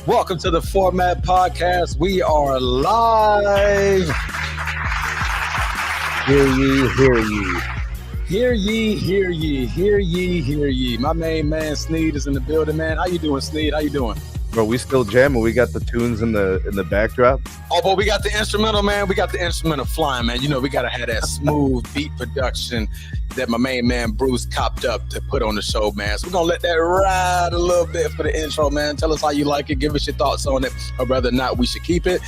Welcome to the Format Podcast. We are live. Hear ye, hear ye. Hear ye, hear ye, hear ye, hear ye. My main man Sneed is in the building, man. How you doing, Sneed? How you doing? Bro, we still jamming. We got the tunes in the backdrop. Oh, but we got the instrumental, man. We got the instrumental flying, man. You know, we got to have that smooth beat production that my main man Bruce copped up to put on the show, man. So we're going to let that ride a little bit for the intro, man. Tell us how you like it. Give us your thoughts on it, or whether or not we should keep it.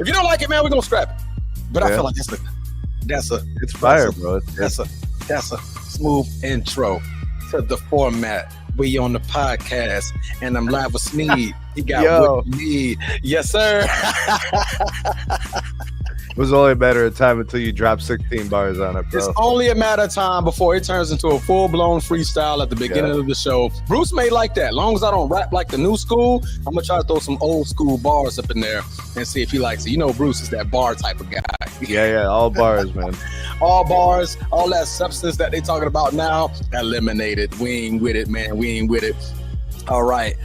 If you don't like it, man, we're going to scrap it. But I feel like it's fire, bro. That's a smooth intro to the format. We on the podcast, and I'm live with Sneed. He got what you need. Yes, sir. It was only a matter of time until you drop 16 bars on it, bro. It's only a matter of time before it turns into a full-blown freestyle at the beginning of the show. Bruce may like that. As long as I don't rap like the new school, I'm going to try to throw some old school bars up in there and see if he likes it. You know Bruce is that bar type of guy. Yeah, all bars, man. All bars, all that substance that they talking about now, eliminated. We ain't with it, man. We ain't with it. All right,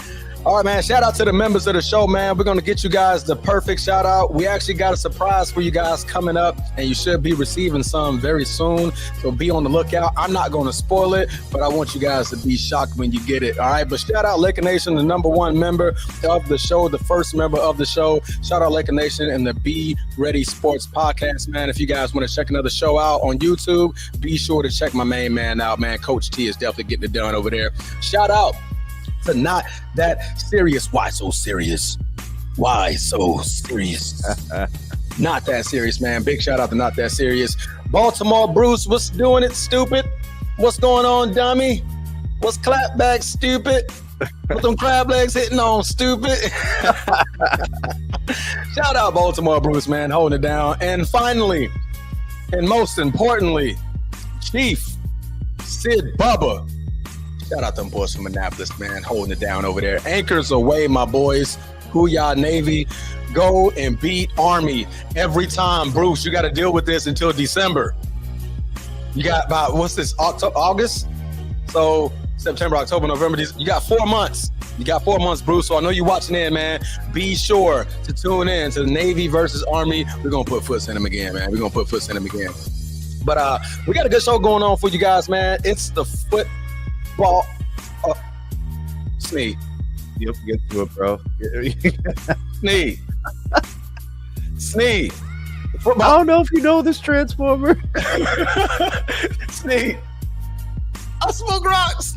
man. Shout out to the members of the show, man. We're going to get you guys the perfect shout out. We actually got a surprise for you guys coming up, and you should be receiving some very soon. So be on the lookout. I'm not going to spoil it, but I want you guys to be shocked when you get it. All right. But shout out Laker Nation, the number one member of the show, the first member of the show. Shout out Laker Nation and the Be Ready Sports Podcast, man. If you guys want to check another show out on YouTube, be sure to check my main man out, man. Coach T is definitely getting it done over there. Shout out to Not That Serious. Why so serious? Why so serious? Not That Serious, man. Big shout out to Not That Serious. Baltimore Bruce, what's doing it, stupid? What's going on, dummy? What's clapback, stupid? What them crab legs hitting on, stupid? Shout out Baltimore Bruce, man, holding it down. And finally, and most importantly, Chief Sid Bubba. Shout out them boys from Annapolis, man, holding it down over there. Anchors away, my boys. Who y'all Navy? Go and beat Army every time. Bruce, you got to deal with this until December. You got about, what's this, August? So September, October, November. You got 4 months. You got 4 months, Bruce. So I know you're watching in, man. Be sure to tune in to the Navy versus Army. We're going to put foots in them again, man. We're going to put foots in them again. But we got a good show going on for you guys, man. It's the football. Sneed. Yep, get to it, bro. Sneed. Sneed. I don't know if you know this Transformer. Sneed. I smoke rocks.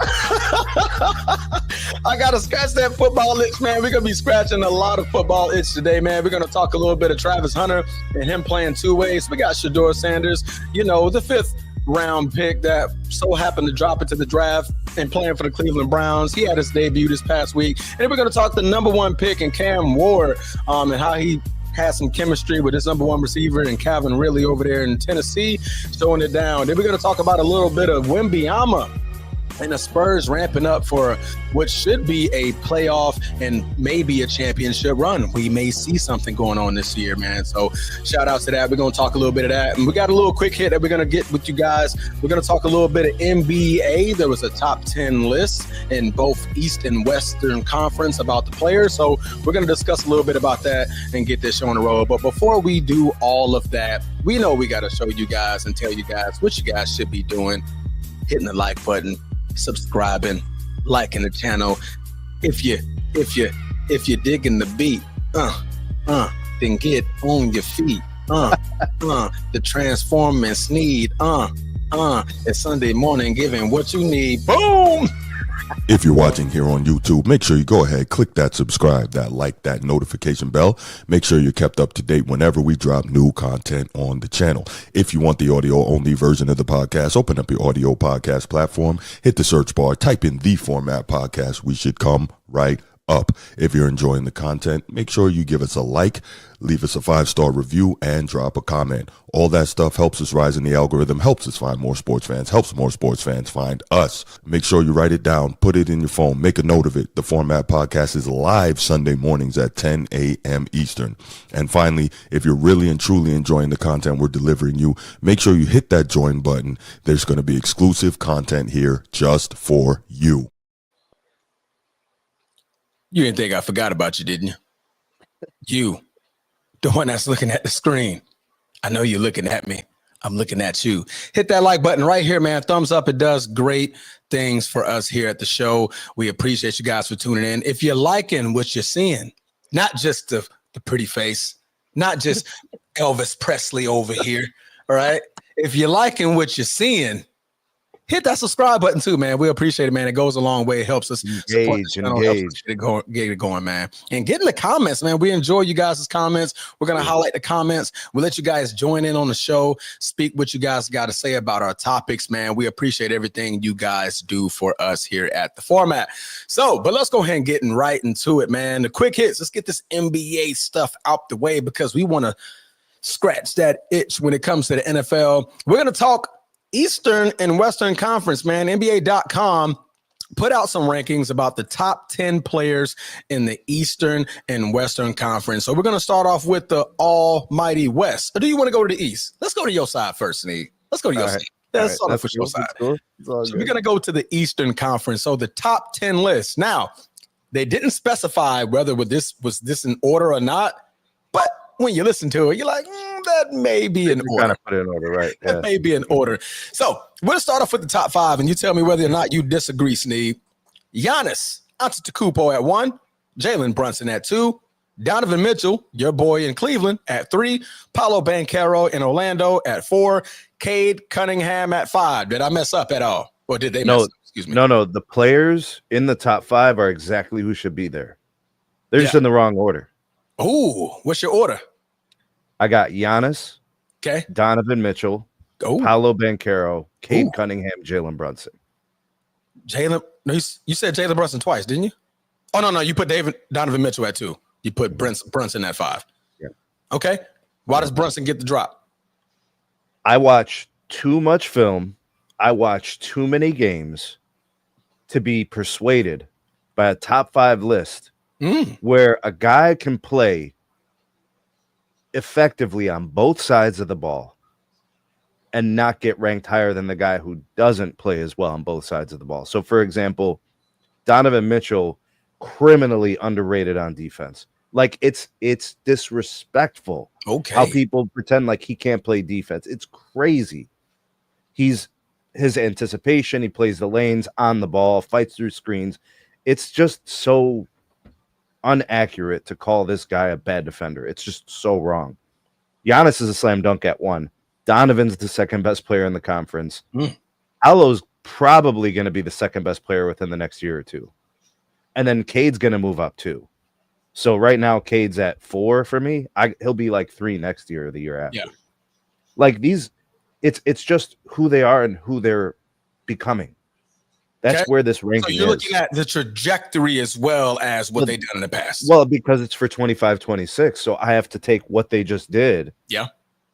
I got to scratch that football itch, man. We're going to be scratching a lot of football itch today, man. We're going to talk a little bit of Travis Hunter and him playing two ways. We got Shadour Sanders, you know, the 5th round pick that so happened to drop into the draft and playing for the Cleveland Browns. He had his debut this past week. And then we're going to talk the number one pick in Cam Ward and how he has some chemistry with his number one receiver and Calvin Ridley over there in Tennessee, showing it down. Then we're going to talk about a little bit of Wembanyama and the Spurs ramping up for what should be a playoff and maybe a championship run. We may see something going on this year, man. So shout out to that. We're going to talk a little bit of that. And we got a little quick hit that we're going to get with you guys. We're going to talk a little bit of NBA. There was a top 10 list in both East and Western Conference about the players. So we're going to discuss a little bit about that and get this show on the road. But before we do all of that, we know we got to show you guys and tell you guys what you guys should be doing. Hitting the like button, subscribing, liking the channel. If you digging the beat, then get on your feet. The transforming Sneed. It's Sunday morning, giving what you need. Boom. If you're watching here on YouTube, make sure you go ahead, click that subscribe, that like, that notification bell. Make sure you're kept up to date whenever we drop new content on the channel. If you want the audio-only version of the podcast, open up your audio podcast platform, hit the search bar, type in The Format Podcast. We should come right up. If you're enjoying the content, make sure you give us a like, leave us a 5-star review, and drop a comment. All that stuff helps us rise in the algorithm, helps us find more sports fans, helps more sports fans find us. Make sure you write it down, put it in your phone, make a note of it. The Format Podcast is live Sunday mornings at 10 a.m. Eastern. And finally, if you're really and truly enjoying the content we're delivering you, make sure you hit that join button. There's going to be exclusive content here just for you. You didn't think I forgot about you, didn't you? You, the one that's looking at the screen. I know you're looking at me. I'm looking at you. Hit that like button right here, man. Thumbs up. It does great things for us here at the show. We appreciate you guys for tuning in. If you're liking what you're seeing, not just the pretty face, not just Elvis Presley over here, all right? If you're liking what you're seeing, hit that subscribe button too, man. We appreciate it, man. It goes a long way. It helps us engage. Get it going, man. And get in the comments, man. We enjoy you guys' comments. We're going to highlight the comments. We'll let you guys join in on the show, speak what you guys got to say about our topics, man. We appreciate everything you guys do for us here at The Format. So, but let's go ahead and get right into it, man. The quick hits. Let's get this NBA stuff out the way because we want to scratch that itch when it comes to the NFL. We're going to talk Eastern and Western Conference, man. NBA.com put out some rankings about the top 10 players in the Eastern and Western Conference. So we're going to start off with the almighty West. Or do you want to go to the East? Let's go to your side first, Sneed. Let's go to your side. Let's start off with your side. So we're going to go to the Eastern Conference. So the top 10 list. Now, they didn't specify whether was this in order or not, but when you listen to it, you're like, that may be in order. Kind of put it in order, right? That may be in order. So we'll start off with the top 5, and you tell me whether or not you disagree, Sneed. Giannis Antetokounmpo at 1, Jalen Brunson at 2, Donovan Mitchell, your boy in Cleveland, at 3, Paolo Banchero in Orlando at 4, Cade Cunningham at 5. Did I mess up at all? Or did they mess up? Excuse me. No. The players in the top 5 are exactly who should be there. They're just in the wrong order. Ooh, what's your order? I got Giannis, Donovan Mitchell, Paolo Banchero, Cade Cunningham, Jalen Brunson. No, you said Jalen Brunson twice, didn't you? Oh, no, you put Donovan Mitchell at 2. You put Brunson at 5. Yeah. Okay. Why does Brunson get the drop? I watch too much film. I watch too many games to be persuaded by a top 5 list where a guy can play effectively on both sides of the ball and not get ranked higher than the guy who doesn't play as well on both sides of the ball. So, for example, Donovan Mitchell, criminally underrated on defense. Like, it's disrespectful how people pretend like he can't play defense. It's crazy. His anticipation, he plays the lanes on the ball, fights through screens. It's just so inaccurate to call this guy a bad defender. It's just so wrong. Giannis is a slam dunk at 1. Donovan's the second best player in the conference. Paolo's probably going to be the second best player within the next year or two. And then Cade's going to move up too. So right now, Cade's at 4 for me. He'll be like 3 next year or the year after. Yeah. Like it's just who they are and who they're becoming. That's where this ranking is. So you're looking at the trajectory as well as what they've done in the past. Well, because it's for 25-26. So I have to take what they just did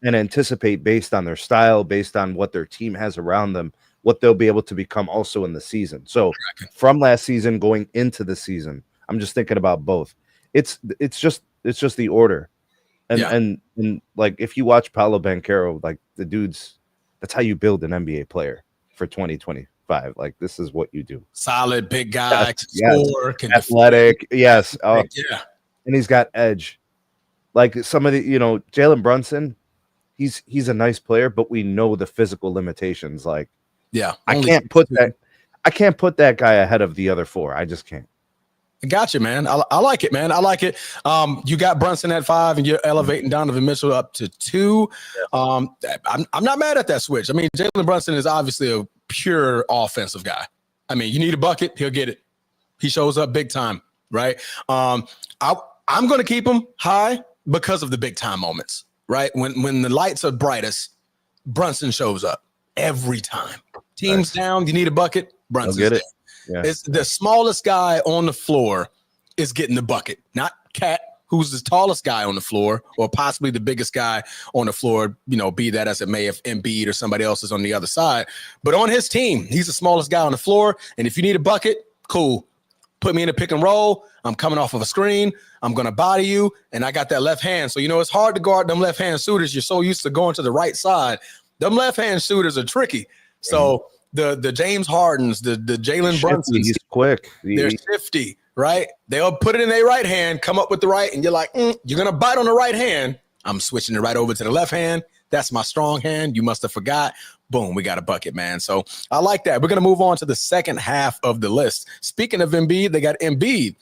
and anticipate based on their style, based on what their team has around them, what they'll be able to become also in the season. So from last season going into the season, I'm just thinking about both. It's just the order. And like if you watch Paolo Banchero, like the dude's, that's how you build an NBA player for 2020. Like, this is what you do. Solid, big guy, score, can athletic, yes. And he's got edge. Like some of the, Jalen Brunson, he's a nice player, but we know the physical limitations. Like, I can't put that guy ahead of the other 4. I just can't. I got you, man. I like it, man. I like it. You got Brunson at 5, and you're elevating Donovan Mitchell up to 2. I'm not mad at that switch. I mean, Jalen Brunson is obviously a pure offensive guy. I mean, you need a bucket, he'll get it. He shows up big time, right? I'm going to keep him high because of the big time moments, right? When the lights are brightest, Brunson shows up every time. Team's down, you need a bucket, Brunson's get it. there. Yeah. It's the smallest guy on the floor is getting the bucket, not Cat, who's the tallest guy on the floor or possibly the biggest guy on the floor, be that as it may, if Embiid or somebody else is on the other side. But on his team, he's the smallest guy on the floor. And if you need a bucket, cool. Put me in a pick and roll. I'm coming off of a screen. I'm going to body you. And I got that left hand. So, it's hard to guard them left-hand shooters. You're so used to going to the right side. Them left-hand shooters are tricky. So the James Hardens, the Jalen Brunson, he's quick. They're shifty. right? They'll put it in their right hand, come up with the right, and you're like, you're going to bite on the right hand. I'm switching it right over to the left hand. That's my strong hand. You must have forgot. Boom, we got a bucket, man. So I like that. We're going to move on to the second half of the list. Speaking of Embiid, they got Embiid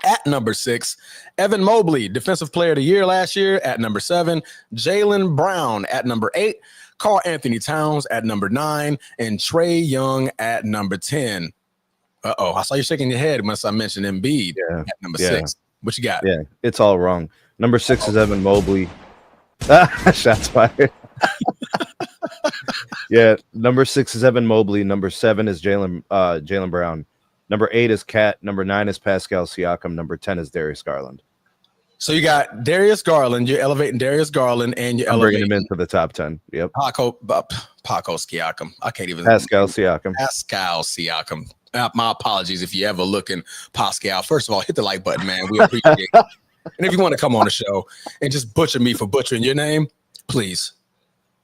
at number 6. Evan Mobley, Defensive Player of the Year last year, at number 7. Jaylen Brown at number 8. Karl Anthony Towns at number 9. And Trae Young at number 10. Uh-oh, I saw you shaking your head once I mentioned Embiid at number 6. What you got? Yeah, it's all wrong. Number 6 is Evan Mobley. Shots fired. Yeah, number 6 is Evan Mobley. Number 7 is Jaylen Brown. Number 8 is Cat. Number 9 is Pascal Siakam. Number 10 is Darius Garland. So you got Darius Garland. You're elevating Darius Garland, and you're bringing him into the top 10. Yep. Paco Siakam. I can't even. Pascal Siakam. Pascal Siakam. My apologies if you ever looking Pascal. First of all, hit the like button, man. We appreciate it. And if you want to come on the show and just butcher me for butchering your name, please,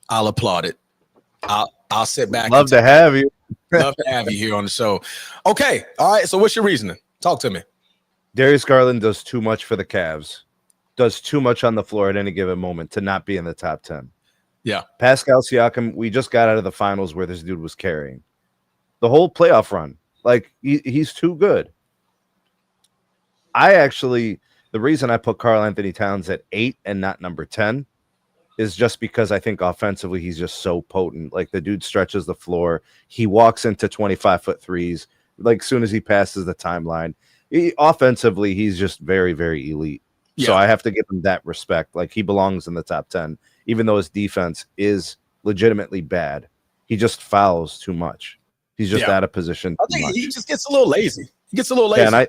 I'll applaud it. I'll sit back. Love to have you. Love to have you here on the show. Okay. All right. So what's your reasoning? Talk to me. Darius Garland does too much for the Cavs. Does too much on the floor at any given moment to not be in the top 10. Yeah. Pascal Siakam, we just got out of the finals where this dude was carrying the whole playoff run. Like, he's too good. The reason I put Karl Anthony Towns at 8 and not number 10 is just because I think offensively he's just so potent. Like, the dude stretches the floor. He walks into 25-foot threes. Like, as soon as he passes the timeline, offensively, he's just very, very elite. Yeah. So I have to give him that respect. Like, he belongs in the top 10, even though his defense is legitimately bad. He just fouls too much. He's just out of position. I think he just gets a little lazy. Yeah,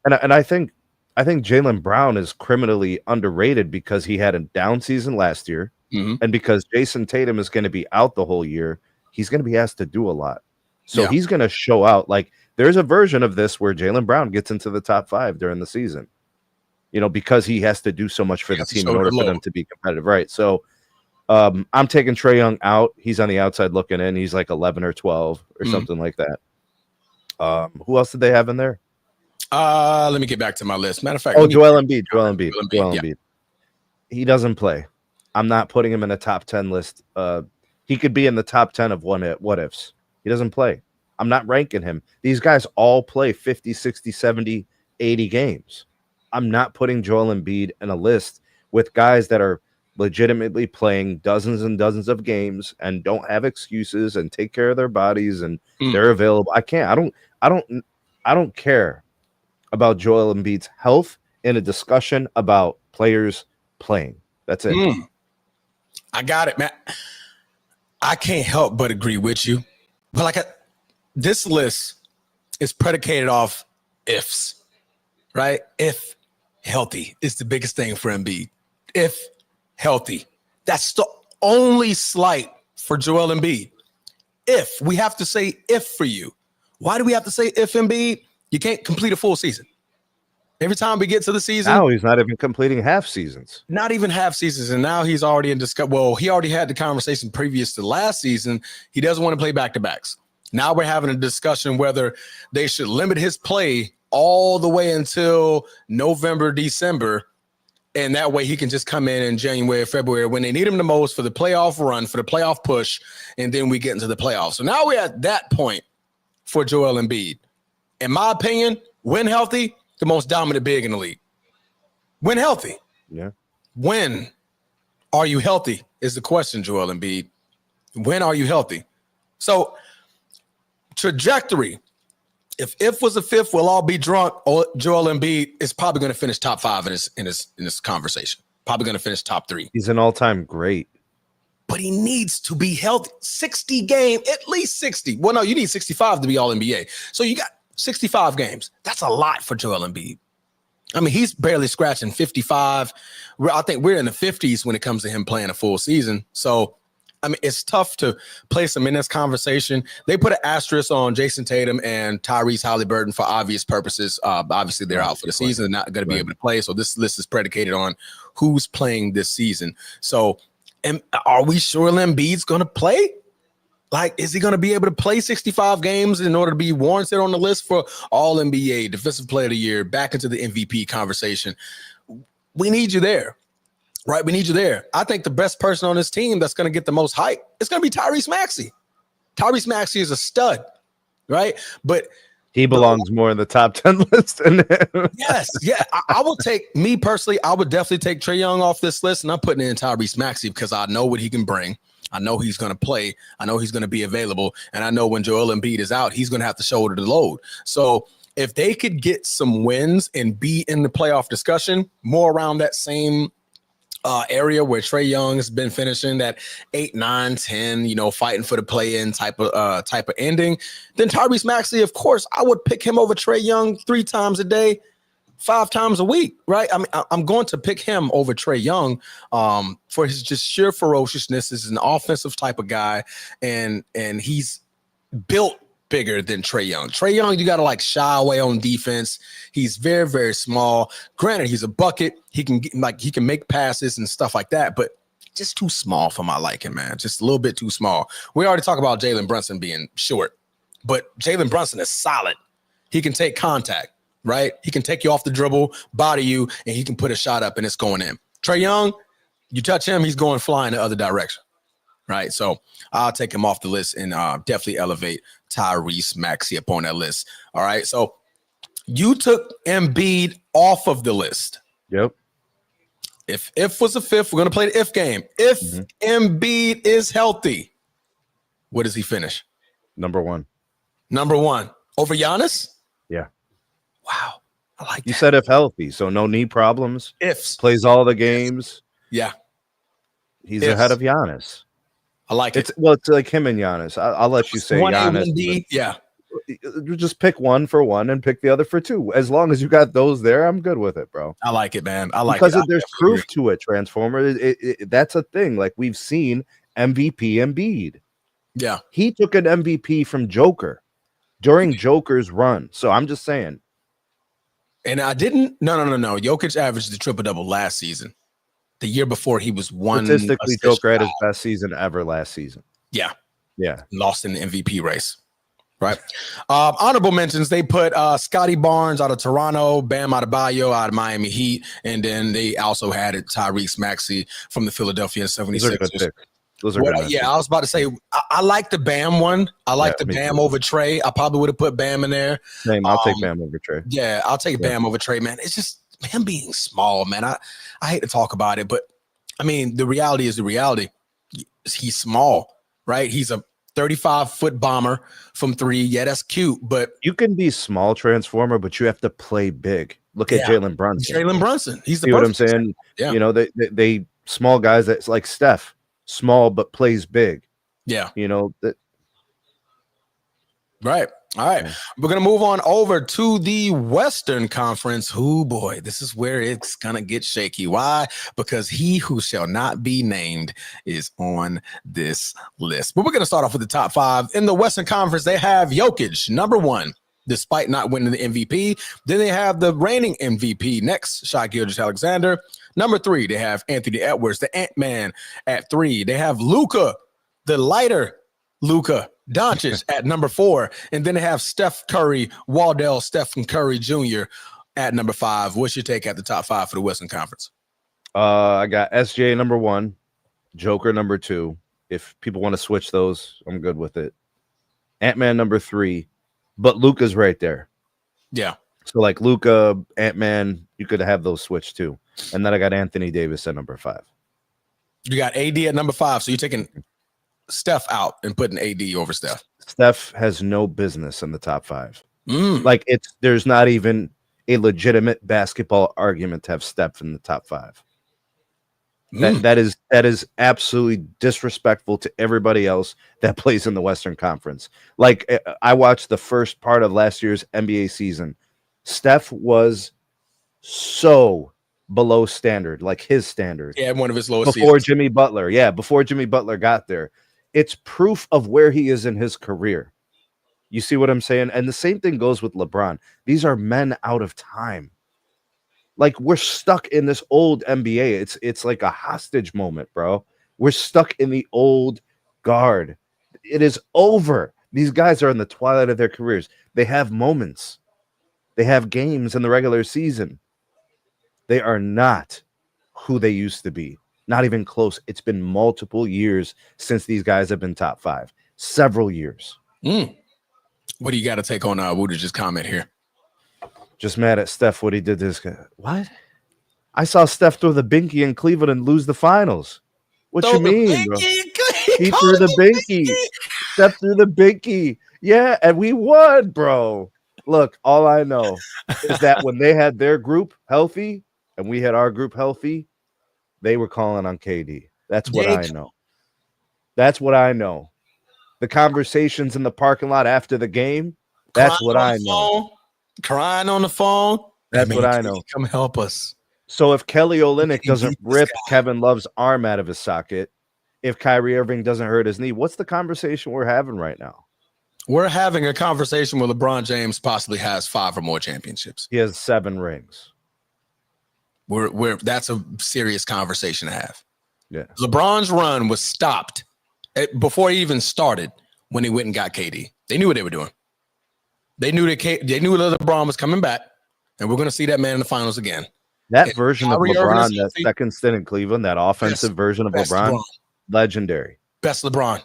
and I think Jaylen Brown is criminally underrated because he had a down season last year, and because Jason Tatum is going to be out the whole year, he's going to be asked to do a lot. So he's going to show out. Like, there's a version of this where Jaylen Brown gets into the top 5 during the season, because he has to do so much for the team in order for them to be competitive, right? So I'm taking Trae Young out. He's on the outside looking in. He's like 11 or 12 or something like that. Who else did they have in there? Let me get back to my list. Matter of fact, Joel Embiid. He doesn't play. I'm not putting him in a top 10 list. He could be in the top 10 of what ifs. He doesn't play. I'm not ranking him. These guys all play 50, 60, 70, 80 games. I'm not putting Joel Embiid in a list with guys that are legitimately playing dozens and dozens of games and don't have excuses and take care of their bodies and they're available. I can't. I don't care about Joel Embiid's health in a discussion about players playing. That's it. I got it, man. I can't help but agree with you. But this list is predicated off ifs, right? If healthy is the biggest thing for Embiid. If healthy. That's the only slight for Joel Embiid. If we have to say if for you, why do we have to say if Embiid? You can't complete a full season. Every time we get to the season, now he's not even completing half seasons. Not even half seasons, and now he's already in discussion. Well, he already had the conversation previous to last season. He doesn't want to play back-to-backs. Now we're having a discussion whether they should limit his play all the way until November, December. And that way he can just come in January or February when they need him the most for the playoff run, for the playoff push, and then we get into the playoffs. So now we're at that point for Joel Embiid. In my opinion, when healthy, the most dominant big in the league. When healthy. Yeah. When are you healthy is the question, Joel Embiid. When are you healthy? So trajectory. If was a fifth, we'll all be drunk. Joel Embiid is probably going to finish top 5 in this conversation. Probably going to finish top 3. He's an all-time great. But he needs to be healthy. 60 game, at least 60. Well, no, you need 65 to be all NBA. So you got 65 games. That's a lot for Joel Embiid. I mean, he's barely scratching 55. I think we're in the 50s when it comes to him playing a full season. So I mean, it's tough to place them in this conversation. They put an asterisk on Jason Tatum and Tyrese Halliburton for obvious purposes. Obviously, they're out for the season. They're not going to be able to play. So this list is predicated on who's playing this season. So are we sure Embiid's going to play? Like, is he going to be able to play 65 games in order to be warranted on the list for All NBA, Defensive Player of the Year, back into the MVP conversation? We need you there, right? We need you there. I think the best person on this team that's going to get the most hype is going to be Tyrese Maxey. Tyrese Maxey is a stud, right? But he belongs more in the top 10 list than him. Yes, yeah. I will take, me personally, I would definitely take Trae Young off this list, and I'm putting in Tyrese Maxey because I know what he can bring. I know he's going to play. I know he's going to be available. And I know when Joel Embiid is out, he's going to have to shoulder the load. So if they could get some wins and be in the playoff discussion, more around that same area where Trae Young has been finishing that 8, 9, 10, fighting for the play-in type of ending, then Tyrese Maxey, of course, I would pick him over Trae Young 3 times a day, 5 times a week, right? I mean, I'm going to pick him over Trae Young for his just sheer ferociousness. He's an offensive type of guy, and he's built bigger than Trae Young. Trae Young, you got to like shy away on defense. He's very, very small. Granted, he's a bucket. He can make passes and stuff like that, but just too small for my liking, man. Just a little bit too small. We already talked about Jalen Brunson being short, but Jalen Brunson is solid. He can take contact, right? He can take you off the dribble, body you, and he can put a shot up and it's going in. Trae Young, you touch him, he's going flying the other direction, right? So I'll take him off the list and definitely elevate Tyrese Maxey up on that list. All right. So you took Embiid off of the list. Yep. If was a fifth, we're going to play the if game. If Embiid is healthy, what does he finish? Number 1. Number 1 over Giannis? Yeah. Wow. I like that. You said if healthy, so no knee problems. Ifs. Plays all the games. Yeah. He's ahead of Giannis. I like it. It's like him and Giannis. I'll let you say 1A, Giannis. 1D. Yeah. You just pick one for 1 and pick the other for 2. As long as you got those there, I'm good with it, bro. I like it, man. I like because it. There's proof to it, Transformer. That's a thing. Like we've seen MVP Embiid. Yeah. He took an MVP from Joker during Joker's run. So I'm just saying. And I didn't. No. Jokic averaged the triple-double last season. The year before, he was one. Statistically, Joker had his best season ever last season. Yeah. Yeah. Lost in the MVP race. Right. Honorable mentions, they put Scotty Barnes out of Toronto, Bam Adebayo out of Miami Heat, and then they also had Tyrese Maxey from the Philadelphia 76ers. Those are good. Yeah, I was about to say, I like the Bam one. I like the Bam over Trae. I probably would have put Bam in there. Same. I'll take Bam over Trae. Yeah, I'll take Bam over Trae, man. It's just him being small, man. I hate to talk about it, but I mean, the reality is the reality. He's small, right? He's a 35-foot bomber from 3. Yeah, that's cute, but you can be small, Transformer, but you have to play big. Look at Jalen Brunson. Jalen Brunson. He's the See what I'm saying? Yeah. They small guys that's like Steph, small but plays big. Yeah. That. Right. All right. We're going to move on over to the Western Conference. Oh, boy, this is where it's going to get shaky. Why? Because he who shall not be named is on this list. But we're going to start off with the top 5. In the Western Conference, they have Jokic, number 1, despite not winning the MVP. Then they have the reigning MVP next, Shai Gilgeous-Alexander. Number 3, they have Anthony Edwards, the Ant-Man, at 3. They have Luka, the lighter Luka Doncic at number 4, and then they have Steph Curry, Stephen Curry Jr. at number 5. What's your take at the top 5 for the Western Conference? I got SJ number 1, Joker number 2. If people want to switch those, I'm good with it. Ant-Man number 3, but Luka's right there. Yeah. So like Luka, Ant-Man, you could have those switched too. And then I got Anthony Davis at number 5. You got AD at number 5, so you're taking Steph out and putting AD over Steph. Steph has no business in the top 5. Like there's not even a legitimate basketball argument to have Steph in the top 5. That is absolutely disrespectful to everybody else that plays in the Western Conference. Like I watched the first part of last year's NBA season. Steph was so below standard, like his standard. Yeah, one of his lowest before seasons. Jimmy Butler. Yeah, before Jimmy Butler got there. It's proof of where he is in his career. You see what I'm saying? And the same thing goes with LeBron. These are men out of time. Like we're stuck in this old NBA. It's like a hostage moment, bro. We're stuck in the old guard. It is over. These guys are in the twilight of their careers. They have moments. They have games in the regular season. They are not who they used to be. Not even close. It's been multiple years since these guys have been top 5. Several years. What do you got to take on Woodridge's comment here? Just mad at Steph what he did to this guy. What? I saw Steph throw the binky in Cleveland and lose the finals. What you mean, bro? He threw the binky. Steph threw the binky. Yeah, and we won, bro. Look, all I know is that when they had their group healthy and we had our group healthy, they were calling on KD. That's what I know. That's what I know. The conversations in the parking lot after the game, that's what I know. Crying on the phone. That's what I know. Come help us. So if Kelly Olynyk doesn't rip Kevin Love's arm out of his socket, if Kyrie Irving doesn't hurt his knee, what's the conversation we're having right now? We're having a conversation where LeBron James possibly has 5 or more championships. He has 7 rings. That's a serious conversation to have. Yeah. LeBron's run was stopped before he even started when he went and got KD. They knew what they were doing. They knew that LeBron was coming back, and we're going to see that man in the finals again. That version of LeBron, that second stint in Cleveland, that offensive version of LeBron, legendary. Best LeBron.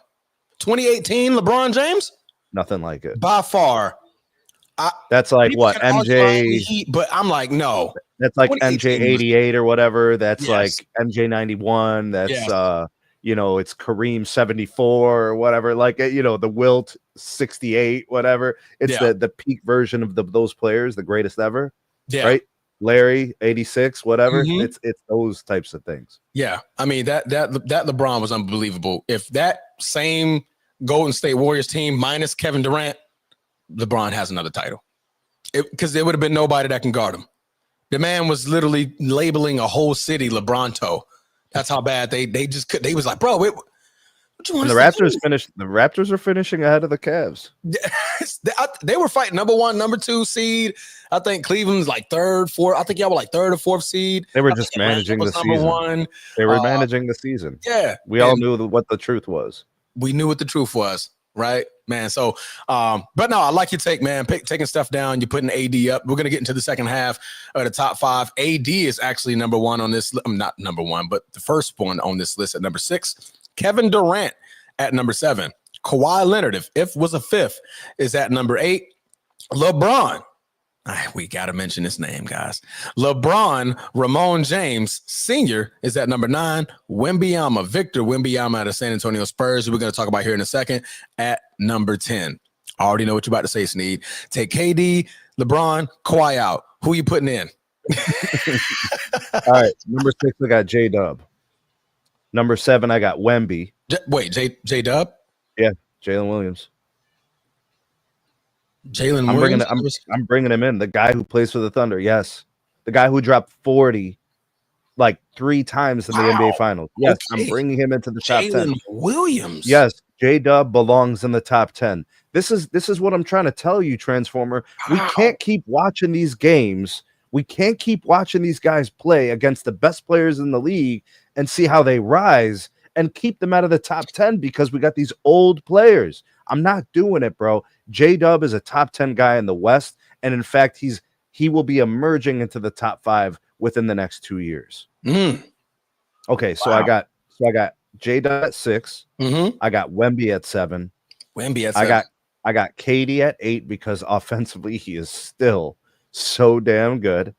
2018 LeBron James? Nothing like it. By far. That's like what? MJ. But I'm like, no. That's like MJ 88 or whatever. That's like MJ 91. That's, it's Kareem 74 or whatever. Like, the Wilt 68, whatever. It's the peak version of those players, the greatest ever. Yeah. Right? Larry 86, whatever. It's those types of things. Yeah. I mean, that LeBron was unbelievable. If that same Golden State Warriors team minus Kevin Durant, LeBron has another title. Because there would have been nobody that can guard him. The man was literally labeling a whole city LeBronto. That's how bad they just could. They was like, bro, what you want? The Raptors finished. The Raptors are finishing ahead of the Cavs. They were fighting number 1, number 2 seed. I think Cleveland's like 3rd, 4th. I think y'all were like 3rd or 4th seed. They were just managing the season. 1. They were managing the season. Yeah, we all knew what the truth was. We knew what the truth was, right, man? So, but no, I like your take, man. Taking stuff down, you're putting AD up. We're gonna get into the second half of the top 5. AD is actually number 1 on this. Not number 1, but the first one on this list at number 6. Kevin Durant at number 7. Kawhi Leonard, if was a 5th, is at number 8. LeBron. We got to mention his name, guys. LeBron Ramon James Sr. is at number 9. Victor Wembanyama out of San Antonio Spurs, who we're going to talk about here in a second, at number 10. I already know what you're about to say, Sneed. Take KD, LeBron, Kawhi out. Who are you putting in? All right. Number 6, I got J-Dub. Number 7, I got Wemby. J-Dub? Yeah, Jalen Williams. I'm bringing him in. The guy who plays for the Thunder. Yes. The guy who dropped 40 like 3 times in the NBA Finals. Yes, okay. I'm bringing him into the top 10. Jalen Williams. Yes, J-Dub belongs in the top 10. This is what I'm trying to tell you, Transformer. We can't keep watching these games. We can't keep watching these guys play against the best players in the league and see how they rise and keep them out of the top 10 because we got these old players. I'm not doing it, bro. J-Dub is a top 10 guy in the West, and in fact, he will be emerging into the top 5 within the next 2 years. Okay, so I got J-Dub at 6. I got Wemby at 7. I got KD at 8 because offensively he is still so damn good.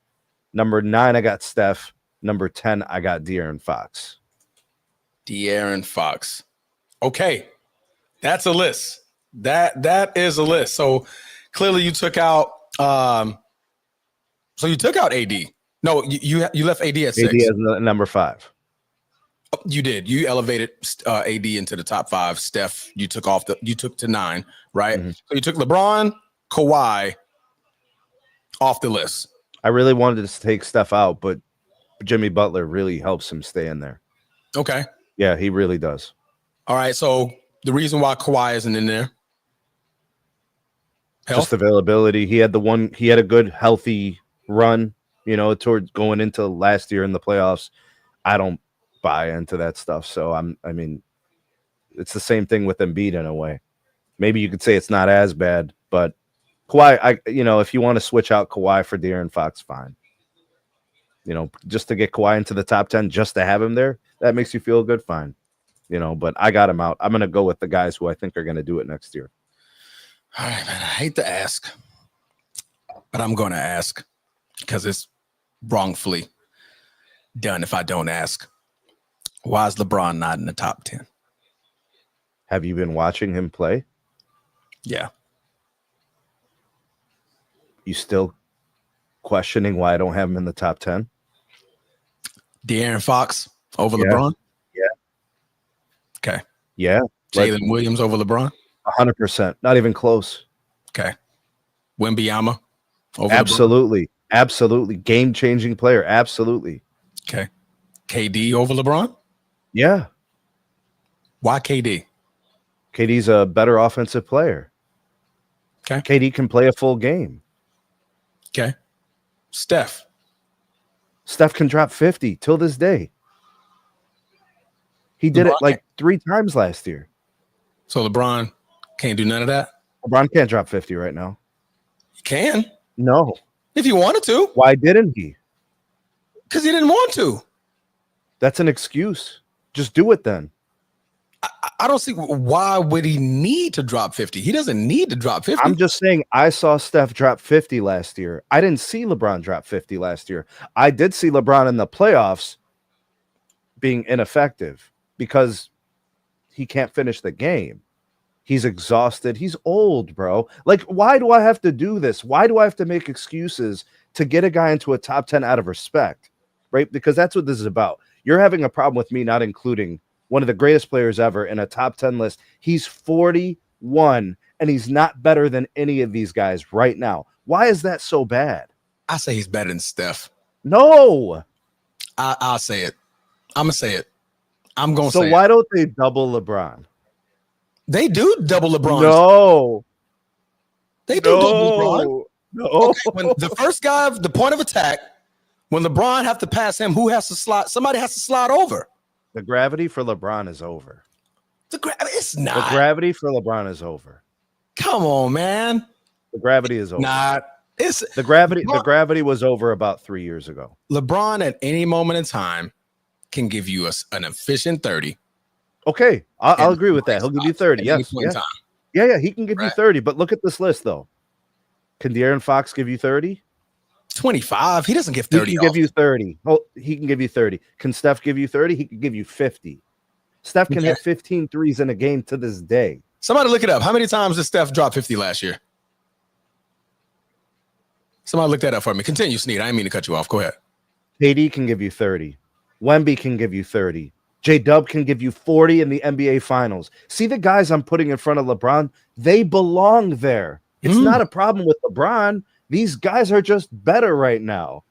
Number 9, I got Steph. Number 10, I got De'Aaron Fox. De'Aaron Fox. Okay, that's a list. That is a list. So clearly you took out AD. No, you left AD at 6. AD as number 5. You did. You elevated AD into the top 5. Steph, you took to 9, right? So you took LeBron, Kawhi off the list. I really wanted to take Steph out, but Jimmy Butler really helps him stay in there. Okay. Yeah, he really does. All right. So the reason why Kawhi isn't in there. Health? Just availability. He had a good healthy run, towards going into last year in the playoffs. I don't buy into that stuff. So It's the same thing with Embiid in a way. Maybe you could say it's not as bad, but Kawhi, if you want to switch out Kawhi for De'Aaron Fox, fine. Just to get Kawhi into the top 10, just to have him there, that makes you feel good, fine. But I got him out. I'm going to go with the guys who I think are going to do it next year. All right, man. I hate to ask, but I'm going to ask because it's wrongfully done if I don't ask. Why is LeBron not in the top 10? Have you been watching him play? Yeah. You still questioning why I don't have him in the top 10? De'Aaron Fox over LeBron? Yeah. Okay. Yeah. Jalen Williams over LeBron? 100%. Not even close. Okay. Wembanyama over Absolutely. LeBron? Absolutely. Game-changing player. Absolutely. Okay. KD over LeBron? Yeah. Why KD? KD's a better offensive player. Okay. KD can play a full game. Okay. Steph can drop 50 till this day. He did it like 3 times last year. So LeBron can't do none of that? LeBron can't drop 50 right now. He can. No. If he wanted to. Why didn't he? Because he didn't want to. That's an excuse. Just do it then. I don't see why would he need to drop 50. He doesn't need to drop 50. I'm just saying I saw Steph drop 50 last year. I didn't see LeBron drop 50 last year. I did see LeBron in the playoffs being ineffective because he can't finish the game. He's exhausted. He's old, bro. Like, why do I have to do this? Why do I have to make excuses to get a guy into a top 10 out of respect? Right? Because that's what this is about. You're having a problem with me not including one of the greatest players ever in a top 10 list. He's 41, and he's not better than any of these guys right now. Why is that so bad? I say he's better than Steph. No. I'll say it. I'm going to say it. I'm going to say it. So why don't they double LeBron? They do double LeBron. No. They do double LeBron. No. Okay, when the first guy, the point of attack, when LeBron have to pass him, who has to slide? Somebody has to slide over. The gravity for LeBron is over. It's not. The gravity for LeBron is over. Come on, man. The gravity is over. Not. It's the gravity. The gravity was over about 3 years ago. LeBron at any moment in time can give you an efficient 30. Okay, I'll agree with that. He'll give you 30. Yes. Yeah. He can give you 30. But look at this list, though. Can De'Aaron Fox give you 30? 25. He doesn't give 30. He can give you 30. Oh, he can give you 30. Can Steph give you 30? He can give you 50. Steph can hit 15 threes in a game to this day. Somebody look it up. How many times did Steph drop 50 last year? Somebody look that up for me. Continue, Sneed. I didn't mean to cut you off. Go ahead. KD can give you 30. Wemby can give you 30. J-Dub can give you 40 in the NBA Finals. See the guys I'm putting in front of LeBron? They belong there. It's not a problem with LeBron. These guys are just better right now.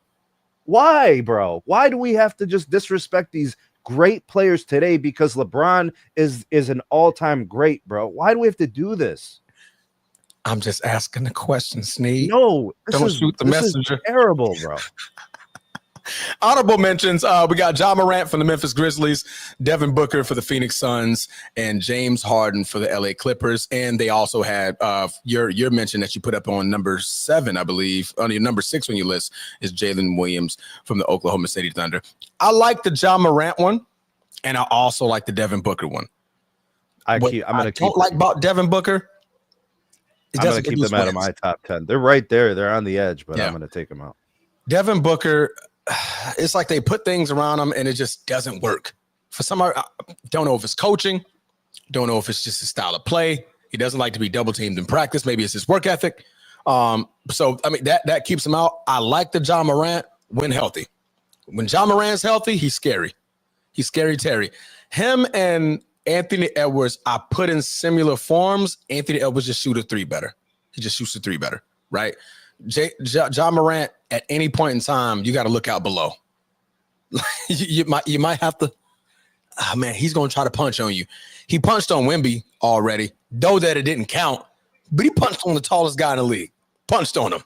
Why, bro? Why do we have to just disrespect these great players today because LeBron is an all-time great, bro? Why do we have to do this? I'm just asking the question, Sneed. No, don't shoot the messenger. Is terrible, bro. Honorable mentions. We got Ja Morant from the Memphis Grizzlies, Devin Booker for the Phoenix Suns, and James Harden for the LA Clippers. And they also had your mention that you put up on number 7, I believe. On your number 6 on your list is Jalen Williams from the Oklahoma City Thunder. I like the Ja Morant one, and I also like the Devin Booker one. I'm going to keep. Like about Devin Booker. I'm going to keep them out of my top 10. They're right there. They're on the edge, but I'm going to take them out. Devin Booker. It's like they put things around him and it just doesn't work. For somebody, I don't know if it's coaching, don't know if it's just his style of play. He doesn't like to be double teamed in practice. Maybe it's his work ethic. So I mean that keeps him out. I like the Ja Morant when healthy. When Ja Morant's healthy, he's scary. He's scary Terry. Him and Anthony Edwards, I put in similar forms. Anthony Edwards just shoot a 3 better. He just shoots a 3 better, right? Ja Morant, at any point in time, you got to look out below. you might have to. Oh man, he's gonna try to punch on you. He punched on Wemby already, though that it didn't count. But he punched on the tallest guy in the league. Punched on him.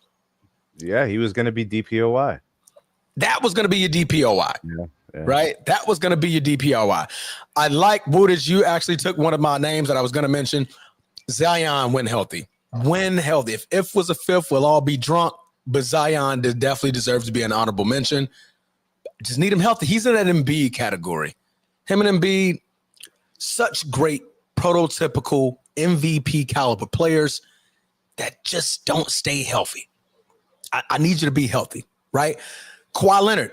Yeah, he was going to be DPOY. That was going to be your DPOY. right? That was going to be your DPRY. I like, Woodage, you actually took one of my names that I was going to mention. Zion, when healthy. When healthy. If was a fifth, we'll all be drunk, but Zion definitely deserves to be an honorable mention. Just need him healthy. He's in that Embiid category. Him and Embiid, such great prototypical MVP caliber players that just don't stay healthy. I need you to be healthy, right? Kawhi Leonard,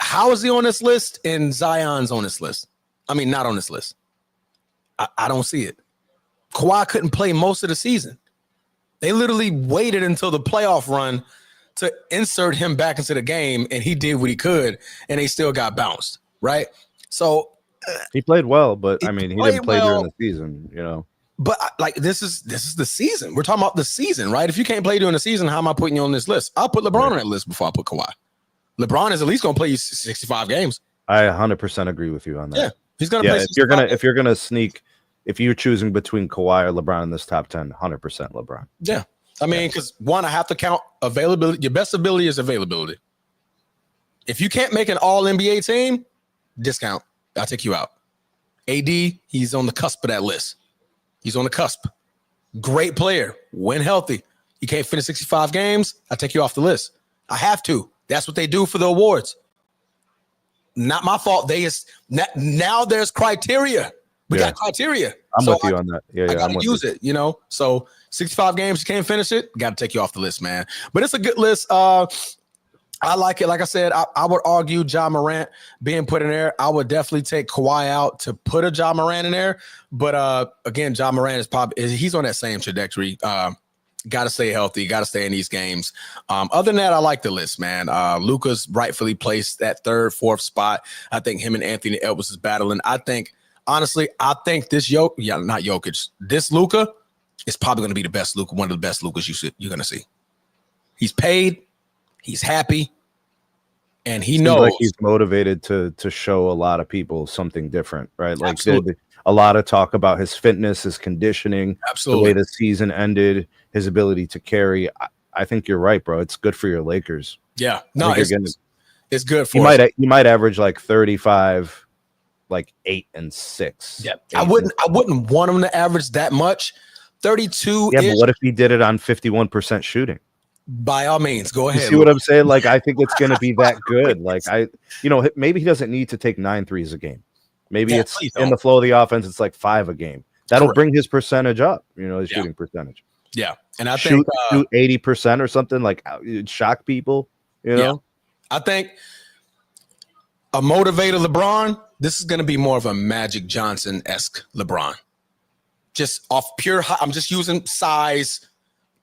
how is he on this list and Zion's on this list? I mean, not on this list. I don't see it. Kawhi couldn't play most of the season. They literally waited until the playoff run to insert him back into the game, and he did what he could, and they still got bounced, right? So he played well, but I mean, he didn't play during the season, But like this is the season. We're talking about the season, right? If you can't play during the season, how am I putting you on this list? I'll put LeBron on that list before I put Kawhi. LeBron is at least going to play you 65 games. I 100% agree with you on that. Yeah, he's going to play. If you're gonna sneak, if you're choosing between Kawhi or LeBron in this top 10, 100% LeBron. Yeah, I mean, because one, I have to count availability. Your best ability is availability. If you can't make an All NBA team, discount. I'll take you out. AD, he's on the cusp of that list. He's on the cusp. Great player. When healthy. You can't finish 65 games, I take you off the list. I have to. That's what they do for the awards. Not my fault. Now there's criteria. We got criteria. I'm with you on that. Yeah, I got to use it, So 65 games, you can't finish it, got to take you off the list, man. But it's a good list. I like it. Like I said, I would argue Ja Morant being put in there. I would definitely take Kawhi out to put a Ja Morant in there. But again, Ja Morant he's on that same trajectory. Got to stay healthy. Got to stay in these games. Other than that, I like the list, man. Luka's rightfully placed that third, fourth spot. I think him and Anthony Edwards is battling. Honestly, I think this this Luka is probably going to be the best Luka, one of the best Lukas you're going to see. He's paid. He's happy, and he knows like he's motivated to show a lot of people something different, right? Like a lot of talk about his fitness, his conditioning, the way the season ended, his ability to carry. I think you're right, bro. It's good for your Lakers. Yeah, no, it's good for you might average like 35, like 8 and 6. Yeah, I wouldn't want him to average that much. 32. Yeah, but what if he did it on 51% shooting? By all means, go ahead. You see what I'm saying? Like, I think it's going to be that good. Like, maybe he doesn't need to take 9 threes a game. Maybe it's in the flow of the offense. It's like 5 a game. That'll bring his percentage up. His shooting percentage. Yeah, and I think shoot 80% or something. Like, shock people. Yeah, I think a motivated LeBron. This is going to be more of a Magic Johnson-esque LeBron. Just off pure. I'm just using size.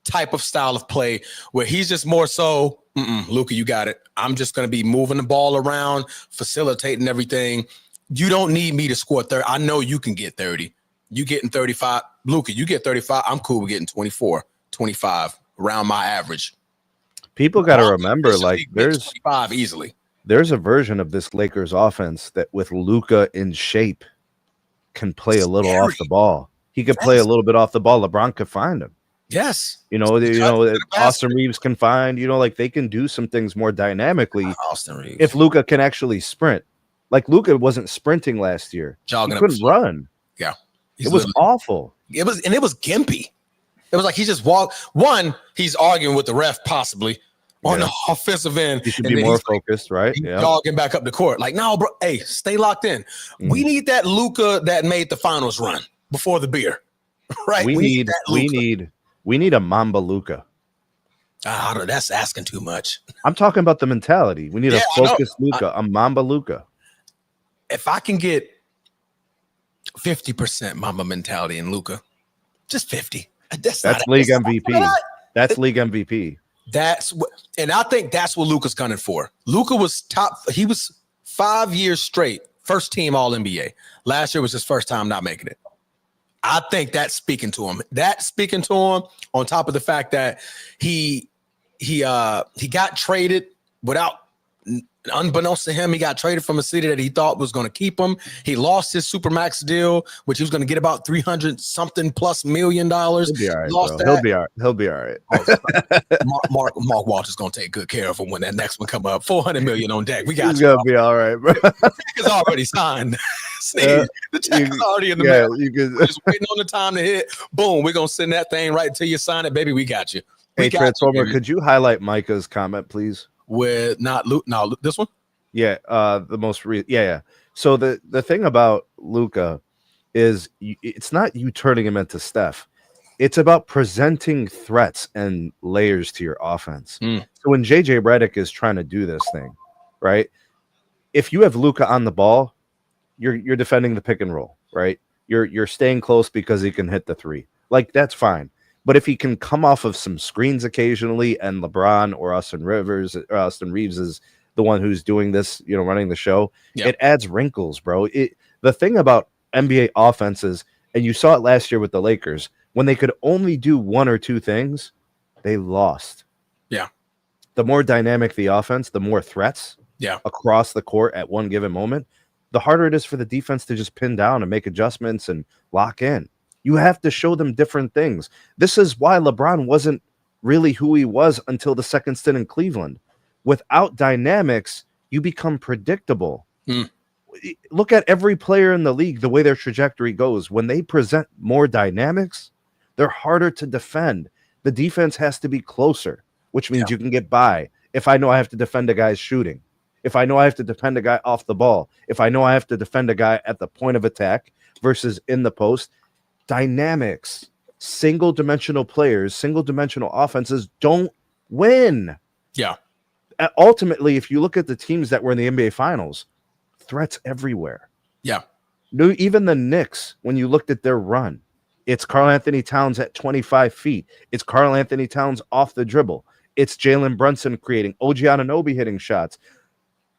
Type of style of play where he's just more so, Luka, you got it. I'm just going to be moving the ball around, facilitating everything. You don't need me to score 30. I know you can get 30. You getting 35. Luka, you get 35. I'm cool with getting 24, 25 around my average. People got to remember, like, there's 25 easily. There's a version of this Lakers offense that with Luka in shape can play a little off the ball. He could play a little bit off the ball. LeBron could find him. Yes. Austin Reeves can find, like they can do some things more dynamically. Austin Reeves. If Luka can actually sprint. Like Luka wasn't sprinting last year. He couldn't run. Yeah. It was awful. It was gimpy. It was like he just walked. One, he's arguing with the ref possibly on the offensive end. He should be more focused, right? Yeah. Jogging back up the court. Like, no, bro. Hey, stay locked in. We need that Luka that made the finals run before the beer. Right? We need a Mamba Luka. That's asking too much. I'm talking about the mentality. We need a focused Luka, a Mamba Luka. If I can get 50% Mamba mentality in Luka, just 50. That's league MVP. That's league MVP. And I think that's what Luka's gunning for. Luka was top. He was 5 years straight, first team All NBA. Last year was his first time not making it. I think that's speaking to him. That's speaking to him on top of the fact that he got traded without Unbeknownst to him, he got traded from a city that he thought was going to keep him. He lost his supermax deal, which he was going to get about $300-something plus million. He'll be all right, Lost bro. that. He'll be all right. Mark Walters going to take good care of him when that next one come up. $400 million on deck. We got He's you. gonna be all right, bro. The check is already signed. Sneeze. The check is already in the mail. We're just waiting on the time to hit. Boom. We're going to send that thing right until you sign it, baby. We got you. Hey, Transformer, could you highlight Micah's comment, please? With not Luke. No, this one. Yeah, the most yeah. So the thing about Luka is it's not you turning him into Steph. It's about presenting threats and layers to your offense. So when JJ Redick is trying to do this thing, right? If you have Luka on the ball, you're defending the pick and roll, right? You're staying close because he can hit the three. Like, that's fine. But if he can come off of some screens occasionally, and LeBron or Austin Reeves is the one who's doing this, running the show, it adds wrinkles, bro. The thing about NBA offenses, and you saw it last year with the Lakers, when they could only do one or two things, they lost. Yeah. The more dynamic the offense, the more threats across the court at one given moment, the harder it is for the defense to just pin down and make adjustments and lock in. You have to show them different things. This is why LeBron wasn't really who he was until the second stint in Cleveland. Without dynamics, you become predictable. Look at every player in the league, the way their trajectory goes. When they present more dynamics, they're harder to defend. The defense has to be closer, which means you can get by. If I know I have to defend a guy's shooting, if I know I have to defend a guy off the ball, if I know I have to defend a guy at the point of attack versus in the post, dynamics, single-dimensional players, single-dimensional offenses don't win. Yeah. Ultimately, if you look at the teams that were in the NBA Finals, threats everywhere. Yeah. No, even the Knicks, when you looked at their run, it's Karl Anthony Towns at 25 feet. It's Karl Anthony Towns off the dribble. It's Jalen Brunson creating, OG Anunoby hitting shots.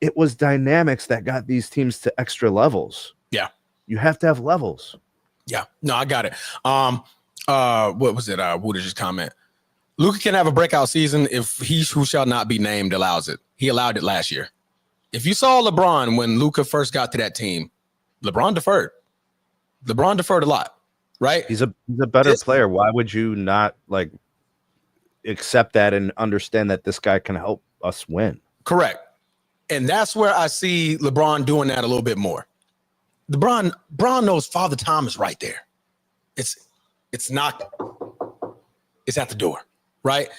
It was dynamics that got these teams to extra levels. Yeah. You have to have levels. Yeah. No, I got it. What was it? What did just comment? Luka can have a breakout season if he who shall not be named allows it. He allowed it last year. If you saw LeBron when Luka first got to that team, LeBron deferred. LeBron deferred a lot, right? He's a better player. Why would you not accept that and understand that this guy can help us win? Correct. And that's where I see LeBron doing that a little bit more. LeBron knows Father Time is right there. It's at the door, right?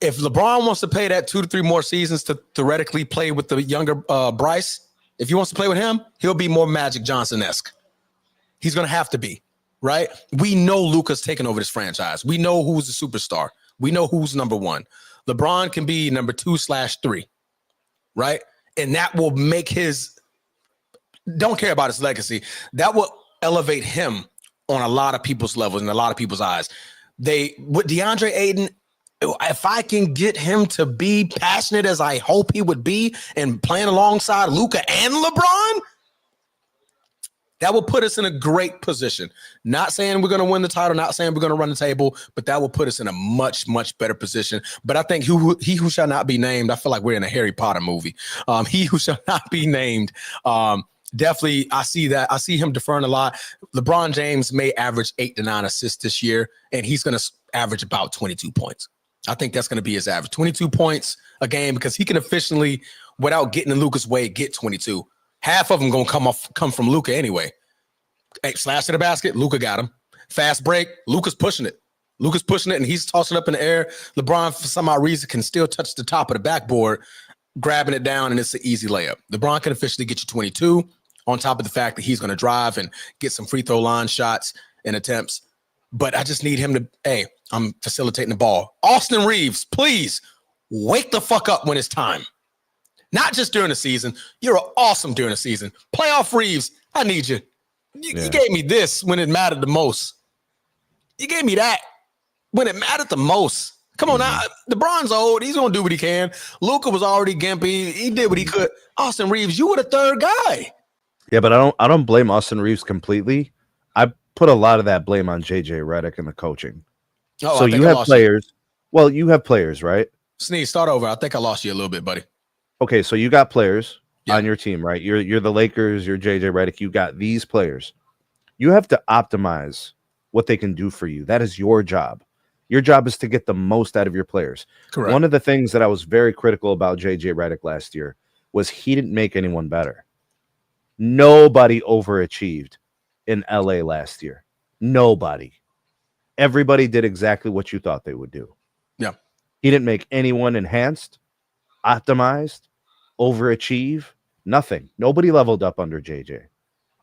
If LeBron wants to play that 2 to 3 more seasons to theoretically play with the younger Bryce, if he wants to play with him, he'll be more Magic Johnson-esque. He's going to have to be, right? We know Luka's taking over this franchise. We know who's the superstar. We know who's number one. LeBron can be number 2/3, right? And that will make don't care about his legacy. That will elevate him on a lot of people's levels and a lot of people's eyes. With DeAndre Ayton, if I can get him to be passionate as I hope he would be and playing alongside Luka and LeBron, that will put us in a great position. Not saying we're going to win the title, not saying we're going to run the table, but that will put us in a much, much better position. But I think he who shall not be named, I feel like we're in a Harry Potter movie. He who shall not be named, definitely, I see that. I see him deferring a lot. LeBron James may average 8 to 9 assists this year, and he's going to average about 22 points. I think that's going to be his average, 22 points a game, because he can efficiently, without getting in Luka's way, get 22. Half of them going to come from Luka anyway. Hey, slash to the basket, Luka got him. Fast break, Luka's pushing it. And he's tossing it up in the air. LeBron, for some odd reason, can still touch the top of the backboard, grabbing it down, and it's an easy layup. LeBron can officially get you 22, on top of the fact that he's going to drive and get some free throw line shots and attempts. But I just need him to, I'm facilitating the ball. Austin Reeves, please wake the fuck up when it's time. Not just during the season. You're awesome during the season. Playoff Reeves, I need you. You gave me this when it mattered the most. You gave me that when it mattered the most. Come on now. LeBron's old. He's going to do what he can. Luka was already gimpy. He did what he could. Austin Reeves, you were the third guy. Yeah, but I don't blame Austin Reeves completely. I put a lot of that blame on JJ Redick and the coaching. Oh, so you have players. Well, you have players, right? Sneeze, start over. I think I lost you a little bit, buddy. okay, so you got players on your team, right? You're the Lakers, you're JJ Redick, you got these players. You have to optimize what they can do for you. That is your job. Your job is to get the most out of your players. Correct. One of the things that I was very critical about JJ Redick last year was he didn't make anyone better. Nobody overachieved in LA last year. Nobody. Everybody did exactly what you thought they would do. Yeah. He didn't make anyone enhanced, optimized, overachieve, nothing. Nobody leveled up under JJ.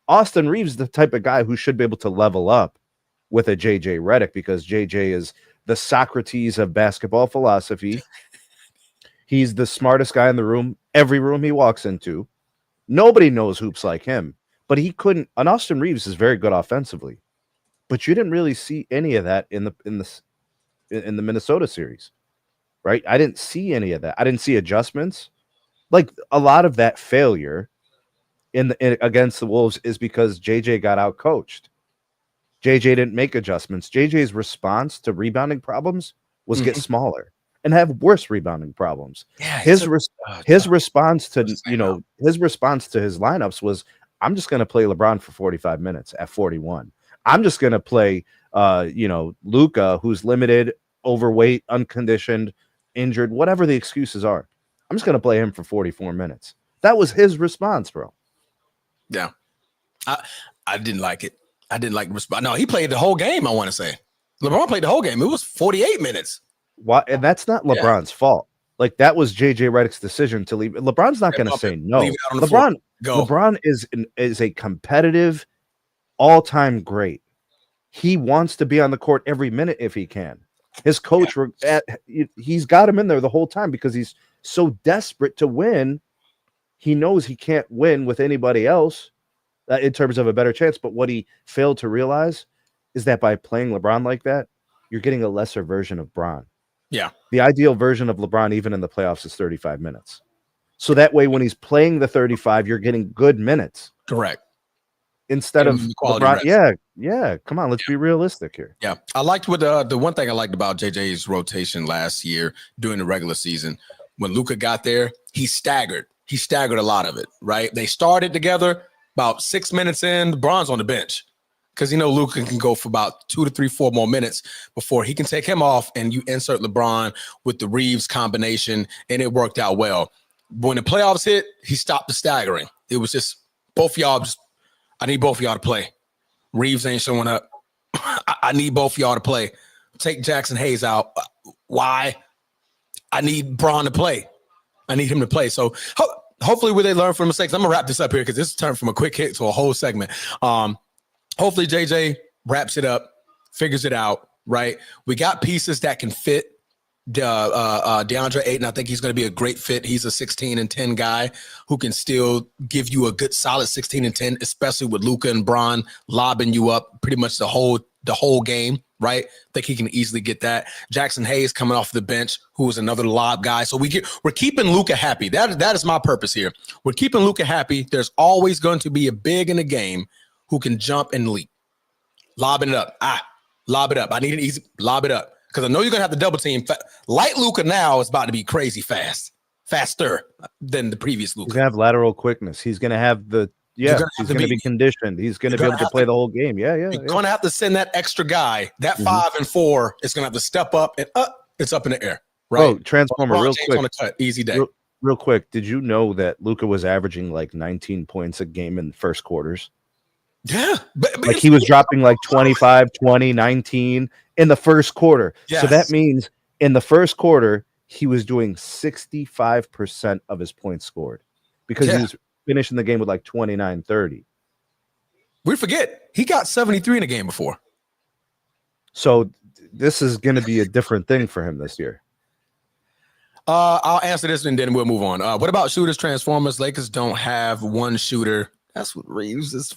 Austin Reeves is the type of guy who should be able to level up with a JJ Redick because JJ is the Socrates of basketball philosophy. He's the smartest guy in the room, every room he walks into. Nobody knows hoops like him, but he couldn't. And Austin Reeves is very good offensively, but you didn't really see any of that in the Minnesota series, right? I didn't see any of that. I didn't see adjustments. Like a lot of that failure against the Wolves is because JJ got out coached. JJ didn't make adjustments. JJ's response to rebounding problems was get smaller and have worse rebounding problems. Yeah, his response to his lineups was, I'm just going to play LeBron for 45 minutes at 41. I'm just going to play Luka, who's limited, overweight, unconditioned, injured, whatever the excuses are. I'm just going to play him for 44 minutes. That was his response, bro. Yeah. I didn't like it. I didn't like the response. No, he played the whole game, I want to say. LeBron played the whole game. It was 48 minutes. Why? And that's not LeBron's fault. Like, that was JJ Redick's decision to leave. LeBron's not going to say no. LeBron is a competitive, all-time great. He wants to be on the court every minute if he can. His coach, he's got him in there the whole time because he's so desperate to win. He knows he can't win with anybody else in terms of a better chance. But what he failed to realize is that by playing LeBron like that, you're getting a lesser version of Bron. Yeah. The ideal version of LeBron, even in the playoffs, is 35 minutes. So that way, when he's playing the 35, you're getting good minutes. Correct. Instead of LeBron. Yeah. Come on, let's be realistic here. Yeah. I liked what the one thing I liked about JJ's rotation last year during the regular season. When Luka got there, he staggered. He staggered a lot of it, right? They started together. About 6 minutes in, Bron's on the bench because Luka can go for about 2 to 3, 4 more minutes before he can take him off, and you insert LeBron with the Reeves combination, and it worked out well. When the playoffs hit, he stopped the staggering. It was just both of y'all. I need both of y'all to play. Reeves ain't showing up. I need both of y'all to play. Take Jackson Hayes out. Why? I need Bron to play. I need him to play. So hopefully they learn from mistakes. I'm going to wrap this up here because this turned from a quick hit to a whole segment. Hopefully JJ wraps it up, figures it out, right? We got pieces that can fit DeAndre Ayton. I think he's going to be a great fit. He's a 16 and 10 guy who can still give you a good solid 16 and 10, especially with Luka and Bron lobbing you up pretty much the whole game, right? I think he can easily get that. Jackson Hayes coming off the bench, who is another lob guy. So we're keeping Luka happy. That is my purpose here. We're keeping Luka happy. There's always going to be a big in the game who can jump and leap. Lobbing it up. Lob it up. I need an easy lob it up. Because I know you're going to have to double team. Light Luka now is about to be crazy faster than the previous Luka. He's going to have lateral quickness. He's going to have he's going to be conditioned. He's going to be able to play the whole game. Yeah. You're going to have to send that extra guy. That 5 and 4 is going to have to step up and it's up in the air. Right? Oh, Transformer, real quick. On the cut. Easy day. Real quick. Did you know that Luka was averaging like 19 points a game in first quarters? Yeah. But like he was dropping like 25, 20, 19 in the first quarter. Yes. So that means in the first quarter, he was doing 65% of his points scored because he was finishing the game with like 29, 30. We forget he got 73 in a game before. So this is going to be a different thing for him this year. I'll answer this and then we'll move on. What about shooters, Transformers? Lakers don't have one shooter. That's what Reeves is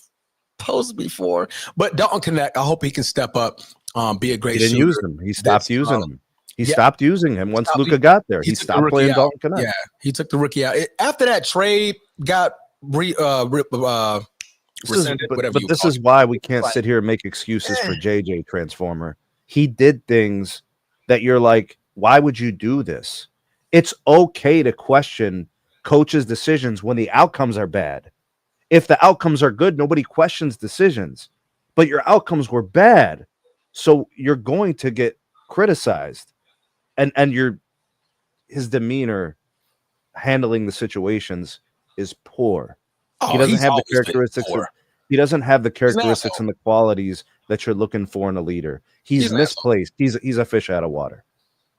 supposed to be for. But Dalton Connect, I hope he can step up, be a great shooter. He didn't use him. He stopped using him. He stopped using him once Luka got there. He stopped playing Dalton Connect. Yeah, he took the rookie out. After that trade got rescinded, but this is why we can't sit here and make excuses for JJ, Transformer. He did things that you're like, why would you do this? It's okay to question coaches' decisions when the outcomes are bad. If the outcomes are good, nobody questions decisions, but your outcomes were bad. So you're going to get criticized, and his demeanor handling the situations is poor. Oh, He doesn't he's have the always been characteristics poor. he doesn't have the He's an characteristics asshole. and the qualities that you're looking for in a leader. He's an misplaced. He's a fish out of water.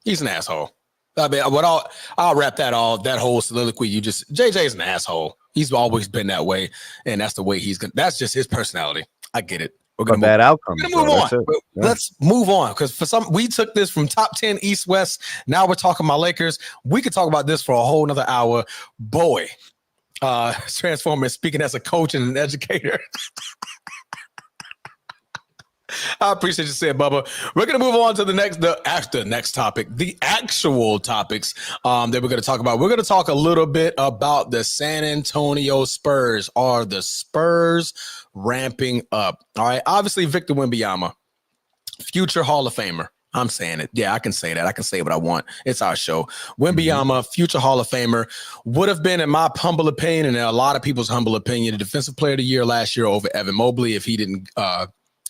He's an asshole. I mean, I'll wrap that whole soliloquy. JJ's an asshole. He's always been that way, and that's the way he's gonna. That's just his personality. I get it. We're gonna But bad outcomes. We're gonna move on. Yeah. Let's move on, because we took this from top 10 East West. Now we're talking about Lakers. We could talk about this for a whole nother hour. Boy, Transformer speaking as a coach and an educator. I appreciate you saying, Bubba. We're going to move on to the next topic, the actual topics that we're going to talk about. We're going to talk a little bit about the San Antonio Spurs. Are the Spurs ramping up? All right. Obviously, Victor Wembanyama, future Hall of Famer. I'm saying it. Yeah, I can say that. I can say what I want. It's our show. Wembanyama, future Hall of Famer, would have been, in my humble opinion, and in a lot of people's humble opinion, the Defensive Player of the Year last year over Evan Mobley if he didn't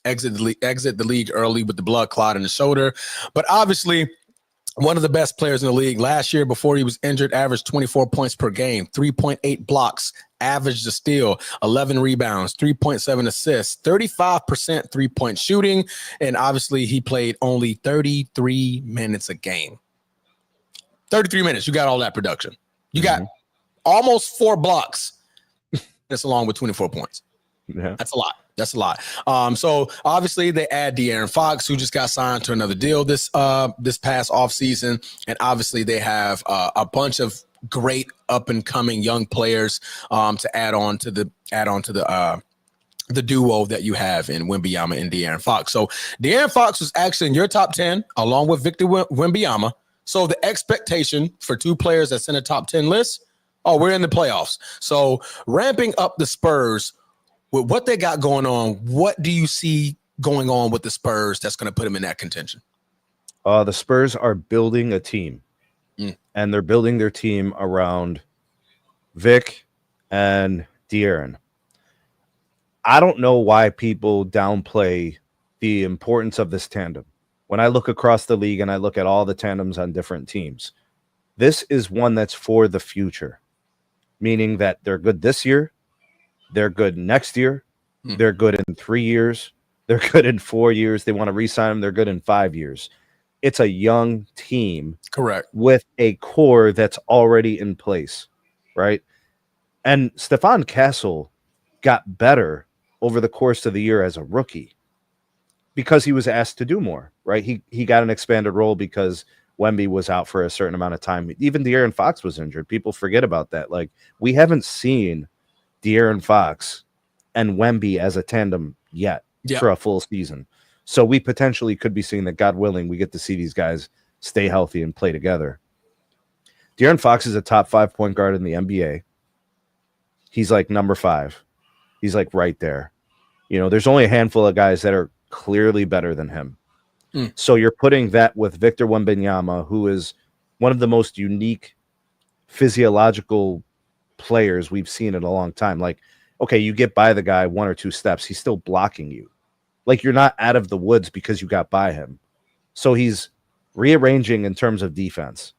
exit the league early with the blood clot in the shoulder. But obviously, one of the best players in the league last year before he was injured, averaged 24 points per game, 3.8 blocks, averaged a steal, 11 rebounds, 3.7 assists, 35% three-point shooting, and obviously he played only 33 minutes a game. 33 minutes, you got all that production. You got almost 4 blocks. That's along with 24 points. Yeah. That's a lot. That's a lot. So obviously they add De'Aaron Fox, who just got signed to another deal this past offseason. And obviously they have a bunch of great up and coming young players to add on to the duo that you have in Wembanyama and De'Aaron Fox. So De'Aaron Fox was actually in your top 10 along with Victor Wembanyama. So the expectation for 2 players that's in the top 10 list, we're in the playoffs. So ramping up the Spurs with what they got going on, what do you see going on with the Spurs that's going to put them in that contention? The Spurs are building a team, and they're building their team around Vic and De'Aaron. I don't know why people downplay the importance of this tandem. When I look across the league and I look at all the tandems on different teams, this is one that's for the future, meaning that they're good this year, they're good next year, they're good in 3 years, they're good in 4 years, they want to re-sign them, they're good in 5 years. It's a young team. Correct. With a core that's already in place, right? And Stephon Castle got better over the course of the year as a rookie because he was asked to do more, right? He got an expanded role because Wemby was out for a certain amount of time. Even De'Aaron Fox was injured. People forget about that. Like, we haven't seen De'Aaron Fox and Wemby as a tandem yet for a full season. So we potentially could be seeing that, God willing, we get to see these guys stay healthy and play together. De'Aaron Fox is a top 5 point guard in the NBA. He's like number 5. He's like right there. You know, there's only a handful of guys that are clearly better than him. So you're putting that with Victor Wembanyama, who is one of the most unique physiological players we've seen in a long time. Like, okay, you get by the guy 1 or 2 steps, he's still blocking you. Like, you're not out of the woods because you got by him. So he's rearranging in terms of defense.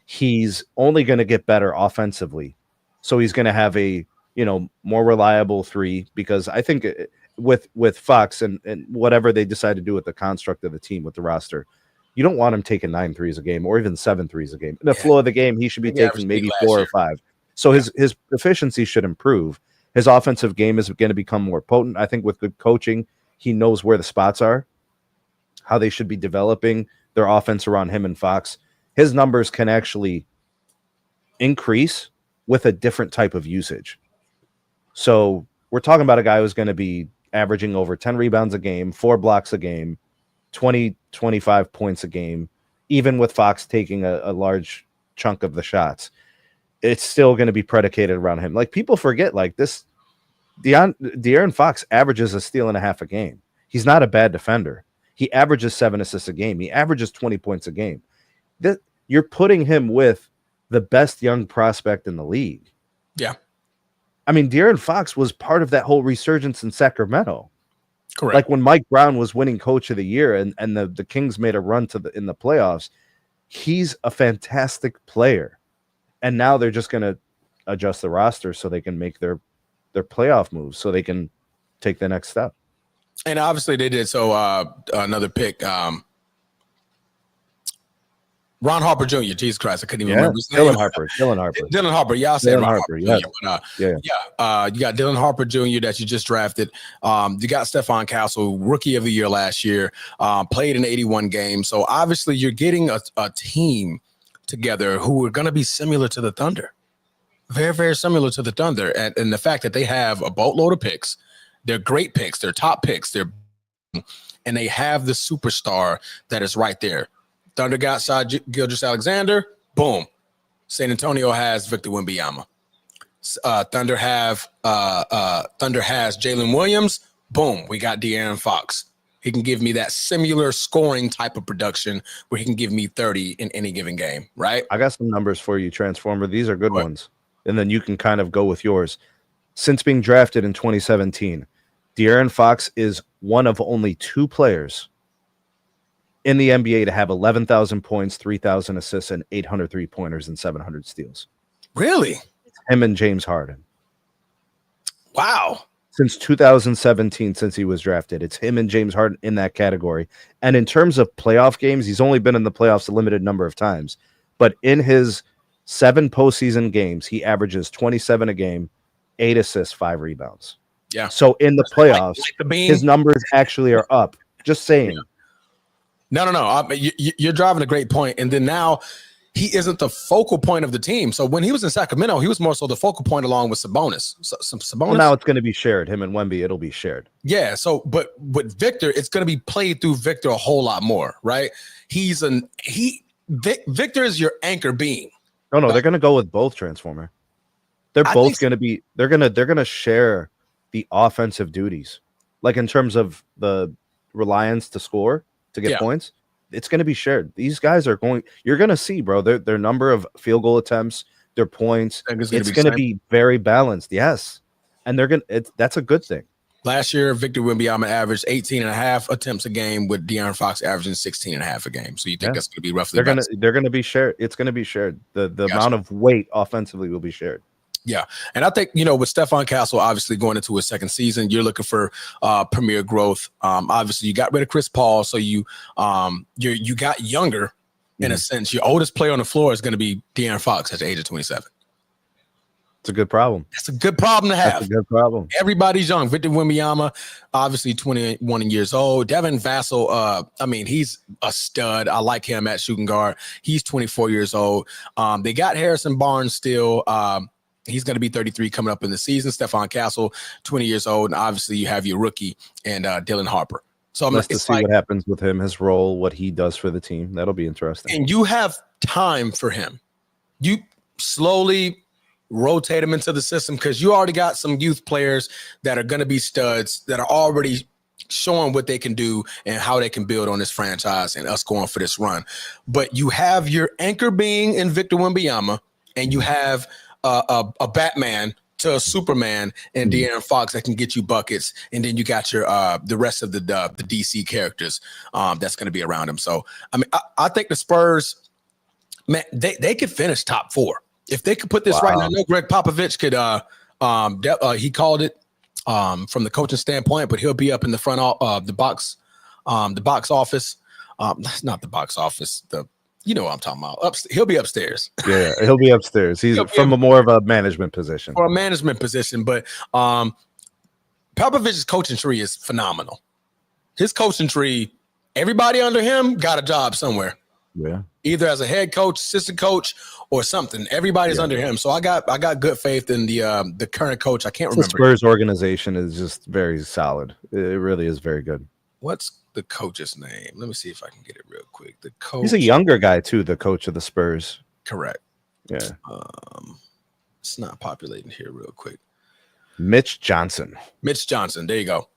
He's only going to get better offensively. So he's going to have a, more reliable 3, because I think with Fox and whatever they decide to do with the construct of the team, with the roster, you don't want him taking 9 threes a game or even 7 threes a game. In the flow of the game, he should be taking maybe 4 or 5. So his efficiency should improve. His offensive game is going to become more potent. I think with good coaching, he knows where the spots are, how they should be developing their offense around him and Fox. His numbers can actually increase with a different type of usage. So we're talking about a guy who's going to be averaging over 10 rebounds a game, 4 blocks a game, 20, 25 points a game, even with Fox taking a large chunk of the shots. It's still going to be predicated around him. Like, people forget, like, this De'Aaron Fox averages a steal and a half a game. He's not a bad defender. He averages 7 assists a game. He averages 20 points a game. You're putting him with the best young prospect in the league. Yeah. I mean, De'Aaron Fox was part of that whole resurgence in Sacramento. Correct. Like when Mike Brown was winning Coach of the Year and the Kings made a run in the playoffs, he's a fantastic player. And now they're just going to adjust the roster so they can make their playoff moves, so they can take the next step. And obviously they did. So another pick, Ron Harper Jr. Jesus Christ, I couldn't even remember his name. Dylan Harper. Yeah, I said Dylan Ron Harper. Jr. Yes. But, Yeah. you got Dylan Harper Jr. that you just drafted. You got Stephon Castle, Rookie of the Year last year. Played in 81 games. So obviously you're getting a team together who are going to be similar to the Thunder. Very, very similar to the Thunder. And the fact that they have a boatload of picks. They're great picks. They're top picks. And they have the superstar that is right there. Thunder got Gilgeous-Alexander. Boom. San Antonio has Victor Wembanyama. Thunder has Jalen Williams. Boom. We got De'Aaron Fox. He can give me that similar scoring type of production where he can give me 30 in any given game, right? I got some numbers for you, Transformer. These are good ones. And then you can kind of go with yours. Since being drafted in 2017, De'Aaron Fox is one of only 2 players in the NBA to have 11,000 points, 3,000 assists, and 800 3-pointers and 700 steals. Really? Him and James Harden. Wow. Since 2017, since he was drafted, it's him and James Harden in that category. And in terms of playoff games, he's only been in the playoffs a limited number of times. But in his 7 postseason games, he averages 27 a game, 8 assists, 5 rebounds. Yeah. So in the playoffs, his numbers actually are up. Just saying. Yeah. No. You're driving a great point. And then now he isn't the focal point of the team. So when he was in Sacramento, he was more so the focal point along with Sabonis. Sabonis. Well, now it's going to be shared. Him and Wemby, it'll be shared. Yeah. So, but with Victor, it's going to be played through Victor a whole lot more, right? Victor is your anchor being. No, they're going to go with both, Transformer. They're both going to be. They're going to share the offensive duties, like in terms of the reliance to score to get points. It's going to be shared. These guys are going. You're going to see, bro. Their number of field goal attempts, their points. It's going to be very balanced. Yes, and they're going. That's a good thing. Last year, Victor Wembanyama averaged 18.5 attempts a game, with De'Aaron Fox averaging 16.5 a game. So you think that's going to be roughly? They're going to be shared. It's going to be shared. The amount of weight offensively will be shared. Yeah. And I think, with Stephon Castle obviously going into his second season, you're looking for premier growth. Obviously, you got rid of Chris Paul, so you got younger in a sense. Your oldest player on the floor is going to be De'Aaron Fox at the age of 27. It's a good problem. That's a good problem to have. That's a good problem. Everybody's young. Victor Wembanyama, obviously 21 years old. Devin Vassell, he's a stud. I like him at shooting guard. He's 24 years old. They got Harrison Barnes still. He's going to be 33 coming up in the season. Stephon Castle, 20 years old. And obviously you have your rookie and Dylan Harper. So let's see what happens with him, his role, what he does for the team. That'll be interesting. And you have time for him. You slowly rotate him into the system because you already got some youth players that are going to be studs that are already showing what they can do and how they can build on this franchise and us going for this run. But you have your anchor being in Victor Wembanyama, and you have a Batman to a Superman and De'Aaron Fox that can get you buckets, and then you got your the rest of the DC characters that's going to be around him. So I think the Spurs, man, they could finish top 4 if they could put this right. And I know Greg Popovich could. He called it from the coaching standpoint, but he'll be up in the front of the box office. That's not the box office. You know what I'm talking about. He'll be upstairs. Yeah, he'll be upstairs. He's from more of a management position. Or a management position. But Popovich's coaching tree is phenomenal. His coaching tree, everybody under him got a job somewhere. Yeah. Either as a head coach, assistant coach, or something. Everybody's under him. So I got good faith in the current coach. I can't remember. The Spurs organization is just very solid. It really is very good. What's the coach's name? Let me see if I can get it real quick. The coach. He's a younger guy too, the coach of the Spurs. Correct. Yeah. It's not populating here real quick. Mitch Johnson. There you go.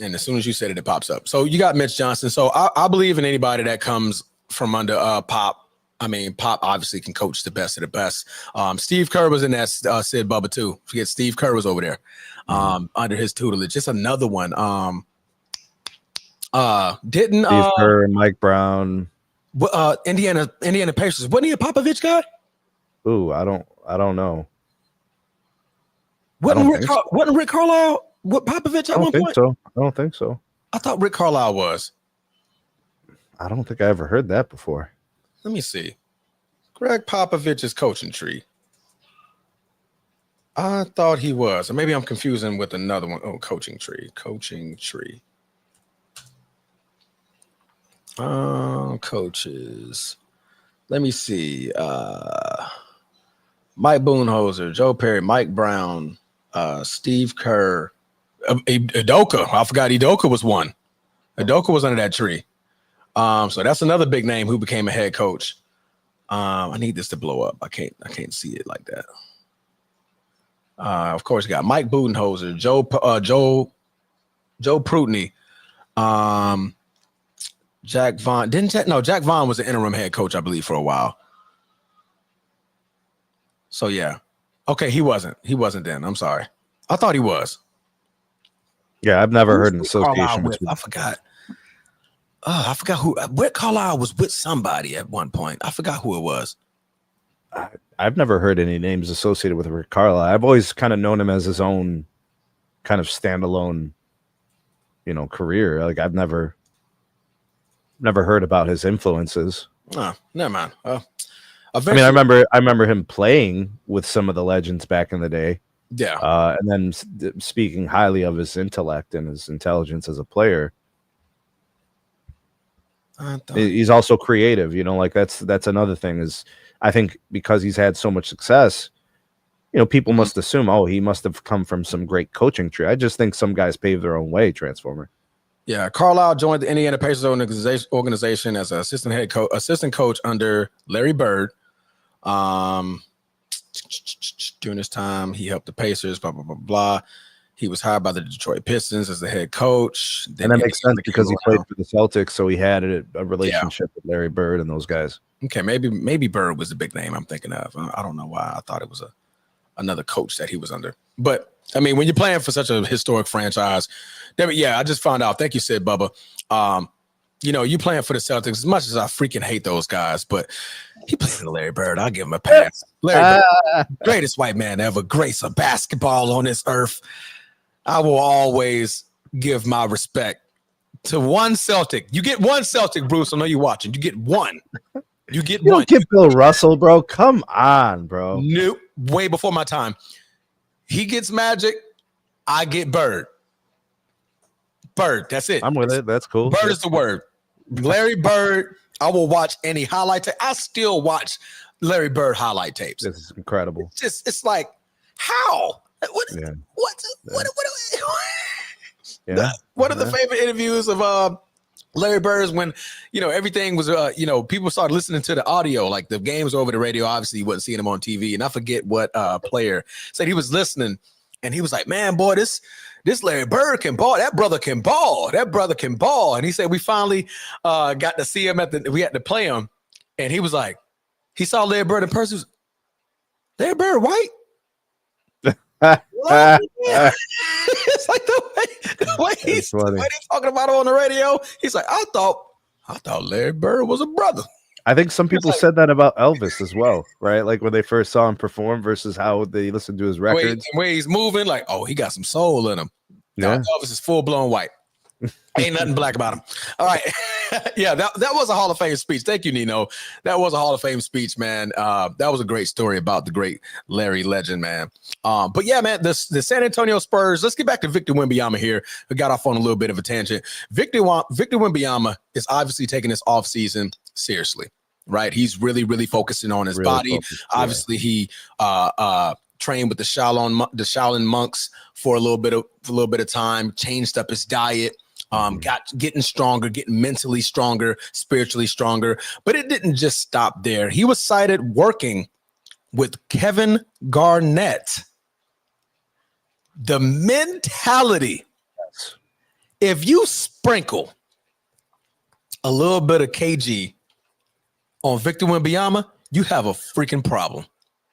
And as soon as you said it, it pops up. So you got Mitch Johnson. So I believe in anybody that comes from under Pop. I mean, Pop obviously can coach the best of the best. Steve Kerr was in that Sid Bubba too. Forget Steve Kerr was over there under his tutelage. Just another one. Didn't Steve Kerr, Mike Brown, Indiana Pacers? Wasn't he a Popovich guy? Ooh, I don't know. Wasn't Rick Carlisle with Popovich at one point? So. I don't think so. I thought Rick Carlisle was. I don't think I ever heard that before. Let me see. Greg Popovich's coaching tree. I thought he was. Or maybe I'm confusing with another one. Oh, coaching tree. Coaches. Let me see. Mike Budenholzer, Joe Perry, Mike Brown, Steve Kerr, Udoka. I forgot Udoka was one. Udoka was under that tree. So that's another big name who became a head coach. I need this to blow up. I can't see it like that. Of course, you got Mike Budenholzer, Joe Prutney, Jack Vaughn. Jack Vaughn was the interim head coach, I believe, for a while. So yeah. Okay, he wasn't then. I'm sorry. I thought he was. Yeah, I've never heard an association with. I forgot. I forgot who. Rick Carlisle was with somebody at one point. I forgot who it was. I've never heard any names associated with Rick Carlisle. I've always kind of known him as his own kind of standalone, career. Like I've never heard about his influences. Oh, never mind. I remember him playing with some of the legends back in the day. Yeah. And then speaking highly of his intellect and his intelligence as a player. He's also creative, like that's another thing is I think because he's had so much success, people must assume, he must have come from some great coaching tree. I just think some guys pave their own way, Transformer. Yeah, Carlisle joined the Indiana Pacers organization as an assistant coach under Larry Bird. During this time, he helped the Pacers, blah, blah, blah, blah. He was hired by the Detroit Pistons as the head coach. And that makes sense because he played for the Celtics, so he had a relationship with Larry Bird and those guys. Okay, maybe Bird was the big name I'm thinking of. I don't know why I thought it was another coach that he was under. But, I mean, when you're playing for such a historic franchise, I just found out. Thank you, Sid Bubba. You playing for the Celtics, as much as I freaking hate those guys, but he played for Larry Bird. I'll give him a pass. Larry Bird, greatest white man ever, grace of basketball on this earth. I will always give my respect to one Celtic. You get one Celtic, Bruce. I know you're watching. You get one. You don't get Bill Russell, bro. Come on, bro. Nope. Way before my time. He gets Magic. I get Bird. Bird. That's it. I'm with it. That's cool. Bird is the word. Larry Bird. I will watch any highlight tape. I still watch Larry Bird highlight tapes. This is incredible. It's like, how? What? Yeah. One of the favorite interviews of Larry Bird is when everything was people started listening to the audio, like the games over the radio. Obviously, you wasn't seeing them on TV, and I forget what player said he was listening, and he was like, "Man, boy, this Larry Bird can ball. That brother can ball. That brother can ball." And he said we finally got to see him we had to play him, and he was like, he saw Larry Bird in person. Larry Bird white. It's like the way he's talking about it on the radio. He's like, I thought Larry Bird was a brother. I think some people said that about Elvis as well, right? Like when they first saw him perform versus how they listened to his records. The way he's moving, like, he got some soul in him. Yeah. Elvis is full blown white. Ain't nothing black about him. All right. Yeah, that was a Hall of Fame speech. Thank you, Nino. That was a Hall of Fame speech, man. That was a great story about the great Larry legend, man. But yeah, man, the San Antonio Spurs, let's get back to Victor Wembanyama here. We got off on a little bit of a tangent. Victor Wembanyama is obviously taking this offseason seriously, right? He's really, really focusing on his body. Obviously, he trained with the Shaolin monks for a little bit of time, changed up his diet. Getting stronger, getting mentally stronger, spiritually stronger. But it didn't just stop there. He was cited working with Kevin Garnett. The mentality. If you sprinkle a little bit of KG on Victor Wembanyama, you have a freaking problem.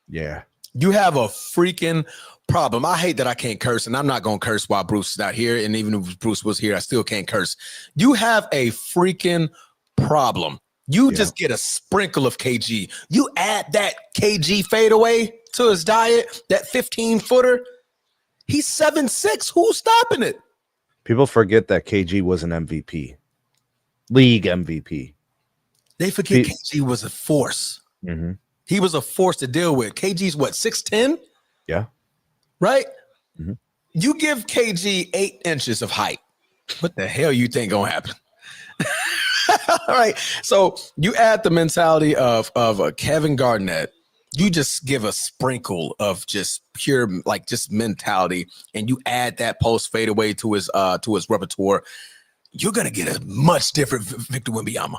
Yeah. You have a freaking problem. I hate that I can't curse, and I'm not going to curse while Bruce is not here. And even if Bruce was here, I still can't curse. You have a freaking problem. You just get a sprinkle of KG. You add that KG fadeaway to his diet, that 15-footer. He's 7'6". Who's stopping it? People forget that KG was an MVP. League MVP. They forget KG was a force. Mm-hmm. He was a force to deal with. KG's what, 6'10"? Yeah. Right? Mm-hmm. You give KG 8 inches of height. What the hell you think gonna happen? All right. So you add the mentality of Kevin Garnett. You just give a sprinkle of just pure, like, just mentality, and you add that post fadeaway to his repertoire. You're gonna get a much different Victor Wembanyama.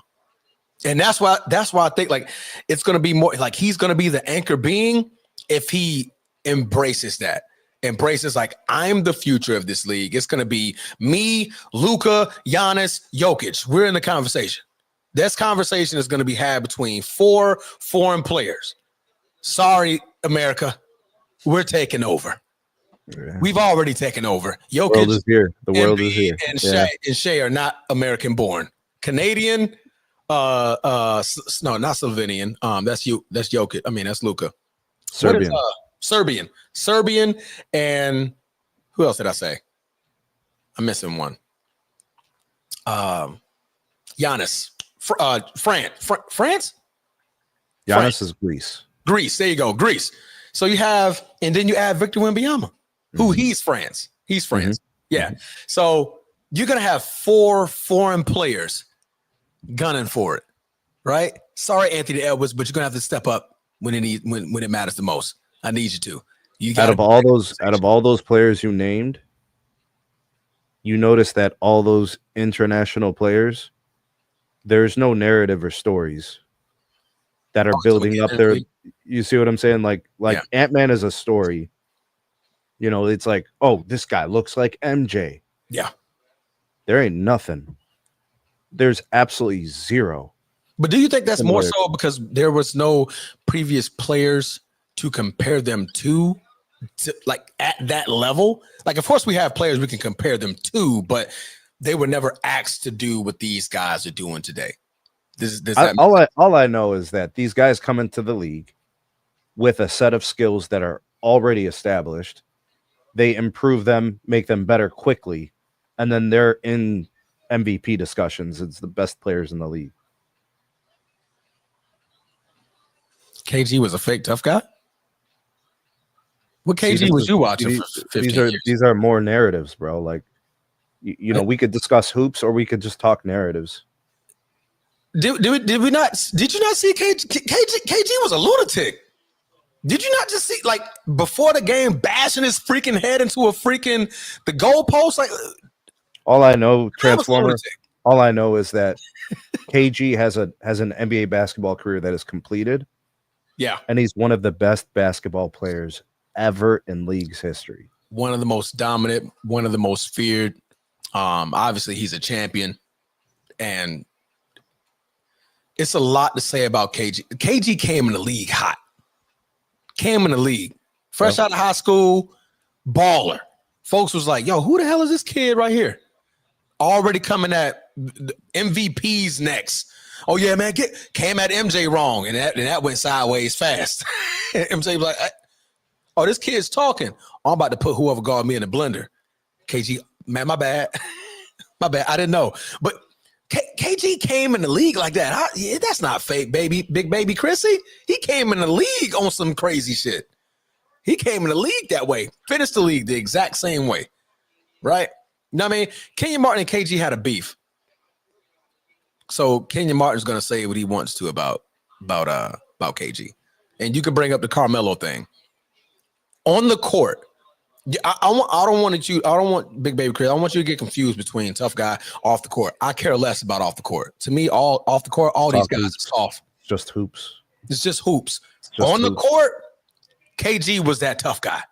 And that's why I think, like, it's going to be more like he's going to be the anchor being if he embraces that. Embraces, like, I'm the future of this league. It's going to be me, Luka, Giannis, Jokic. We're in the conversation. This conversation is going to be had between 4 foreign players. Sorry, America. We're taking over. Yeah. We've already taken over. Jokic, the world is here. The world is here. And Shea are not American born. Canadian. No, not Slovenian. That's Jokic. I mean, that's Luka. Serbian. Serbian, and who else did I say? I'm missing one. Giannis. France. Giannis is Greece. Greece. There you go. Greece. So you have, and then you add Victor Wembanyama, who he's France. He's France. Yeah. So you're gonna have 4 foreign players gunning for it, right? Sorry, Anthony Edwards, but you're gonna have to step up when it matters the most. I need you to. Out of all those players you named, you notice that all those international players, there's no narrative or stories that are building up their. You see what I'm saying? Like Ant-Man is a story. You know, it's like, oh, this guy looks like MJ. Yeah. There ain't nothing. There's absolutely zero. But do you think that's more so because there was no previous players to compare them to like at that level? Like, of course we have players we can compare them to, but they were never asked to do what these guys are doing today. All I know is that these guys come into the league with a set of skills that are already established. They improve them, make them better quickly, and then they're in MVP discussions. It's the best players in the league. KG was a fake tough guy? What KG was you watching for 15 years? These are more narratives, bro. Like, you know, we could discuss hoops or we could just talk narratives. Did you not see KG? KG was a lunatic. Did you not just see, like, before the game, bashing his freaking head into the goalpost? Like, all I know, Transformer. All I know is that KG has an NBA basketball career that is completed. Yeah, and he's one of the best basketball players ever in league's history. One of the most dominant, one of the most feared. Obviously, he's a champion, and it's a lot to say about KG. KG came in the league hot. Came in the league fresh out of high school, baller. Folks was like, "Yo, who the hell is this kid right here?" Already coming at MVPs next. Oh yeah, man, came at MJ wrong, and that went sideways fast. MJ was like, "Oh, this kid's talking. I'm about to put whoever guard me in the blender." KG, man, my bad, my bad. I didn't know, but KG came in the league like that. That's not fake, baby. Big baby Chrissy. He came in the league on some crazy shit. He came in the league that way. Finished the league the exact same way, right? You know what I mean? Kenyon Martin and KG had a beef. So Kenyon Martin's gonna say what he wants to about KG, and you can bring up the Carmelo thing on the court. I don't want Big Baby Chris. I don't want you to get confused between tough guy off the court. I care less about off the court. To me, all off the court, all these guys are soft. Just hoops. It's just hoops. On the court, KG was that tough guy.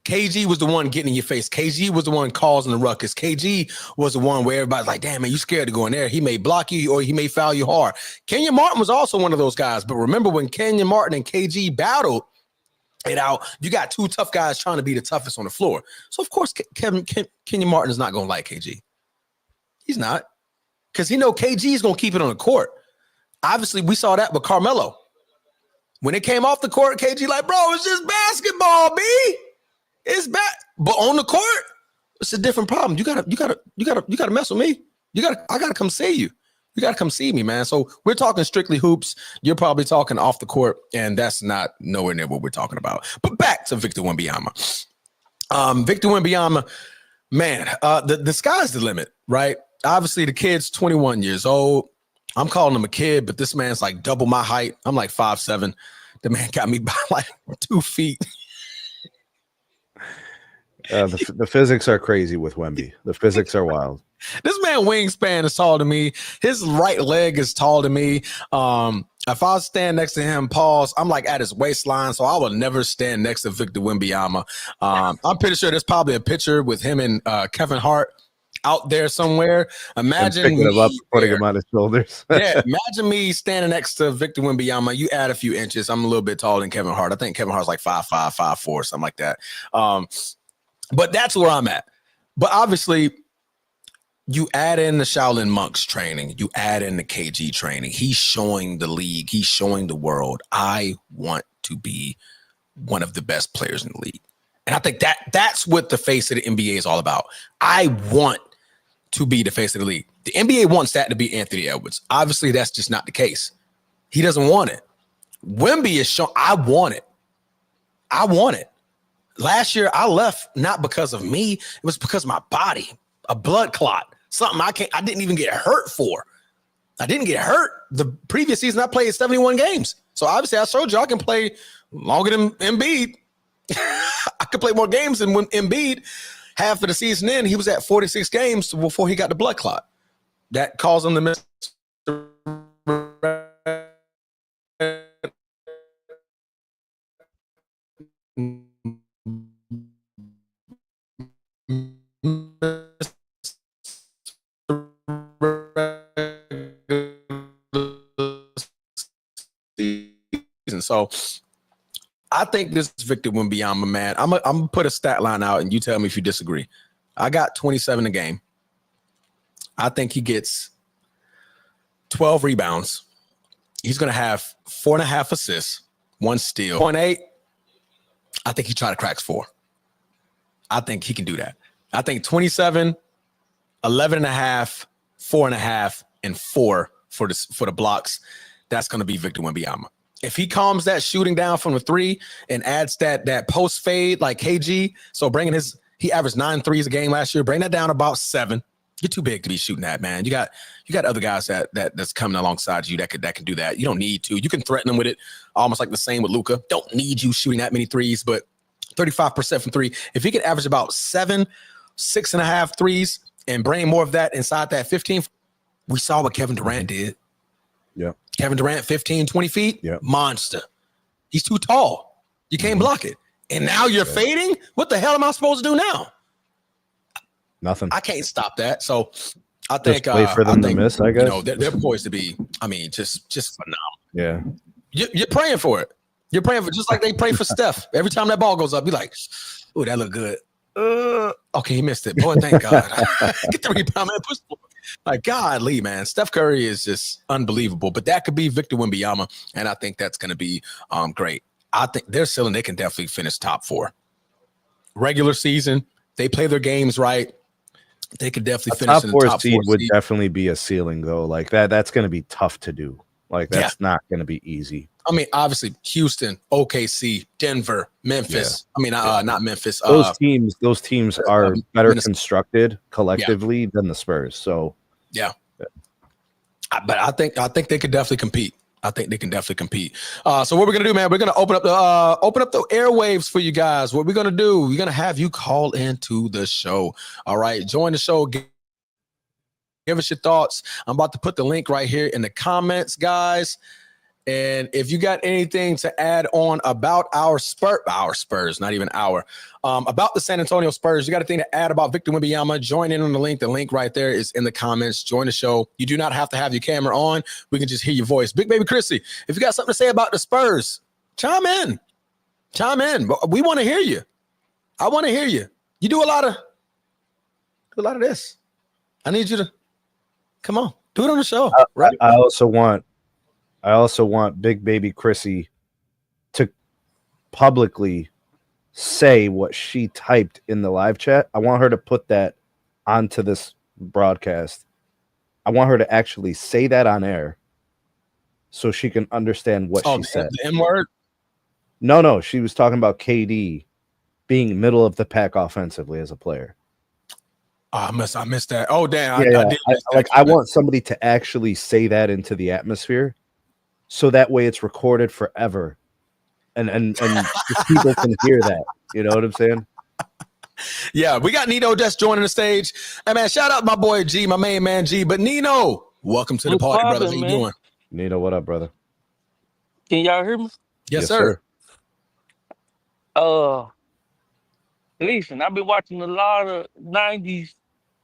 KG was the one getting in your face. KG was the one causing the ruckus. KG was the one where everybody's like, damn, man, you scared to go in there. He may block you or he may foul you hard. Kenyon Martin was also one of those guys. But remember when Kenyon Martin and KG battled it out, you got two tough guys trying to be the toughest on the floor. So, of course, Kenyon Martin is not going to like KG. He's not. Because he know KG is going to keep it on the court. Obviously, we saw that with Carmelo. When it came off the court, KG like, bro, it's just basketball, B. It's bad. But on the court, it's a different problem. You gotta mess with me. I gotta come see you. You gotta come see me, man. So we're talking strictly hoops. You're probably talking off the court, and that's not nowhere near what we're talking about. But back to Victor Wembanyama. Victor Wembanyama, man, the sky's the limit, right? Obviously, the kid's 21 years old. I'm calling him a kid, but this man's like double my height. I'm like 5'7". The man got me by like 2 feet. The physics are crazy with Wemby. The physics are wild. This man wingspan is tall to me. His right leg is tall to me. If I stand next to him, I'm like at his waistline, so I will never stand next to Victor Wembanyama. I'm pretty sure there's probably a picture with him and Kevin Hart out there somewhere. Imagine picking him up, putting him on his shoulders. Yeah, imagine me standing next to Victor Wembanyama. You add a few inches. I'm a little bit taller than Kevin Hart. I think Kevin Hart's like 5'5", 5'4", something like that. But that's where I'm at. But obviously, you add in the Shaolin Monks training. You add in the KG training. He's showing the league. He's showing the world, I want to be one of the best players in the league. And I think that's what the face of the NBA is all about. I want to be the face of the league. The NBA wants that to be Anthony Edwards. Obviously, that's just not the case. He doesn't want it. Wemby is showing, I want it. I want it. Last year, I left not because of me. It was because of my body, a blood clot, something I didn't even get hurt for. I didn't get hurt. The previous season, I played 71 games. So obviously, I showed you I can play longer than Embiid. I could play more games than when Embiid. Half of the season in, he was at 46 games before he got the blood clot. That caused him to miss. So I think this is Victor Wembanyama, man. I'm gonna put a stat line out and you tell me if you disagree. I got 27 a game. I think he gets 12 rebounds. He's gonna have 4.5 assists, 1 steal. 0.8. I think he tried to crack 4. I think he can do that. I think 27, 11.5, 4.5, and 4 for the blocks. That's gonna be Victor Wembanyama. If he calms that shooting down from the 3 and adds that post fade like KG, so he averaged 9 threes a game last year. Bring that down about 7. You're too big to be shooting that, man. You got other guys that's coming alongside you that can do that. You don't need to. You can threaten them with it, almost like the same with Luka. Don't need you shooting that many threes, but 35% from 3. If he could average about 7, 6.5 threes and bring more of that inside that 15, we saw what Kevin Durant did. Yeah. Kevin Durant, 15, 20 feet, yeah. Monster. He's too tall. You can't block it. And now you're fading? What the hell am I supposed to do now? Nothing. I can't stop that. So I think just wait for them to miss, I guess. You know, they're poised to be, just phenomenal. Yeah. You're praying for it. You're praying for just like they pray for Steph. Every time that ball goes up, you're like, oh, that look good. Okay, he missed it. Boy, thank God. Get the rebound, man. Push the ball. Like, golly, man. Steph Curry is just unbelievable. But that could be Victor Wembanyama, and I think that's going to be great. I think they're still, and they can definitely finish top 4. Regular season, they play their games right. They could definitely finish in the top 4 seed would definitely be a ceiling, though. Like that's going to be tough to do. Like that's not going to be easy. I mean, obviously, Houston, OKC, Denver, Memphis. Yeah. Not Memphis. Those teams are better constructed collectively than the Spurs. So, but I think they could definitely compete. I think they can definitely compete. So what we're gonna do, man? We're gonna open up the airwaves for you guys. What we're gonna do? We're gonna have you call into the show. All right, join the show. Give us your thoughts. I'm about to put the link right here in the comments, guys. And if you got anything to add on about our Spurs, not even about the San Antonio Spurs, you got a thing to add about Victor Wembanyama, join in on the link. The link right there is in the comments. Join the show. You do not have to have your camera on. We can just hear your voice. Big Baby Chrissy, if you got something to say about the Spurs, chime in. We want to hear you. I want to hear you. You do a lot of this. I need you to come on, do it on the show. Right? I also want Big Baby Chrissy to publicly say what she typed in the live chat. I want her to put that onto this broadcast. I want her to actually say that on air so she can understand what she said. The M word? No. She was talking about KD being middle of the pack offensively as a player. Oh, I missed that. Oh, damn. I want somebody to actually say that into the atmosphere so that way it's recorded forever. And people can hear that. You know what I'm saying? Yeah, we got Nino just joining the stage. Hey, man, shout out my boy G, my main man G. But Nino, welcome to the party, brother. How you doing? Nino, what up, brother? Can y'all hear me? Yes, sir. Listen, I've been watching a lot of 90s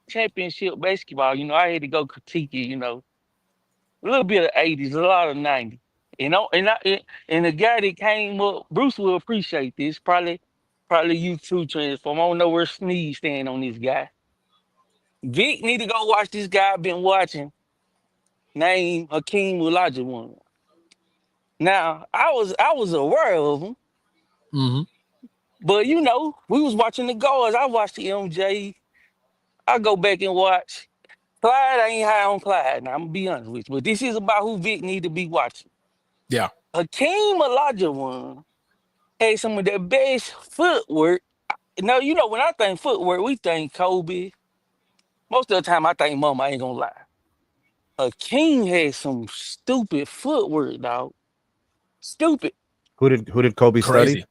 championship basketball. You know, I had to go critique it, you know. A little bit of 80s, a lot of 90s. You know, and the guy that came up, Bruce will appreciate this. Probably you too, Transform. I don't know where Sneeze stand on this guy. Vic need to go watch this guy I've been watching. Named Hakeem Olajuwon. Now, I was aware of him, Mm-hmm. but you know, we was watching the guards. I watched the MJ. I go back and watch. Clyde ain't high on Clyde. Now, I'm gonna be honest with you, but this is about who Vic need to be watching. Yeah. Hakeem Olajuwon had some of the best footwork. Now, you know, when I think footwork, we think Kobe. Most of the time, I think Mama. I ain't gonna lie. Hakeem had some stupid footwork, dog. Stupid. Who did Kobe study?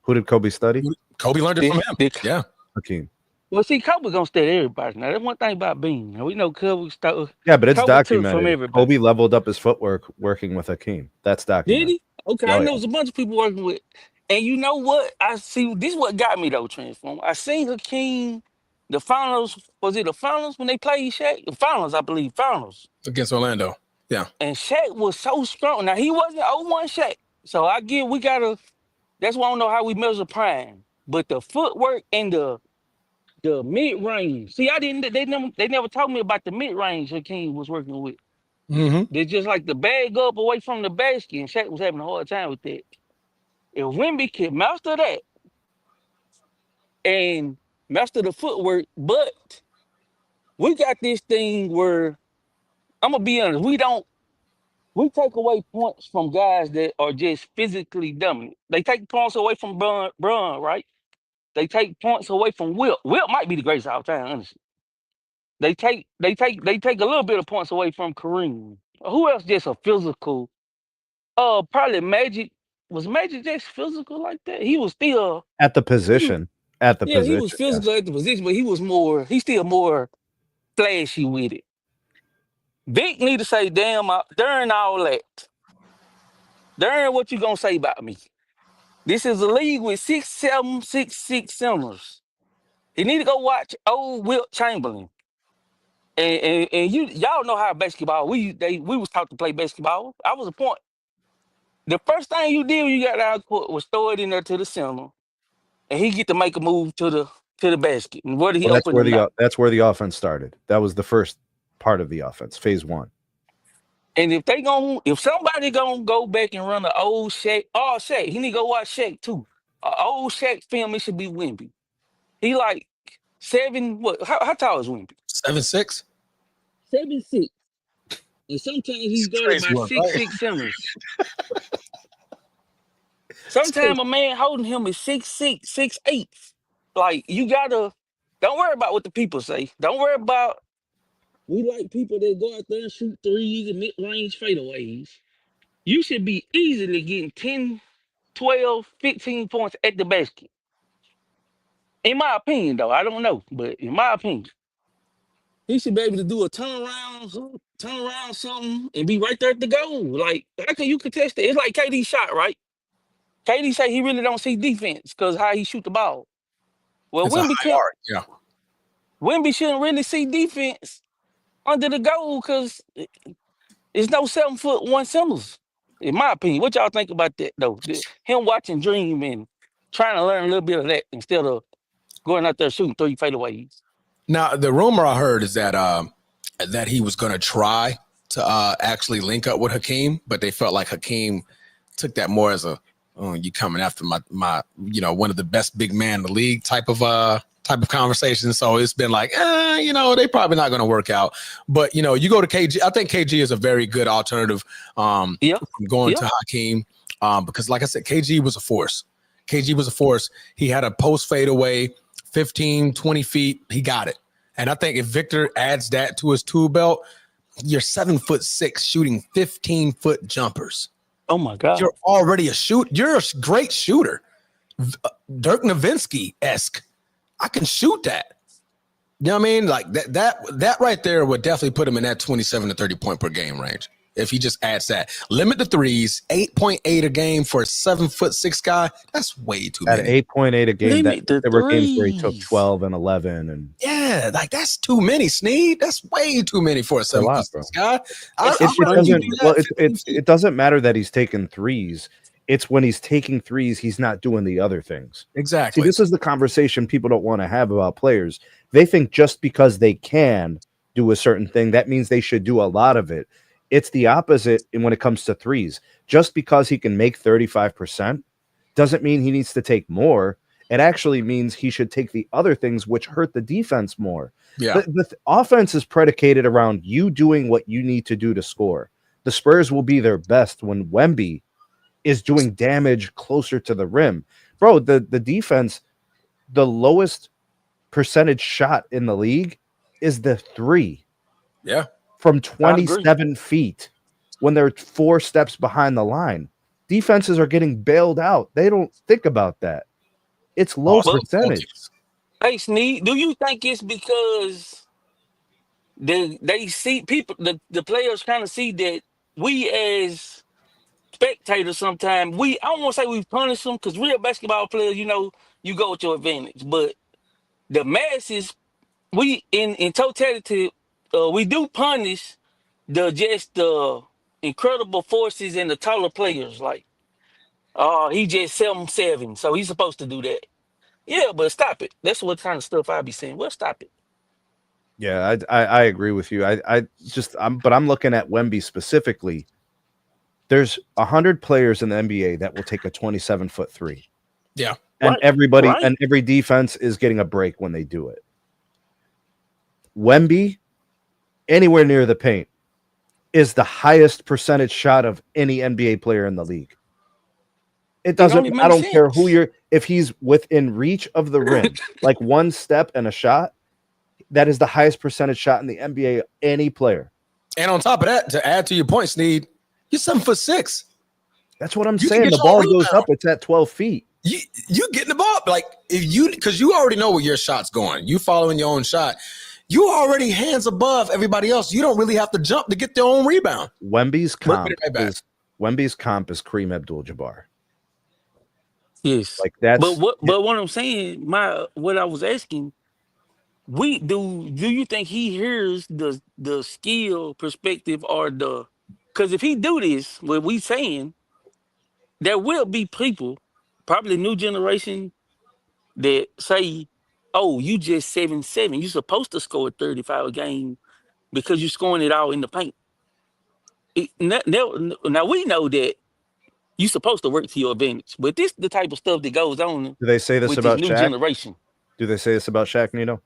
Who did Kobe study? Kobe learned it from him. Yeah. Hakeem. Well, see, Kobe gonna study everybody. Now, that's one thing about Bean. Now, we know Kobe study. Yeah, but it's Kobe took documented. from everybody. Kobe leveled up his footwork working with Hakeem. That's documented. Did he? Okay, I know there's a bunch of people working with. And you know what? I see. This is what got me though, Transform. I seen Hakeem. The finals, was it the finals when they played Shaq? The finals, I believe, finals. Against Orlando. Yeah. And Shaq was so strong. Now, he wasn't 0-1 Shaq. So I get we gotta. That's why I don't know how we measure prime. But the footwork and the mid range. See, they never told me about the mid range Hakeem was working with. Mm-hmm. They just like the bag up away from the basket, and Shaq was having a hard time with that. If Wemby could master that and master the footwork, but we got this thing where I'm gonna be honest, we take away points from guys that are just physically dominant. They take points away from Bron, right? They take points away from Wilt. Wilt might be the greatest of all time, honestly. They take a little bit of points away from Kareem. Who else just a physical? Probably Magic. Was Magic just physical like that? He was still at the position. He was physical at the position, but he's still more flashy with it. Vic need to say, damn, during all that, during what you gonna say about me? This is a league with 6'7", 6'6" centers. He need to go watch old Wilt Chamberlain. And y'all know how basketball, we was taught to play basketball. I was a point. The first thing you did when you got out of court was throw it in there to the center, and he get to make a move to the basket. And where did he open it? That's where the offense started. That was the first part of the offense, phase one. And if somebody gonna go back and run an old Shaq, he need to go watch Shaq too. An old Shaq film, it should be Wemby. He like 7. What? How tall is Wemby? 7'6". 7'6". And sometimes he's guarded by 6'6" centers. Sometimes a man holding him is 6'6", 6'8". Like, you gotta, don't worry about what the people say. Don't worry about, we like people that go out there and shoot threes and mid-range fadeaways. You should be easily getting 10, 12, 15 points at the basket. In my opinion, though, I don't know, but in my opinion, he should be able to do a turnaround, turn around something and be right there at the goal. Like, how can you contest it? It's like KD shot, right? KD say he really don't see defense because how he shoot the ball. Well, It's a high art. Yeah. Wemby shouldn't really see defense under the goal because it's no 7'1" centers, in my opinion. What y'all think about that though? Him watching Dream and trying to learn a little bit of that instead of going out there shooting 3 fadeaways. Now, the rumor I heard is that that he was going to try to actually link up with Hakeem, but they felt like Hakeem took that more as a, oh, you coming after my one of the best big man in the league type of conversation. So it's been like, they probably not going to work out. But, you go to KG. I think KG is a very good alternative from going to Hakeem because, like I said, KG was a force. He had a post fadeaway, 15, 20 feet. He got it. And I think if Victor adds that to his tool belt, you're 7'6" shooting 15-foot jumpers. Oh my God. You're already you're a great shooter. Dirk Nowitzki-esque. I can shoot that. You know what I mean? Like that right there would definitely put him in that 27 to 30 point per game range. If he just adds that, limit the threes, 8.8 a game for a 7'6" guy. That's way too many. At 8.8 a game, there were games where he took 12 and 11, and that's too many, Sneed. That's way too many for a 7'6" guy. It doesn't matter that he's taking threes. It's when he's taking threes, he's not doing the other things. Exactly. See, this is the conversation people don't want to have about players. They think just because they can do a certain thing, that means they should do a lot of it. It's the opposite when it comes to threes. Just because he can make 35% doesn't mean he needs to take more. It actually means he should take the other things which hurt the defense more. Yeah. The offense is predicated around you doing what you need to do to score. The Spurs will be their best when Wemby is doing damage closer to the rim. Bro, the defense, the lowest percentage shot in the league is the 3. Yeah. From 27 feet when they're 4 steps behind the line. Defenses are getting bailed out. They don't think about that. It's low percentage. Hey, Sneed, do you think it's because they see people, the players kind of see that we as spectators sometimes, I don't want to say we punish them because real basketball players, you go with your advantage. But the masses, we in totality, we do punish the incredible forces and the taller players. Like, he just 7'7", so he's supposed to do that. Yeah, but stop it. That's what kind of stuff I be saying. Well, stop it. Yeah, I agree with you. But I'm looking at Wemby specifically. There's 100 players in the NBA that will take a 27-foot 3. Yeah. And everybody and every defense is getting a break when they do it. Wemby, anywhere near the paint, is the highest percentage shot of any NBA player in the league. I don't care if he's within reach of the rim, like one step and a shot, that is the highest percentage shot in the NBA, any player. And on top of that, to add to your point, Sneed, you're 7'6". That's what I'm saying. The ball goes up, it's at 12 feet. You getting the ball, like because you already know where your shot's going. You following your own shot. You already hands above everybody else. You don't really have to jump to get their own rebound. Wemby's comp is Kareem Abdul-Jabbar. Yes, like that's. But what I'm saying, what I was asking, do you think he hears the skill perspective or because if he do this, what we saying, there will be people, probably new generation, that say, oh, you just 7'7". You're supposed to score 35 a game because you're scoring it all in the paint. Now we know that you're supposed to work to your advantage, but this the type of stuff that goes on. Do they say this about new Shaq? Generation? Do they say this about Shaq, Nino?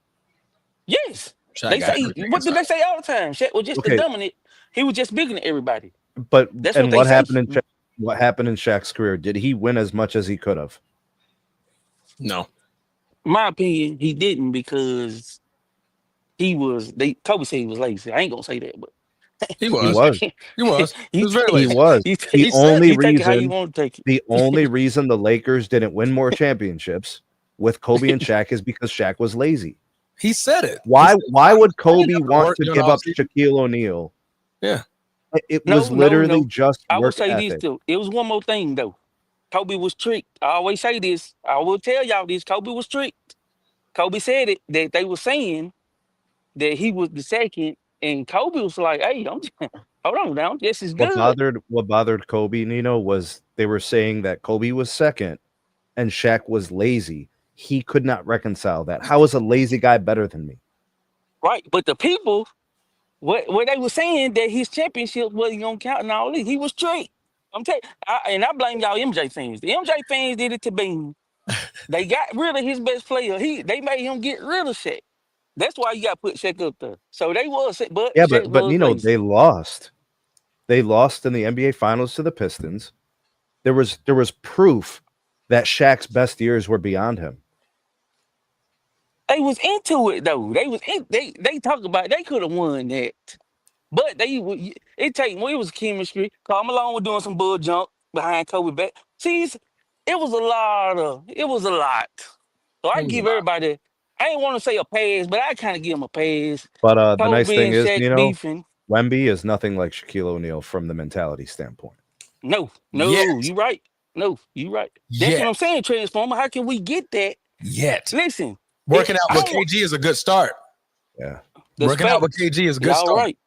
Yes. Shaq What do they say all the time? Shaq was just the dominant. He was just bigger than everybody. But that's what happened in Shaq, what happened in Shaq's career? Did he win as much as he could have? No. My opinion, he didn't because Kobe said he was lazy. I ain't gonna say that, but he was. He was very lazy. He was. The only reason reason the Lakers didn't win more championships with Kobe and Shaq is because Shaq was lazy. He said it. Why would Kobe want to give up Shaquille O'Neal Yeah. It No, was no, literally no. just I will work say this ethic. too. It was one more thing though. Kobe was tricked. I always say this. I will tell y'all this. Kobe was tricked. Kobe said it that they were saying that he was the second, and Kobe was like, "Hey, I'm just, hold on now. This is good." What bothered Kobe, Nino, was they were saying that Kobe was second and Shaq was lazy. He could not reconcile that. How is a lazy guy better than me? Right. But the people, what they were saying that his championship wasn't gonna count and all this. He was tricked. I'm telling and I blame y'all MJ fans. The MJ fans did it to Bean. They got rid of his best player. They made him get rid of Shaq. That's why you got to put Shaq up there. So they was, but Yeah, Shaq but was Nino, lazy. they lost. They lost in the NBA Finals to the Pistons. There was proof that Shaq's best years were beyond him. They was into it though. They was in, they talk about they could have won that, but it take when it was chemistry. Karl Malone was doing some bull jump behind Kobe back. See, it was a lot. So I It was a give lot. everybody. I ain't want to say a pass, but I kind of give them a pass. But the nice Kobe thing and is, Shaq Nino, beefing. Wemby is nothing like Shaquille O'Neal from the mentality standpoint. No, Yet. no, you right. No, you right. That's what Yet. I'm saying, Transformer. How can we get that? Yet. Listen, Working out I with don't want KG is a good start. Yeah. the Working out with specs. KG is a good Y'all start. right.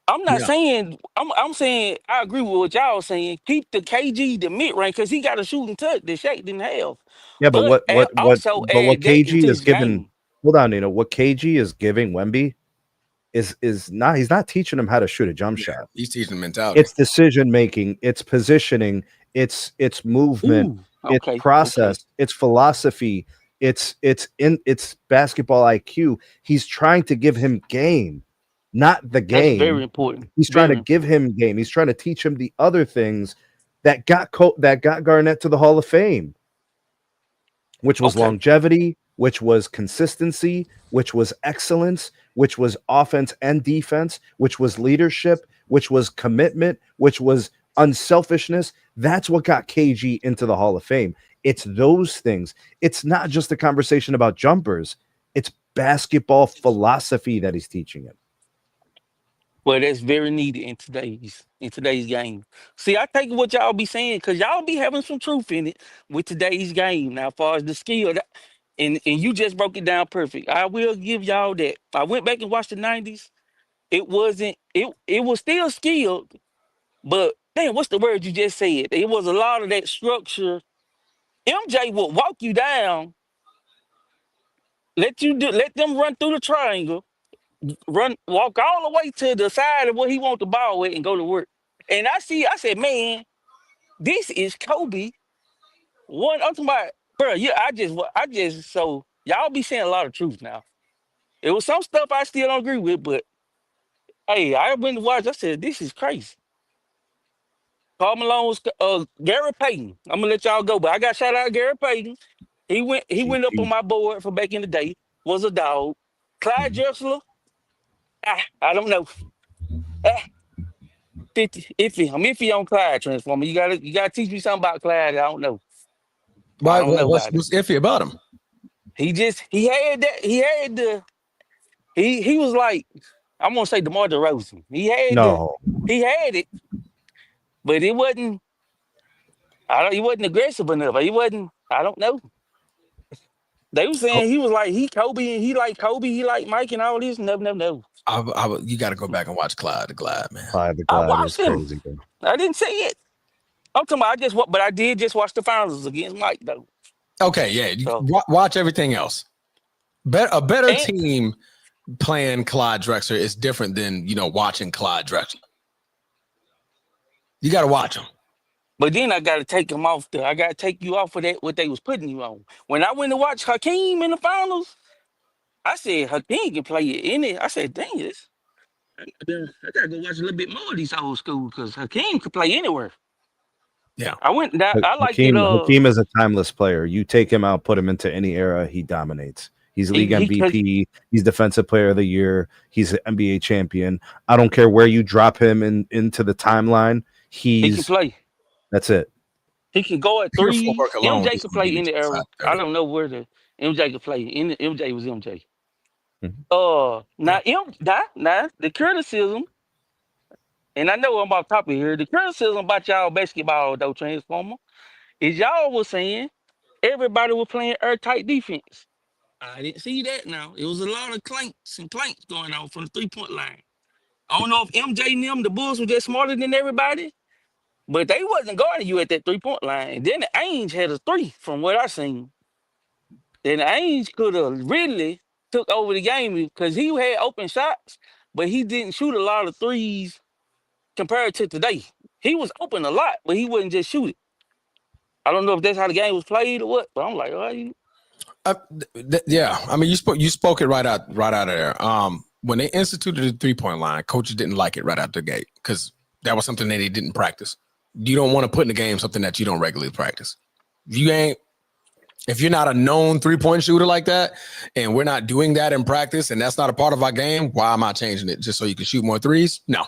I'm not Yeah. saying I'm saying I agree with what y'all saying. Keep the KG the mid range because he got a shooting touch that Shaq didn't have. Yeah, but But also what add that KG into is his giving, game. hold on, Nino, what KG is giving Wemby is not, he's not teaching him how to shoot a jump Yeah. shot. He's teaching mentality. It's decision making, it's positioning, it's movement, Ooh, it's okay, okay. process, it's philosophy, it's basketball IQ. He's trying to give him game, not the That's very game. important. He's trying to Very give important. him game. He's trying to teach him the other things that got Garnett to the Hall of Fame, which was Okay. longevity, which was consistency, which was excellence, which was offense and defense, which was leadership, which was commitment, which was unselfishness. That's what got KG into the Hall of Fame. It's those things. It's not just a conversation about jumpers. It's basketball philosophy that he's teaching it. Well, that's very needed in today's game. See, I take what y'all be saying because y'all be having some truth in it with today's game. Now, as far as the skill, and you just broke it down perfect. I will give y'all that. I went back and watched the '90s. It wasn't. It was still skilled, but damn, what's the word you just said? It was a lot of that structure. MJ would walk you down, let them run through the triangle, walk all the way to the side of where he want the ball at, and go to work. And I said, man, this is Kobe. One, I'm talking about, bro. Yeah, so y'all be saying a lot of truth now. It was some stuff I still don't agree with, but hey, I went to watch. I said, this is crazy. Karl Malone was Gary Payton. I'm gonna let y'all go, but I got shout out Gary Payton. He went up on GP. my board from back in the day. Was a dog. Clyde Mhm. Drexler. I don't know. Ah, 50, iffy. I'm iffy on Clyde Transformer. You gotta teach me something about Clyde. I don't know. I Why? don't know What's about it. iffy about him? He had that. He had the. He was like, I'm gonna say DeMar DeRozan. No, He had it, but it wasn't. I don't. He wasn't aggressive enough. He wasn't. I don't know. They were saying he was like he Kobe and he like Kobe. He like Mike and all this. No, no, no. You got to go back and watch Clyde the Glide, man. Clyde the I Glide is watched him. crazy, bro. I didn't see it. I'm talking about. But I did just watch the finals against Mike though. Okay, yeah. You So watch everything else. A better and team playing Clyde Drexler is different than watching Clyde Drexler. You got to watch him. but then I got to take him off. I got to take you off of that what they was putting you on. When I went to watch Hakeem in the finals, I said Hakeem can play it in it. I said, dang this. I gotta go watch a little bit more of these old school because Hakeem could play anywhere. Yeah. I went. I liked it. Hakeem is a timeless player. You take him out, put him into any era, he dominates. He's league Cause MVP. He's defensive player of the year. He's an NBA champion. I don't care where you drop him into the timeline. he can play. That's it. He can go at Pure threes. footwork alone MJ is could going to play give you in the 25, era. I 30. don't know where the MJ could play. MJ was MJ. Mhm. Yeah. Now the criticism. and I know I'm off topic here. The criticism about y'all basketball, though, Transformer, is y'all was saying everybody was playing airtight defense. I didn't see that now. It was a lot of clanks going on from the 3-point line. I don't know if MJ and them, the Bulls, were just smarter than everybody, but they wasn't guarding you at that 3-point line. And then the Ainge had a 3 from what I seen. Then Ainge could have really took over the game because he had open shots, but he didn't shoot a lot of threes compared to today. He was open a lot, but he wouldn't just shoot it. I don't know if that's how the game was played or what, but I'm like, yeah. I mean, you spoke it right out of there. When they instituted the 3-point line, coaches didn't like it right out the gate because that was something that they didn't practice. You don't want to put in the game something that you don't regularly practice. If you're not a known 3-point shooter like that, and we're not doing that in practice, and that's not a part of our game, why am I changing it? Just so you can shoot more threes? No.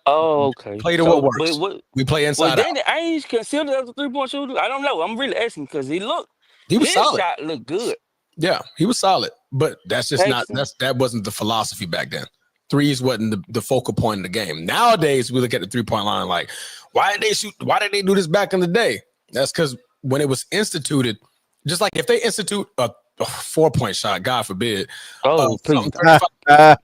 oh, okay. Play to what works. We play Was inside out. Danny Ainge considered as a 3-point shooter? I don't know. I'm really asking because He was his solid. shot looked good. Yeah, he was solid, but that's just Paxton. that wasn't the philosophy back then. Threes wasn't the focal point of the game. Nowadays, we look at the 3-point line like, why did they shoot? Why did they do this back in the day? That's because when it was instituted, just like if they institute a 4-point shot, God forbid, Oh, please. 35%,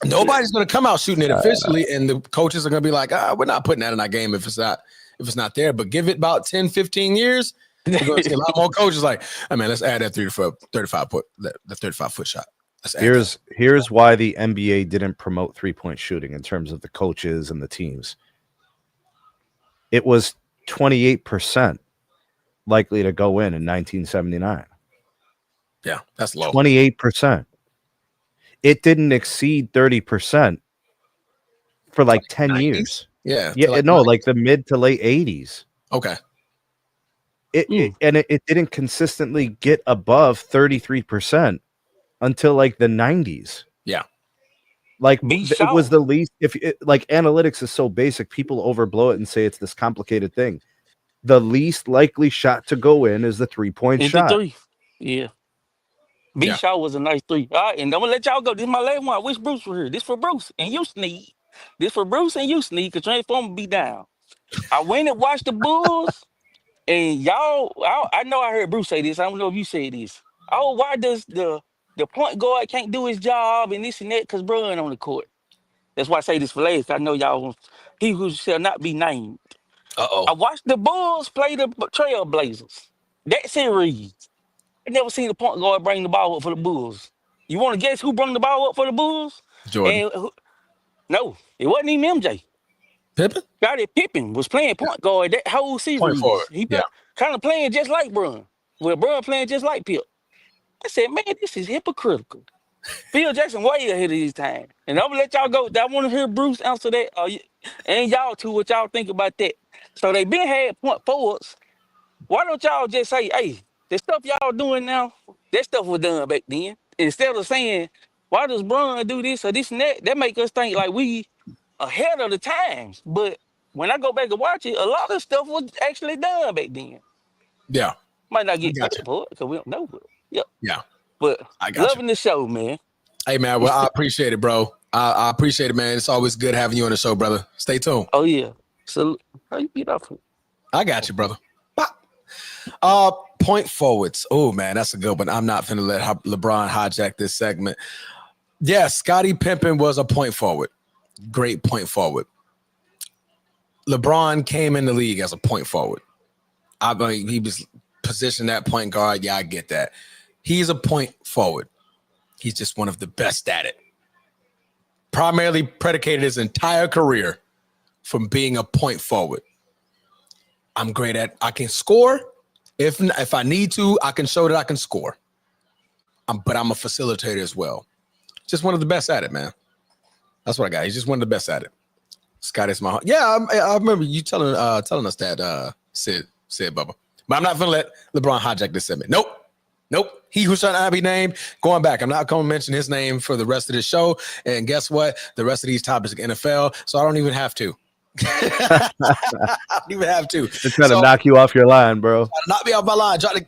nobody's going to come out shooting it officially, and the coaches are going to be like, we're not putting that in our game if it's not there. But give it about 10, 15 years, you're going to see a lot more coaches like, I mean, let's add that 35-foot shot. Here's why the NBA didn't promote 3-point shooting in terms of the coaches and the teams. It was 28% likely to go in 1979. Yeah, that's low. 28%. It didn't exceed 30% for like 10 90s? years. Yeah. Like the mid to late 80s. Okay. It didn't consistently get above 33% until like the 90s. Yeah. Like it was the least. Like analytics is so basic, people overblow it and say it's this complicated thing. The least likely shot to go in is the 3-point shot. The 3. Yeah. Shaw was a nice 3. All right, and I'm gonna let y'all go. This is my last one. I wish Bruce were here. This for Bruce and you Sneed. This for Bruce and you Sneed, because Transformer be down. I went and watched the Bulls, and y'all, I know I heard Bruce say this. I don't know if you say this. Oh, why does the point guard can't do his job and this and that because Brun on the court? That's why I say this for last. I know y'all, he who shall not be named. I watched the Bulls play the Trailblazers. That series. I never seen the point guard bring the ball up for the Bulls. You want to guess who brought the ball up for the Bulls? Jordan. No, it wasn't even MJ. Pippen? Scottie Pippen was playing point guard that whole series. Point forward. He kind of playing just like Brun. Well, Brun playing just like Pip. I said, man, this is hypocritical. Phil Jackson way ahead of his time. And I'm going to let y'all go. I want to hear Bruce answer that. And y'all too, what y'all think about that. So they been had point forwards. Why don't y'all just say, hey, the stuff y'all doing now, that stuff was done back then. Instead of saying, why does Brun do this or this and that? That make us think like we ahead of the times. But when I go back and watch it, a lot of stuff was actually done back then. Yeah. Might not get credit for it because we don't know. But yeah. But loving the show, man. Hey, man. Well, I appreciate it, bro. I appreciate it, man. It's always good having you on the show, brother. Stay tuned. Oh, yeah. So how you get off it? I got you, brother. Point forwards. Oh, man, that's a good one. I'm not finna let LeBron hijack this segment. Yes, Scottie Pippen was a point forward. Great point forward. LeBron came in the league as a point forward. I mean, he was positioned at point guard. Yeah, I get that. He's a point forward. He's just one of the best at it. Primarily predicated his entire career from being a point forward. I'm great at. I can score. If I need to, I can show that I can score. But I'm a facilitator as well. Just one of the best at it, man. That's what I got. He's just one of the best at it. Scotty's my heart. Yeah, I remember you telling us that, Sid Bubba. But I'm not going to let LeBron hijack this segment. Nope. He who shall not be named. Going back, I'm not going to mention his name for the rest of the show. And guess what? The rest of these topics are NFL, so I don't even have to. I don't even have to. They're trying to knock you off your line, bro. Try to knock me off my line. Try to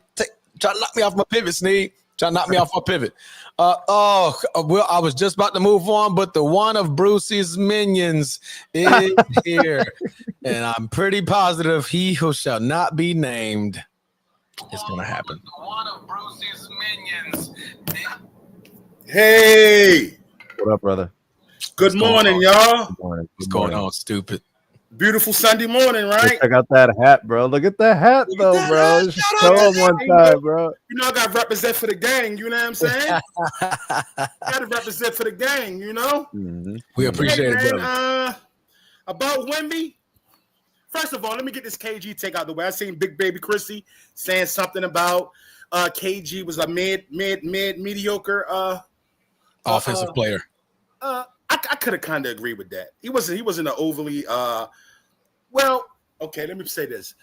knock me off my pivot, Sneed. Trying to knock me off my pivot. Well, I was just about to move on, but the one of Brucey's minions is here. And I'm pretty positive he who shall not be named is going to happen. The one of Brucey's minions. Hey. What up, brother? Good morning, y'all. Good morning. What's going on, stupid? Beautiful Sunday morning, right? Check out that hat, bro. Look at that hat, Look at though, that bro. hat. Just Shout show out to him one that, time, bro. You know, I got to represent for the gang. You know what I'm saying? Got to represent for the gang, you know? Mm-hmm. We appreciate it, man, brother. About Wemby, first of all, let me get this KG take out the way. I seen Big Baby Chrissy saying something about KG was a mediocre Offensive player. I could have kind of agreed with that. He wasn't an overly well, okay, let me say this.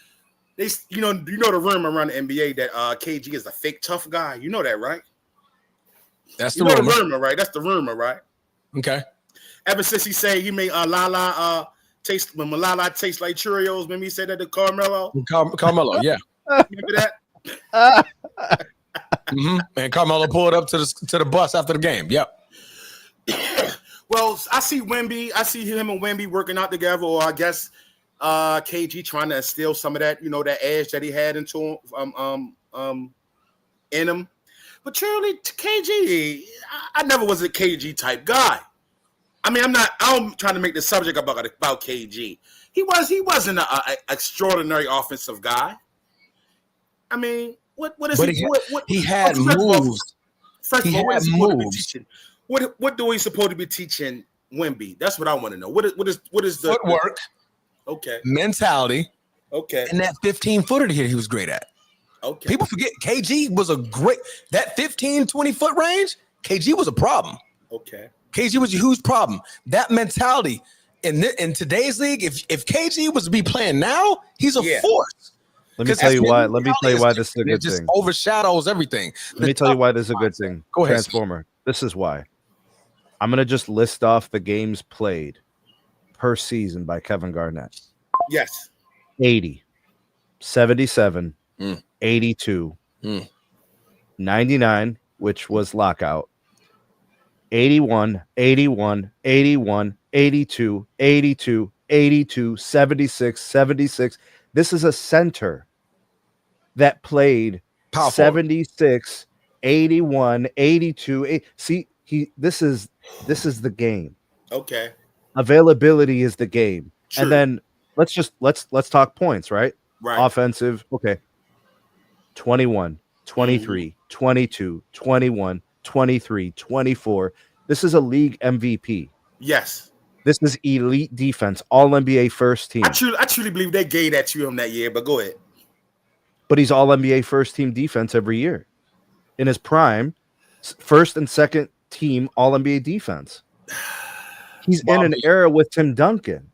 You know the rumor around the NBA that KG is a fake tough guy. You know that, right? That's the rumor, right? That's the rumor, right? Okay. Ever since he said he made Lala taste when Lala tastes like Cheerios, remember he said that to Carmelo? Carmelo, yeah. Remember that? Mm-hmm. And Carmelo pulled up to the bus after the game. Yep. Well, I see him and Wemby working out together, or I guess KG trying to instill some of that, that edge that he had into him, in him. But truly, KG, I never was a KG type guy. I mean, I'm trying to make the subject about KG. He wasn't an extraordinary offensive guy. I mean, what is but he? He had moves. First of all, what is he supposed to be teaching? What do we supposed to be teaching Wemby? That's what I want to know. What is the footwork? Okay. Mentality. Okay. And that 15-footer he was great at. Okay. People forget KG was that 15, 20-foot range, KG was a problem. Okay. KG was a huge problem. That mentality in today's league, if KG was to be playing now, he's a force. Let me tell you why. Let me tell you why this is a good thing. It just thing. overshadows everything. Let me tell you why this is a good thing. Go ahead. Transformer. This is why. I'm going to just list off the games played per season by Kevin Garnett. Yes. 80, 77, 82, 99, which was lockout, 81, 81, 81, 82, 82, 82, 76, 76. This is a center that played Powerful. 76, 81, 82. See, this is the game. Okay. Availability is the game. True. And then let's talk points, right? Right. Offensive. Okay. 21, 23, 22, 21, 23, 24. This is a league MVP. Yes. This is elite defense, all NBA first team. I truly believe they gave that to him that year, but go ahead. But he's all NBA first team defense every year. In his prime, first and second team all NBA defense. He's in an era with Tim Duncan.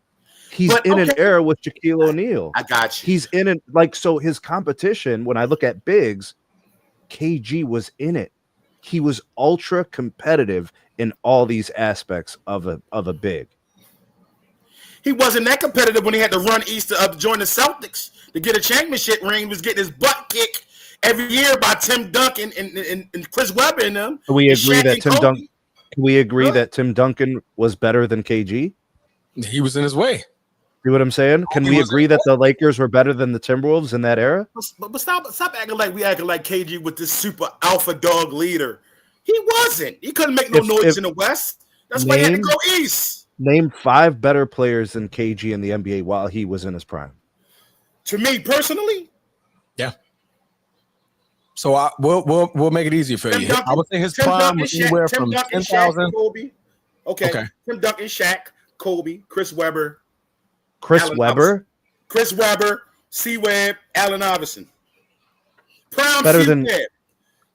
He's an era with Shaquille O'Neal. I got you. He's in it so his competition, when I look at bigs, KG was in it. He was ultra competitive in all these aspects of a big. He wasn't that competitive when he had to run east to join the Celtics to get a championship ring. He was getting his butt kicked every year by Tim Duncan and Chris Webber and them. Can we agree that Tim Duncan was better than KG? He was in his way. See what I'm saying? Can we agree that the Lakers were better than the Timberwolves in that era? But stop acting like KG with this super alpha dog leader. He wasn't. He couldn't make no noise in the West. That's why he had to go east. Name 5 better players than KG in the NBA while he was in his prime. To me personally, yeah. So we'll make it easier for you. I would say his prime was anywhere from 10,000. Okay. Tim Duncan, Shaq, Kobe, Chris Webber. Chris Webber, C-Web, Allen Iverson. Prime better C-Web.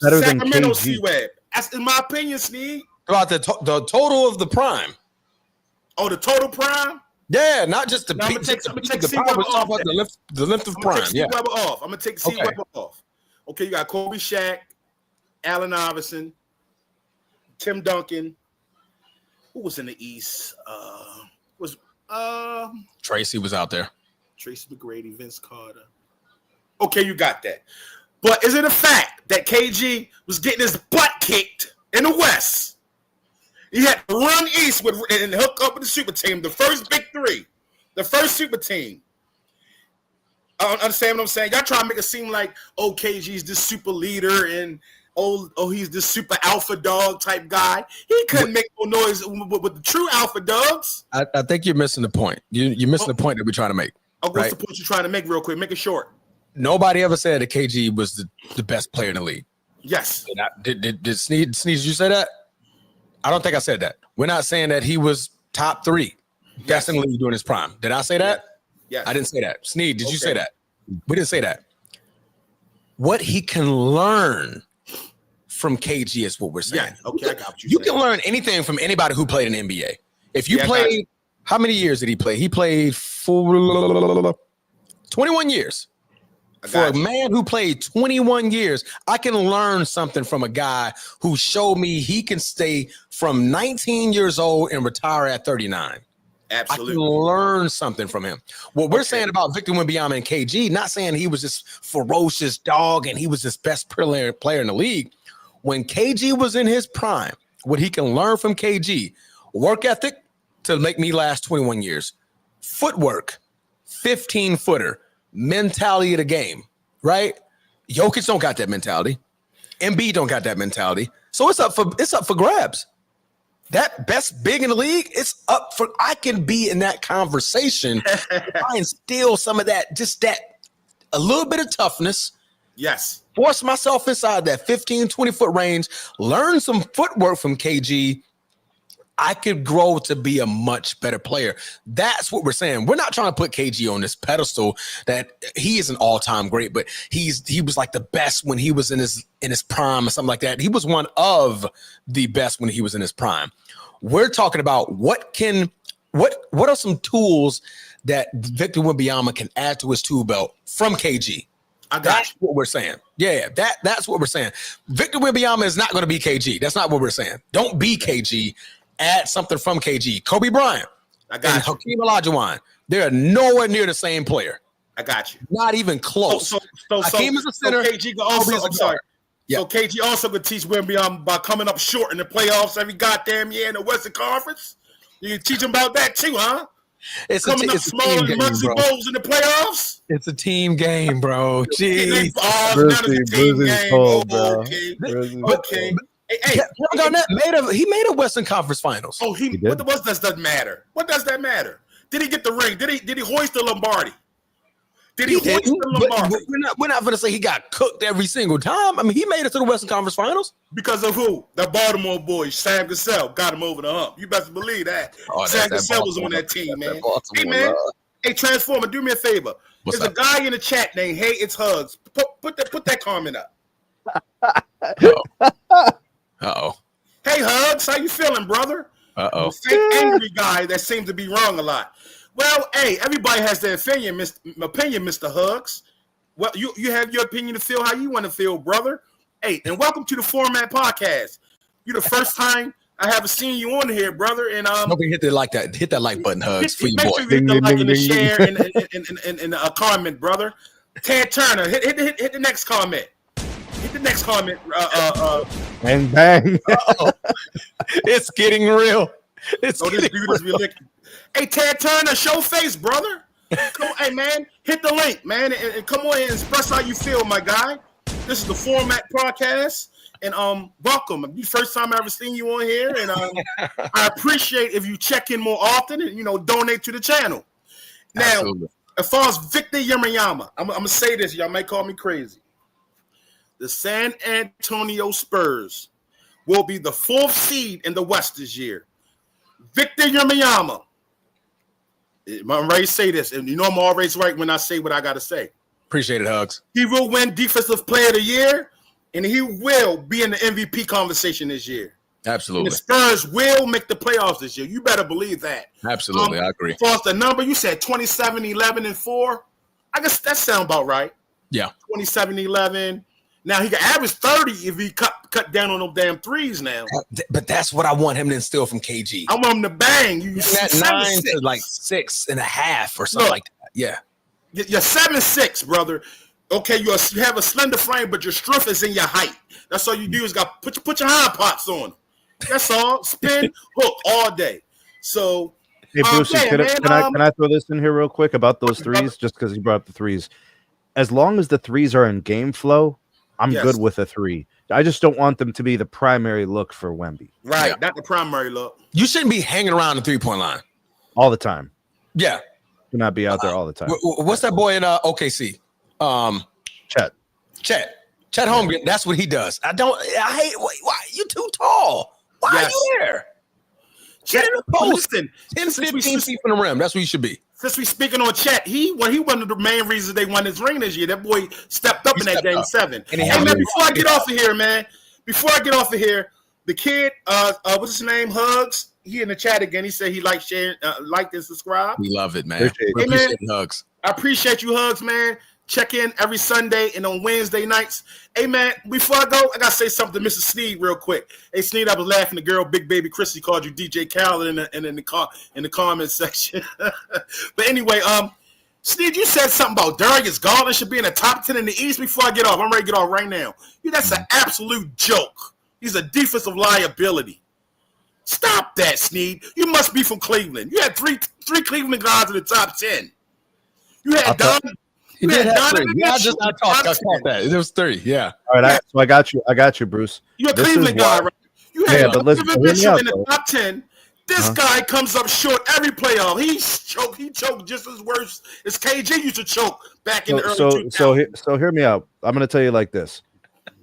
Better Sacramento than KG. C-Web. That's in my opinion, Sneed. About the total of the prime. Oh, the total prime? Yeah, not just the peak. I'm gonna take C-Web off. The length of prime. I'm gonna take C-Web off. Okay, you got Kobe, Shaq, Allen Iverson, Tim Duncan. Who was in the East? Tracy was out there. Tracy McGrady, Vince Carter. Okay, you got that. But is it a fact that KG was getting his butt kicked in the West? He had to run east and hook up with the super team, the first big three, the first super team. Understand what I'm saying? Y'all trying to make it seem like, KG's this super leader and he's this super alpha dog type guy. He couldn't make no noise with the true alpha dogs. I think you're missing the point. You're missing the point that we're trying to make. What's the point you're trying to make real quick? Make it short. Nobody ever said that KG was the best player in the league. Yes. Did Sneed, you say that? I don't think I said that. We're not saying that he was top 3 best in the league during his prime. Did I say that? Yes. I didn't say that. Sneed, did you say that? We didn't say that. What he can learn from KG is what we're saying. Yeah, okay, I got what you can learn anything from anybody who played in the NBA. If you played, how many years did he play? He played for 21 years. For a man who played 21 years, I can learn something from a guy who showed me he can stay from 19 years old and retire at 39. Absolutely. I can learn something from him. What we're saying about Victor Wembanyama and KG, not saying he was this ferocious dog and he was this best player in the league. When KG was in his prime, what he can learn from KG, work ethic to make me last 21 years, footwork, 15-footer, mentality of the game, right? Jokic don't got that mentality. Embiid don't got that mentality. So it's up for grabs. That best big in the league, it's up for. I can be in that conversation. I instill some of that, just that, a little bit of toughness. Yes. Force myself inside that 15, 20-foot range. Learn some footwork from KG. I could grow to be a much better player. That's what we're saying. We're not trying to put KG on this pedestal that he is an all-time great, but he was like the best when he was in his prime or something like that. He was one of the best when he was in his prime. We're talking about what are some tools that Victor Wembanyama can add to his tool belt from KG. That's what we're saying. Yeah, that's what we're saying. Victor Wembanyama is not going to be KG. That's not what we're saying. Don't be KG. Add something from KG. Kobe Bryant and Hakeem Olajuwon. They're nowhere near the same player. I got you. Not even close. So Hakeem is a center. So KG also, I'm sorry. Yeah. So KG also could teach Wembanyama by coming up short in the playoffs every goddamn year in the Western Conference. You can teach him about that too, huh? It's coming up small in Muggsy Bowls in the playoffs. It's a team game, bro. Jeez. Okay. Hey, he made a Western Conference Finals. Oh, what doesn't matter? What does that matter? Did he get the ring? Did he hoist the Lombardi? We're not going to say he got cooked every single time. I mean, he made it to the Western Conference Finals because of who? The Baltimore boys. Sam Cassell got him over the hump. You best believe that. Sam Cassell was on that team, man. Hey, man. Hey, Transformer, do me a favor. There's a guy in the chat named Hey, It's Hugs. Put that comment up. Uh-oh. Hey, Hugs, how you feeling, brother? Uh-oh. Fake angry guy that seems to be wrong a lot. Well, hey, everybody has their opinion, Mr. Hugs. Well, you have your opinion to feel how you want to feel, brother. Hey, and welcome to the Format Podcast. You're the first time I haven't seen you on here, brother. And hit that like button, Hugs, for your boy. Make sure you hit the like and the share and a comment, brother. Ted Turner, hit the next comment. Hit the next comment. Bang bang. It's getting real. This dude is relicking. Hey, Ted Turner, show face, brother. Come on, hey man, hit the link, man, and come on and express how you feel, my guy. This is the Format Podcast, and welcome. The first time I ever seen you on here, and I appreciate if you check in more often and donate to the channel. Now, absolutely. As far as Victor Wembanyama, I'm gonna say this. Y'all might call me crazy. The San Antonio Spurs will be the 4th seed in the West this year. Victor Wembanyama. I'm ready to say this, and I'm always right when I say what I got to say. Appreciate it, Hugs. He will win Defensive Player of the Year, and he will be in the MVP conversation this year. Absolutely. And the Spurs will make the playoffs this year. You better believe that. Absolutely, I agree. As far as the number, you said 27, 11, and 4. I guess that sounds about right. Yeah. 27, 11. Now, he can average 30 if he cut down on them damn threes now. But that's what I want him to instill from KG. I want him to bang. You that 9 to like 6.5 or something like that. Yeah. You're 7'6", brother. Okay, you have a slender frame, but your strength is in your height. That's all you do is put your hind parts on. That's all. Spin, hook all day. So, Hey, Brucey, yeah, man, can I throw this in here real quick about those threes? Just because you brought up the threes. As long as the threes are in game flow, I'm good with a three. I just don't want them to be the primary look for Wemby. Right, not the primary look. You shouldn't be hanging around the 3-point line all the time. Yeah, should not be out there all the time. What's that boy in OKC? Chet Holmgren. That's what he does. I hate. Why you too tall? Why are you there? Get in the post. 10, 15 feet from the rim. That's where you should be. Since we speaking on Chet, he one of the main reasons they won this ring this year. That boy stepped up in that game 7. And hey man, before I get off of here, the kid, what's his name? Hugs. He in the chat again. He said he liked sharing, liked and subscribe. We love it, man. Appreciate Hugs. I appreciate you, Hugs, man. Check in every Sunday and on Wednesday nights. Hey, man, before I go, I got to say something to Mrs. Sneed real quick. Hey, Sneed, I was laughing. The girl, Big Baby Chrissy, called you DJ Khaled in the comment section. But anyway, Sneed, you said something about Darius Garland should be in the top 10 in the East. Before I get off, I'm ready to get off right now. That's an absolute joke. He's a defensive liability. Stop that, Sneed. You must be from Cleveland. You had three Cleveland guys in the top 10. You had Don. He did have 3. Yeah, I caught that. It was 3. Yeah. All right. So I got you, Bruce. You're a Cleveland guy, right? You had Cleveland Mitchell in the top 10. This guy comes up short every playoff. He choked just as worse as KG used to choke back in the early 2000s. So hear me out. I'm going to tell you like this.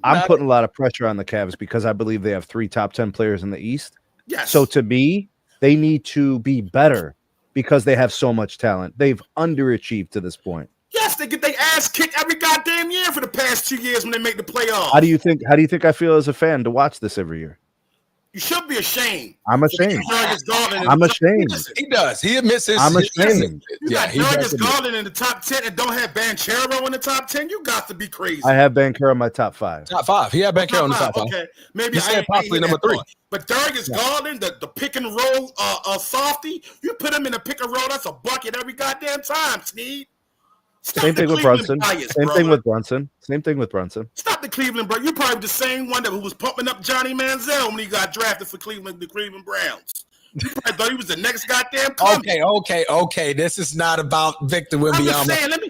I'm putting a lot of pressure on the Cavs because I believe they have 3 top 10 players in the East. Yes. So to me, they need to be better because they have so much talent. They've underachieved to this point. Yes, they get their ass kicked every goddamn year for the past 2 years when they make the playoffs. How do you think I feel as a fan to watch this every year? You should be ashamed. I'm ashamed. I'm ashamed. He does. He admits his. I'm ashamed. You got Darius Garland in the top 10 and don't have Banchero in the top 10. You got to be crazy. I have Banchero in my top 5. Top 5. He had Banchero in the top 5. Okay, maybe I said possibly number 3. But Darius Garland, the pick and roll softy, you put him in a pick and roll. That's a bucket every goddamn time, Sneed. Same thing with Brunson. Same thing with Brunson. Stop the Cleveland, bro. You're probably the same one who was pumping up Johnny Manziel when he got drafted for the Cleveland Browns. You probably thought he was the next goddamn coming. Okay. This is not about Victor Wembanyama. I'm just saying, let me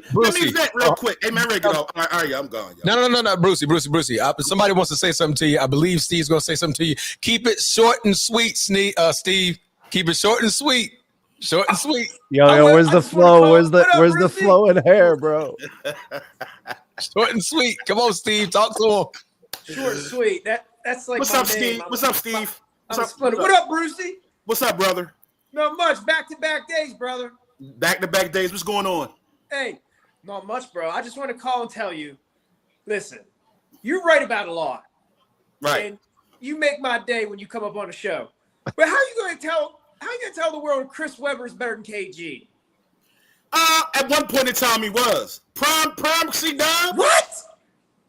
vent real quick. Hey, man, ready to go. All right, I'm gone. No, Brucey. Somebody wants to say something to you. I believe Steve's going to say something to you. Keep it short and sweet, Steve. Keep it short and sweet. Short and sweet. Yo, where's the flow? Where's the flow in hair, bro? Short and sweet. Come on, Steve. Talk to him. Short and sweet. That's like What's up, Steve? What's up, Steve? What up, Brucey? What's up, brother? Not much. Back-to-back days, brother. Back-to-back days. What's going on? Hey, not much, bro. I just want to call and tell you, listen, you're right about a lot. Right. And you make my day when you come up on the show. But how are you going to tell the world Chris Webber is better than KG? At one point in time, he was. Prime C-Dub? What?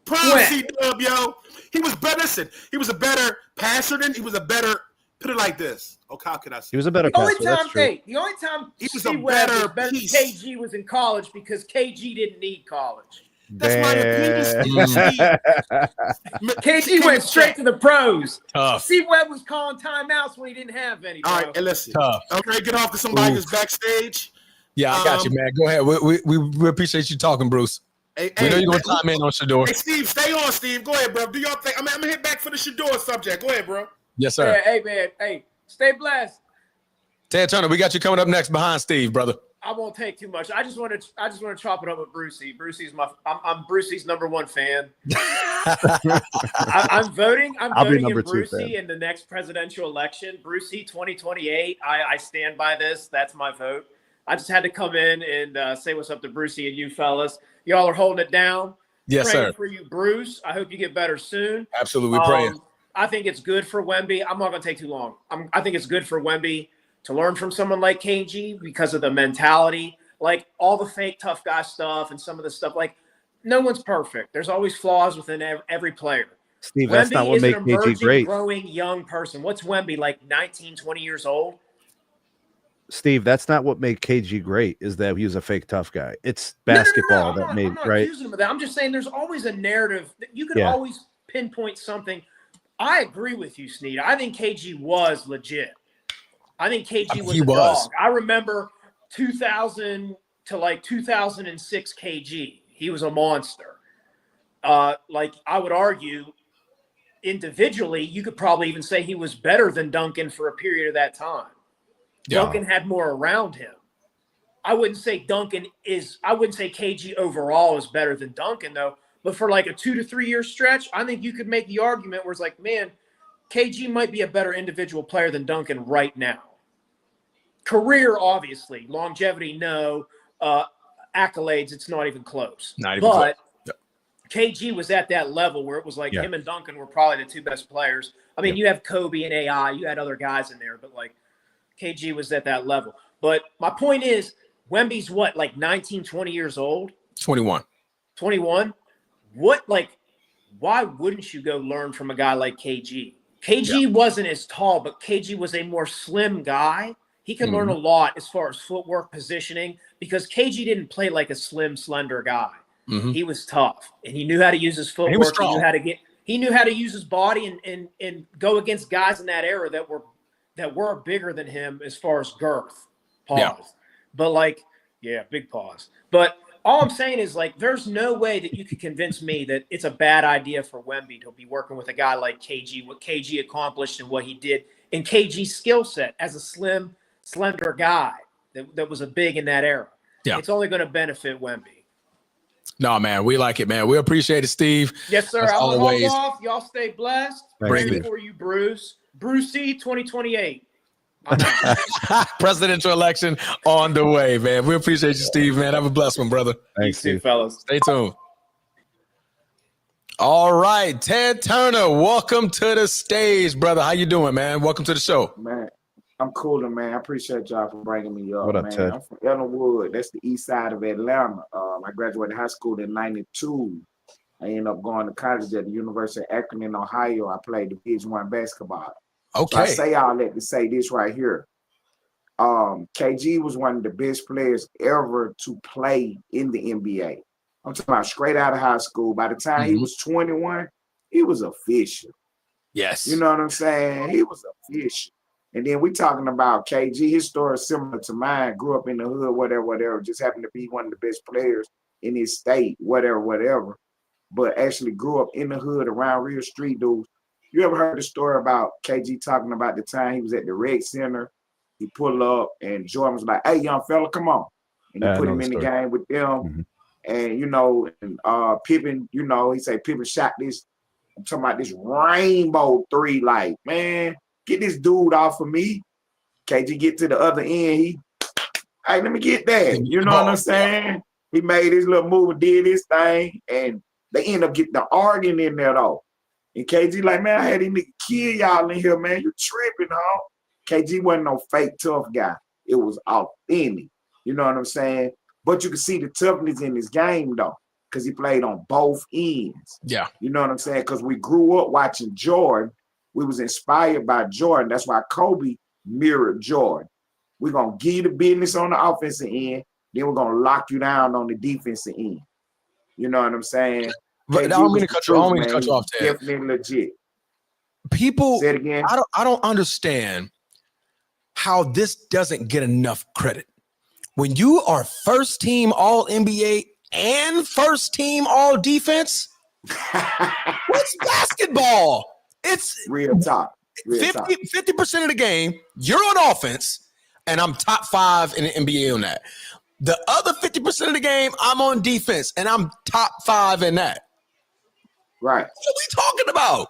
Prime C-Dub, yo. He was better. Listen, he was a better passer than he was a better. Put it like this. Okay, how could I say? He was a better passer. The only time he was a better piece. KG was in college because KG didn't need college. That's my opinion. KG went straight to the pros. Tough. C-Web was calling timeouts when he didn't have any. All right, and listen. I'm ready to get off to somebody who's backstage. Yeah, I got you, man. Go ahead. We appreciate you talking, Bruce. We know you're going to chime in on Shedeur. Hey, Steve, stay on, Steve. Go ahead, bro. Do your thing. I'm going to hit back for the Shedeur subject. Go ahead, bro. Yes, sir. Yeah, hey, man. Hey, stay blessed. Ted Turner, we got you coming up next behind Steve, brother. I won't take too much. I just want to chop it up with Brucey. I'm Brucey's number 1 fan. I'm voting in Brucey in the next presidential election. Brucey 2028. I stand by this. That's my vote. I just had to come in and say what's up to Brucey and you fellas. Y'all are holding it down. Yes, praying sir. For you, Bruce. I hope you get better soon. Absolutely praying. I think it's good for Wemby. I'm not going to take too long. I think it's good for Wemby to learn from someone like KG because of the mentality, like all the fake tough guy stuff and some of the stuff. Like, no one's perfect. There's always flaws within every player. Steve, that's not what makes KG great. Growing young person. What's Wemby, like 19, 20 years old? Steve, that's not what made KG great, is that he was a fake tough guy. It's basketball I'm made, not right? accusing him of that. I'm just saying there's always a narrative that you can Yeah. always pinpoint something. I agree with you, Sneed. I think KG was legit. I think KG was a dog. I remember 2000 to like 2006 KG. He was a monster. Like I would argue individually, you could probably even say he was better than Duncan for a period of that time. Yeah. Duncan had more around him. I wouldn't say KG overall is better than Duncan, though. But for like a 2 to 3 year stretch, I think you could make the argument where it's like, man, KG might be a better individual player than Duncan right now. Career, obviously. Longevity, no. Accolades, it's not even close. But KG was at that level where it was like him and Duncan were probably the two best players. I mean, you have Kobe and AI. You had other guys in there, but like KG was at that level. But my point is, Wemby's what, like 19, 20 years old? 21. 21? What, like, why wouldn't you go learn from a guy like KG? KG wasn't as tall, but KG was a more slim guy. He can learn a lot as far as footwork, positioning, because KG didn't play like a slim, slender guy. He was tough, and he knew how to use his footwork. He knew how to use his body and go against guys in that era that were bigger than him as far as girth. Pause. Yeah. But like, big pause. But all I'm saying is, like, there's no way that you could convince me that it's a bad idea for Wemby to be working with a guy like KG, what KG accomplished and what he did, and KG's skill set as a slim, slender guy that was a big in that era. Yeah. It's only going to benefit Wemby. No, man, we like it, man. We appreciate it, Steve. Yes, sir. I'm going to hop off. Y'all stay blessed. Praying for you, Bruce. Brucey 2028. Presidential election on the way, man. We appreciate you, Steve, man. Have a blessed one, brother. Thanks, Steve, fellas. Stay tuned. All right, Ted Turner, welcome to the stage, brother. How you doing, man? Welcome to the show. Man, I'm cooling, man. I appreciate y'all for bringing me up, what up, man. Ted? I'm from Ellenwood. That's the east side of Atlanta. I graduated high school in 92. I ended up going to college at the University of Akron in Ohio. I played Division I basketball. Okay. So I say all that to say this right here. KG was one of the best players ever to play in the NBA. I'm talking about straight out of high school. By the time he was 21, he was official. Yes. You know what I'm saying? He was official. And then we talking about KG. His story is similar to mine. Grew up in the hood, whatever. Just happened to be one of the best players in his state, whatever. But actually grew up in the hood around real street dudes. You ever heard the story about KG talking about the time he was at the rec center? He pulled up and Jordan was like, "Hey, young fella, come on." And he put him in the game with them. And, you know, Pippen, you know, he said Pippen shot this, I'm talking about this rainbow three. Like, man, get this dude off of me. KG get to the other end. Hey, let me get that. You know what I'm saying? He made his little move and did his thing. And they end up getting the arguing in there, though. And KG like, man, I had these niggas kill y'all in here, man. You tripping, huh? KG wasn't no fake tough guy. It was authentic. You know what I'm saying? But you can see the toughness in his game, though, because he played on both ends. Yeah. You know what I'm saying? Because we grew up watching Jordan. We was inspired by Jordan. That's why Kobe mirrored Jordan. We're going to give you the business on the offensive end. Then we're going to lock you down on the defensive end. You know what I'm saying? But I don't mean to cut you off, Ted. Definitely legit. People, say it again. I don't understand how this doesn't get enough credit. When you are first team all NBA and first team all defense, what's basketball? It's real talk. 50% of the game, you're on offense, and I'm top 5 in the NBA on that. The other 50% of the game, I'm on defense, and I'm top 5 in that. Right. What are we talking about?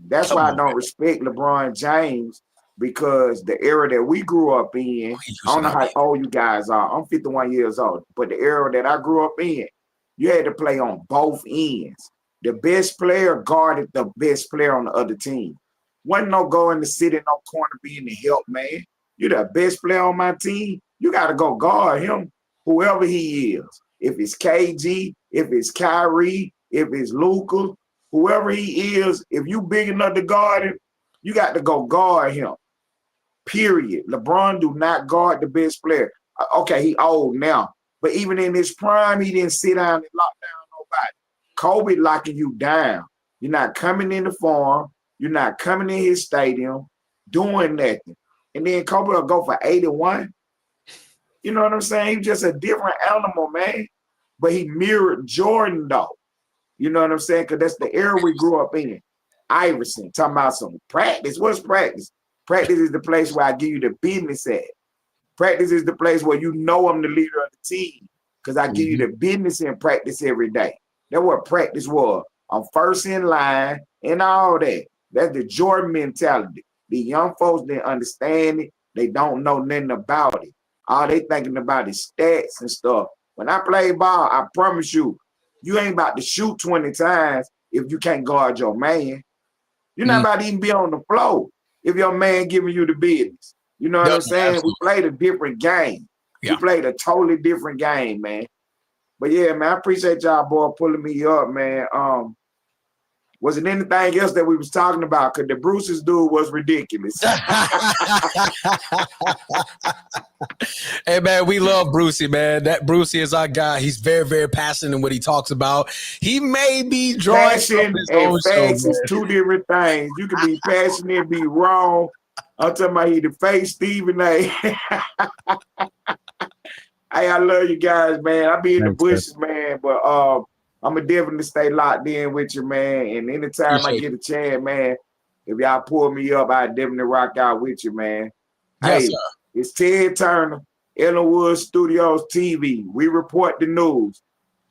That's why I don't respect LeBron James, because the era that we grew up in, I don't know how old you guys are. I'm 51 years old, but the era that I grew up in, you had to play on both ends. The best player guarded the best player on the other team. Wasn't no going to sit in no corner being the help man. You're the best player on my team. You got to go guard him, whoever he is. If it's KG, if it's Kyrie, if it's Luka, whoever he is, if you big enough to guard him, you got to go guard him. period. LeBron do not guard the best player. Okay, he old now, but even in his prime, he didn't sit down and lock down nobody. Kobe locking you down. You're not coming in the farm. You're not coming in his stadium, doing nothing. And then Kobe will go for 81. You know what I'm saying? He's just a different animal, man. But he mirrored Jordan, though. You know what I'm saying? Because that's the era we grew up in. Iverson, talking about some practice. What's practice? Practice is the place where I give you the business at. Practice is the place where you know I'm the leader of the team because I give you the business in practice every day. That's what practice was. I'm first in line and all that. That's the Jordan mentality. The young folks didn't understand it. They don't know nothing about it. All they thinking about is stats and stuff. When I play ball, I promise you, you ain't about to shoot 20 times if you can't guard your man. You're not about to even be on the floor if your man giving you the business. You know what I'm saying? Absolutely. We played a different game. Yeah. We played a totally different game, man. But yeah, man, I appreciate y'all, boy, pulling me up, man. Was it anything else that we was talking about? Because the Bruce's dude was ridiculous. Hey, man, we love Brucey, man. That Brucey is our guy. He's very, very passionate in what he talks about. He may be drawing Passion and facts is two different things. You can be passionate and be wrong. I'm talking about he the face Stephen A. Hey, I love you guys, man. I be in the bushes, man, but I'm going to definitely stay locked in with you, man. And anytime I get a chance, man, if y'all pull me up, I definitely rock out with you, man. Yes, hey, sir. It's Ted Turner, Ellenwood Studios TV. We report the news.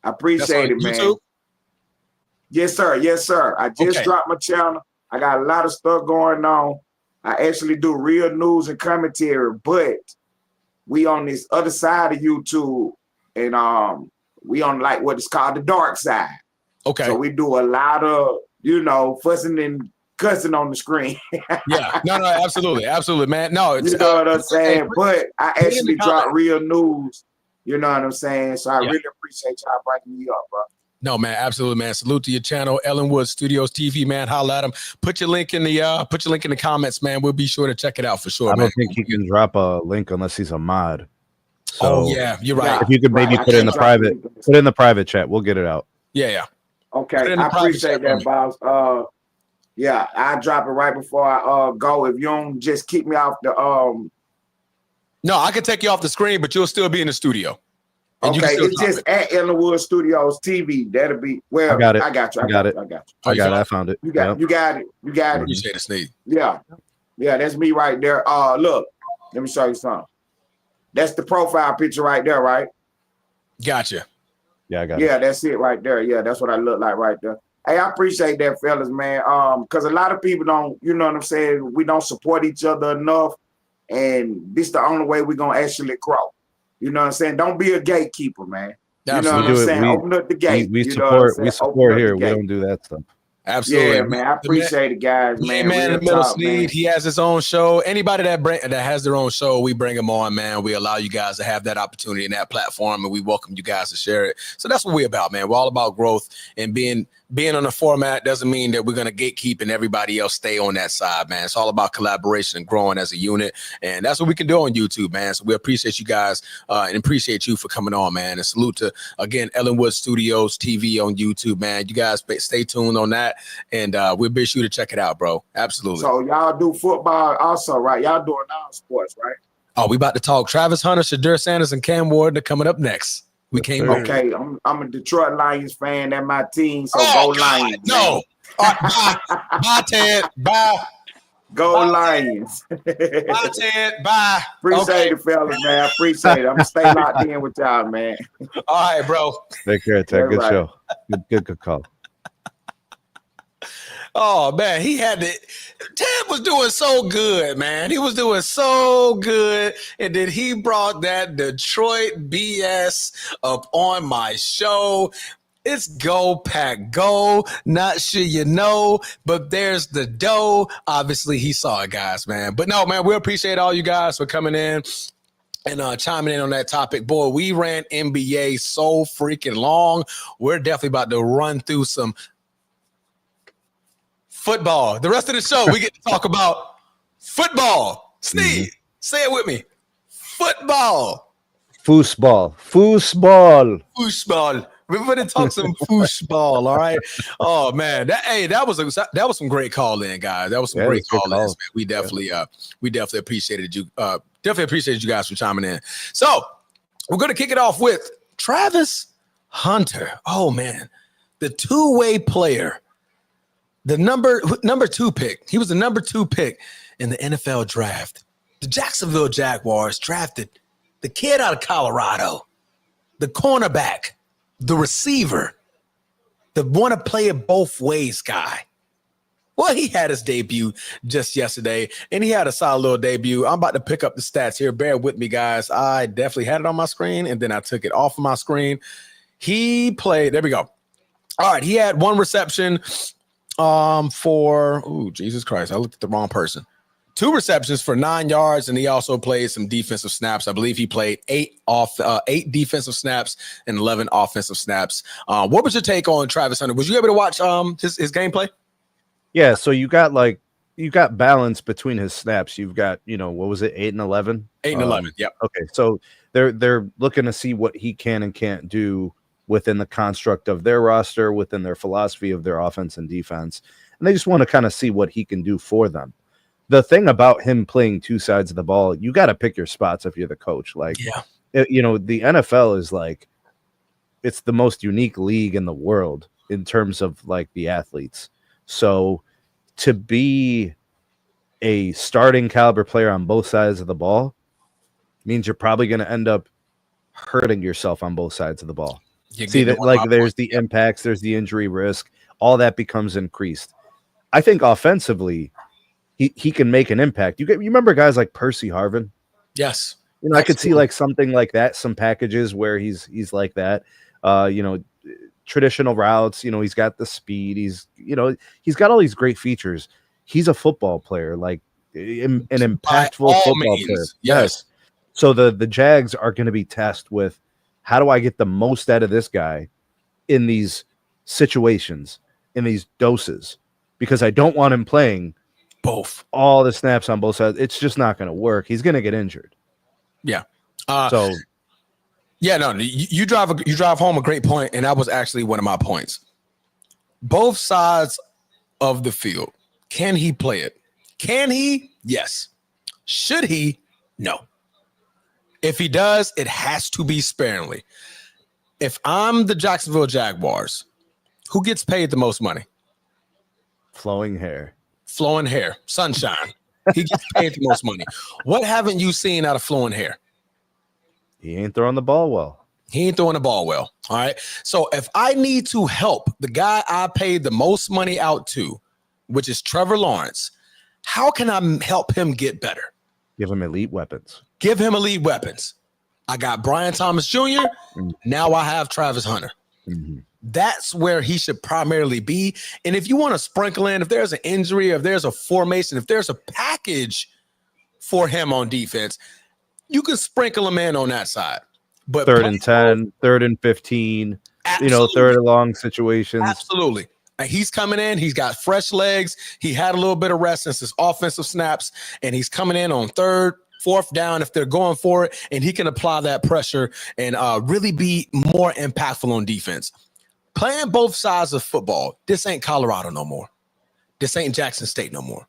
I appreciate it, man. YouTube? Yes, sir. Yes, sir. I just dropped my channel. I got a lot of stuff going on. I actually do real news and commentary, but we on this other side of YouTube, and we on like what is called the dark side. Okay. So we do a lot of, fussing and cussing on the screen. Yeah. No, absolutely. Absolutely, man. No, it's, you know what I'm saying? But I actually drop real news. You know what I'm saying? So I really appreciate y'all bringing me up, bro. No, man, absolutely, man. Salute to your channel, Ellenwood Studios TV, man. Holla at him. Put your link in the comments, man. We'll be sure to check it out for sure. I don't think he can drop a link unless he's a mod. So yeah, you're right. If you could maybe put it in the private chat, we'll get it out. Yeah. Okay, I appreciate that, boss. Yeah, I drop it right before I go. If you don't just kick me off the No, I can take you off the screen, but you'll still be in the studio. And okay, it's just at Ellenwood Studios TV. That'll be I got it. I got you. I found it. You got it. Appreciate it, Sneak. Yeah, that's me right there. Look, let me show you something. That's the profile picture right there, right? Gotcha. Yeah, I got it. Yeah, that's it right there. Yeah, that's what I look like right there. Hey, I appreciate that, fellas, man. Because a lot of people don't, you know what I'm saying? We don't support each other enough, and this the only way we're gonna actually grow. You know what I'm saying? Don't be a gatekeeper, man. You know what I'm saying? Open up the gate. We support here. We don't do that stuff. Absolutely, yeah, man. I appreciate it, guys, man. Man, in the middle, Sneed, he has his own show. Anybody that has their own show, we bring them on, man. We allow you guys to have that opportunity in that platform, and we welcome you guys to share it. So that's what we're about, man. We're all about growth, and being on the format doesn't mean that we're going to gatekeep and everybody else stay on that side, man. It's all about collaboration and growing as a unit, and that's what we can do on YouTube, man. So we appreciate you guys and appreciate you for coming on, man. And salute to, again, Ellenwood Studios TV on YouTube, man. You guys stay tuned on that, and we'll be sure to check it out, bro. Absolutely. So y'all do football also, right? Y'all doing non-sports, right? Oh, we about to talk Travis Hunter, Shadour Sanders, and Cam Ward are coming up next. We came okay. I'm a Detroit Lions fan. That's my team. So go Lions. No. Bye, Ted. Bye. Go Lions. Bye, Ted. Bye. Appreciate it, fellas, man. I appreciate it. I'm gonna stay locked in with y'all, man. All right, bro. Take care, Ted. Good show. Good call. Oh, man, Ted was doing so good, man. He was doing so good. And then he brought that Detroit BS up on my show. It's go, Pack, go. Not sure you know, but there's the dough. Obviously, he saw it, guys, man. But no, man, we appreciate all you guys for coming in and chiming in on that topic. Boy, we ran NBA so freaking long. We're definitely about to run through some football. The rest of the show, we get to talk about football. Steve, say it with me. Football. Foosball. Foosball. We're going to talk some foosball, all right? Oh, man. That was some great call-in, guys. That was some great call-ins, man. We definitely appreciated you. Definitely appreciated you guys for chiming in. So we're going to kick it off with Travis Hunter. Oh, man. The two-way player. The number 2 pick. He was the number 2 pick in the NFL draft. The Jacksonville Jaguars drafted the kid out of Colorado, the cornerback, the receiver, the want to play it both ways guy. Well, he had his debut just yesterday, and he had a solid little debut. I'm about to pick up the stats here. Bear with me, guys. I definitely had it on my screen, and then I took it off of my screen. He played. There we go. All right. He had 1 reception for, Jesus Christ. I looked at the wrong person. 2 receptions for 9 yards, and he also played some defensive snaps. I believe he played 8 defensive snaps and 11 offensive snaps. What was your take on Travis Hunter? Was you able to watch his gameplay? Yeah, so you got balance between his snaps. You've got, what was it, 8 and 11? 8 and 11, yep. Okay, so they're looking to see what he can and can't do within the construct of their roster, within their philosophy of their offense and defense. And they just want to kind of see what he can do for them. The thing about him playing 2 sides of the ball, you got to pick your spots if you're the coach. The NFL is it's the most unique league in the world in terms of the athletes. So to be a starting caliber player on both sides of the ball means you're probably going to end up hurting yourself on both sides of the ball. See that there's the impacts, there's the injury risk, all that becomes increased. I think offensively, he can make an impact. You remember guys like Percy Harvin? Yes. I could see something like that, some packages where he's like that. Traditional routes, he's got the speed, he's got all these great features. He's a football player, an impactful football player. Yes. So the Jags are going to be tasked with, how do I get the most out of this guy in these situations, in these doses? Because I don't want him playing both all the snaps on both sides. It's just not going to work. He's going to get injured. Yeah. You drive home a great point, and that was actually one of my points. Both sides of the field. Can he play it? Can he? Yes. Should he? No. If he does, it has to be sparingly. If I'm the Jacksonville Jaguars, who gets paid the most money? Flowing hair, sunshine. He gets paid the most money. What haven't you seen out of flowing hair? He ain't throwing the ball well. All right. So if I need to help the guy I paid the most money out to, which is Trevor Lawrence, how can I help him get better? Give him elite weapons. I got Brian Thomas Jr. Now I have Travis Hunter. Mm-hmm. That's where he should primarily be. And if you want to sprinkle in, if there's an injury, if there's a formation, if there's a package for him on defense, you can sprinkle him in on that side. But 3rd and 10, 3rd and 15, third and long situations. Absolutely. He's coming in. He's got fresh legs. He had a little bit of rest since his offensive snaps, and he's coming in on 3rd, 4th down if they're going for it, and he can apply that pressure and really be more impactful on defense. Playing both sides of football, this ain't Colorado no more. This ain't Jackson State no more.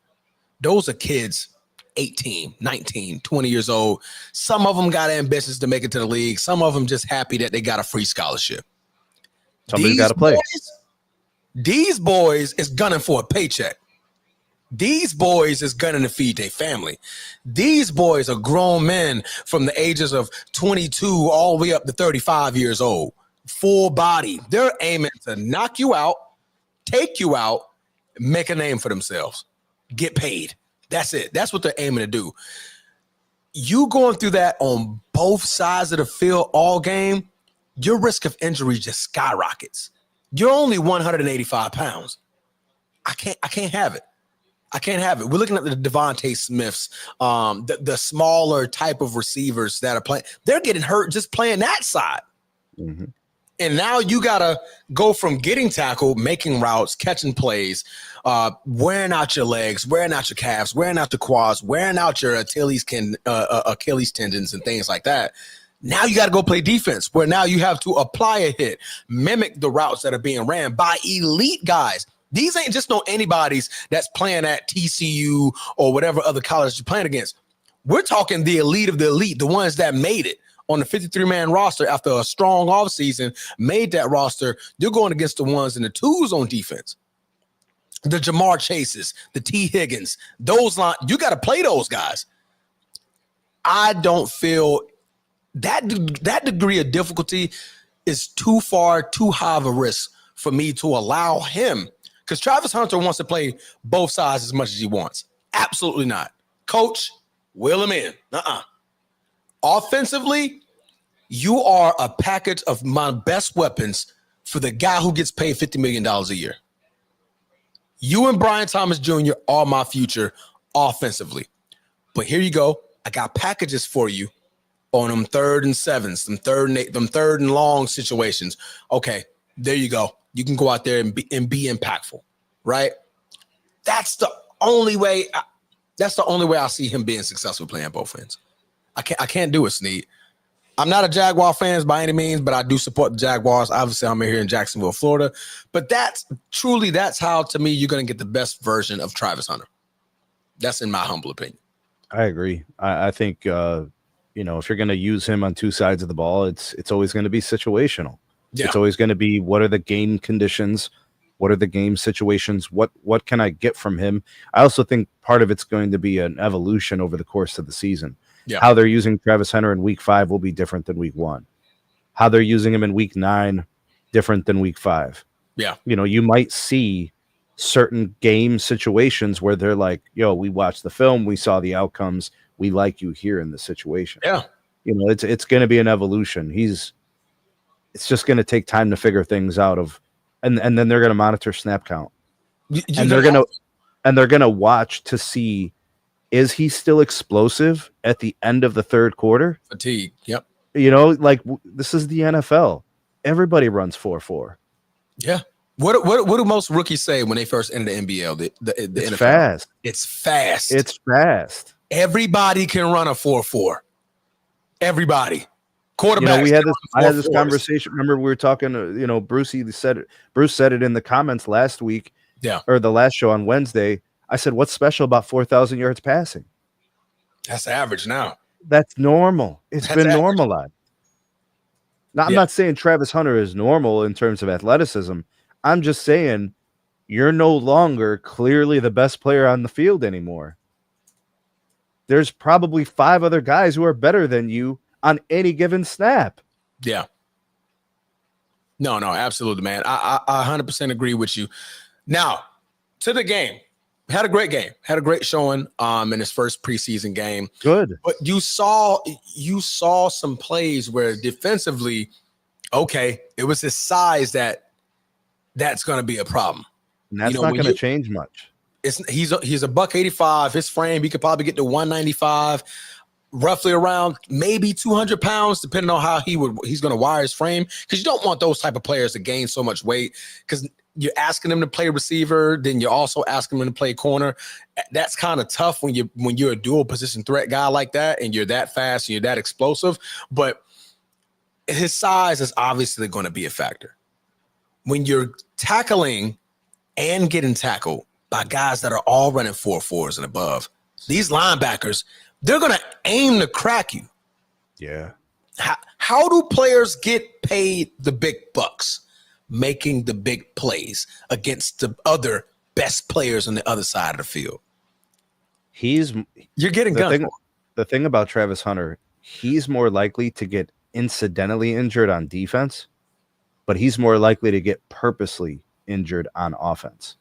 Those are kids 18, 19, 20 years old. Some of them got ambitions to make it to the league. Some of them just happy that they got a free scholarship. Somebody's got to play. These boys is gunning for a paycheck. These boys is gunning to feed their family. These boys are grown men from the ages of 22 all the way up to 35 years old. Full body. They're aiming to knock you out, take you out, make a name for themselves, get paid. That's it. That's what they're aiming to do. You going through that on both sides of the field all game, your risk of injury just skyrockets. You're only 185 pounds. I can't have it. We're looking at the Devontae Smiths, the smaller type of receivers that are playing. They're getting hurt just playing that side. Mm-hmm. And now you got to go from getting tackled, making routes, catching plays, wearing out your legs, wearing out your calves, wearing out the quads, wearing out your Achilles tendons and things like that. Now you got to go play defense, where now you have to apply a hit, mimic the routes that are being ran by elite guys. These ain't just no anybody's that's playing at TCU or whatever other college you're playing against. We're talking the elite of the elite, the ones that made it on the 53-man roster after a strong offseason, made that roster. You're going against the ones in the twos on defense. The Jamar Chases, the T. Higgins, those line, you got to play those guys. I don't feel that degree of difficulty is too high of a risk for me to allow him, because Travis Hunter wants to play both sides as much as he wants. Absolutely not. Coach, will him in. Offensively, you are a package of my best weapons for the guy who gets paid $50 million a year. You and Brian Thomas Jr. are my future offensively. But here you go. I got packages for you on them 3rd and 7s, them 3rd and 8, them 3rd and long situations. Okay, there you go. You can go out there and be impactful, right? That's the only way. That's the only way I see him being successful playing both ends. I can't do it, Snead. I'm not a Jaguar fan by any means, but I do support the Jaguars. Obviously, I'm here in Jacksonville, Florida. But that's how, to me, you're going to get the best version of Travis Hunter. That's in my humble opinion. I agree. I think, if you're going to use him on two sides of the ball, it's always going to be situational. Yeah. It's always going to be, what are the game conditions? What are the game situations? What can I get from him? I also think part of it's going to be an evolution over the course of the season. Yeah. How they're using Travis Hunter in week 5 will be different than week 1. How they're using him in week 9, different than week 5. Yeah. You might see certain game situations where they're like, yo, we watched the film, we saw the outcomes, we like you here in this situation. Yeah. It's going to be an evolution. It's just going to take time to figure things out and then they're going to monitor snap count. And they're going to watch to see, is he still explosive at the end of the third quarter? Fatigue. Yep. This is the NFL. Everybody runs 4-4. Yeah. What do most rookies say when they first enter the NBL? The it's NFL? Fast. It's fast. It's fast. Everybody can run a 4-4. Everybody. Quarterbacks. I had this conversation. Remember, we were talking. Bruce said it in the comments last week. Yeah. Or the last show on Wednesday. I said, what's special about 4,000 yards passing? That's average now. That's normal. That's been average. Normalized. Now, I'm not saying Travis Hunter is normal in terms of athleticism. I'm just saying you're no longer clearly the best player on the field anymore. There's probably 5 other guys who are better than you on any given snap. Yeah. No, absolutely, man. I 100% agree with you. Now, to the game. Had a great game. Had a great showing in his first preseason game. Good. But you saw some plays where defensively, okay, it was his size that's going to be a problem. And that's not going to change much. He's a $185. His frame, he could probably get to 195, roughly around maybe 200 pounds, depending on how he's going to wire his frame. Because you don't want those type of players to gain so much weight, because you're asking them to play receiver, then you're also asking them to play corner. That's kind of tough when you're a dual position threat guy like that, and you're that fast and you're that explosive. But his size is obviously going to be a factor. When you're tackling and getting tackled by guys that are all running 4.4s and above, these linebackers, they're going to aim to crack you. Yeah. How do players get paid the big bucks? Making the big plays against the other best players on the other side of the field. You're getting gunned. The thing about Travis Hunter, he's more likely to get incidentally injured on defense, but he's more likely to get purposely injured on offense.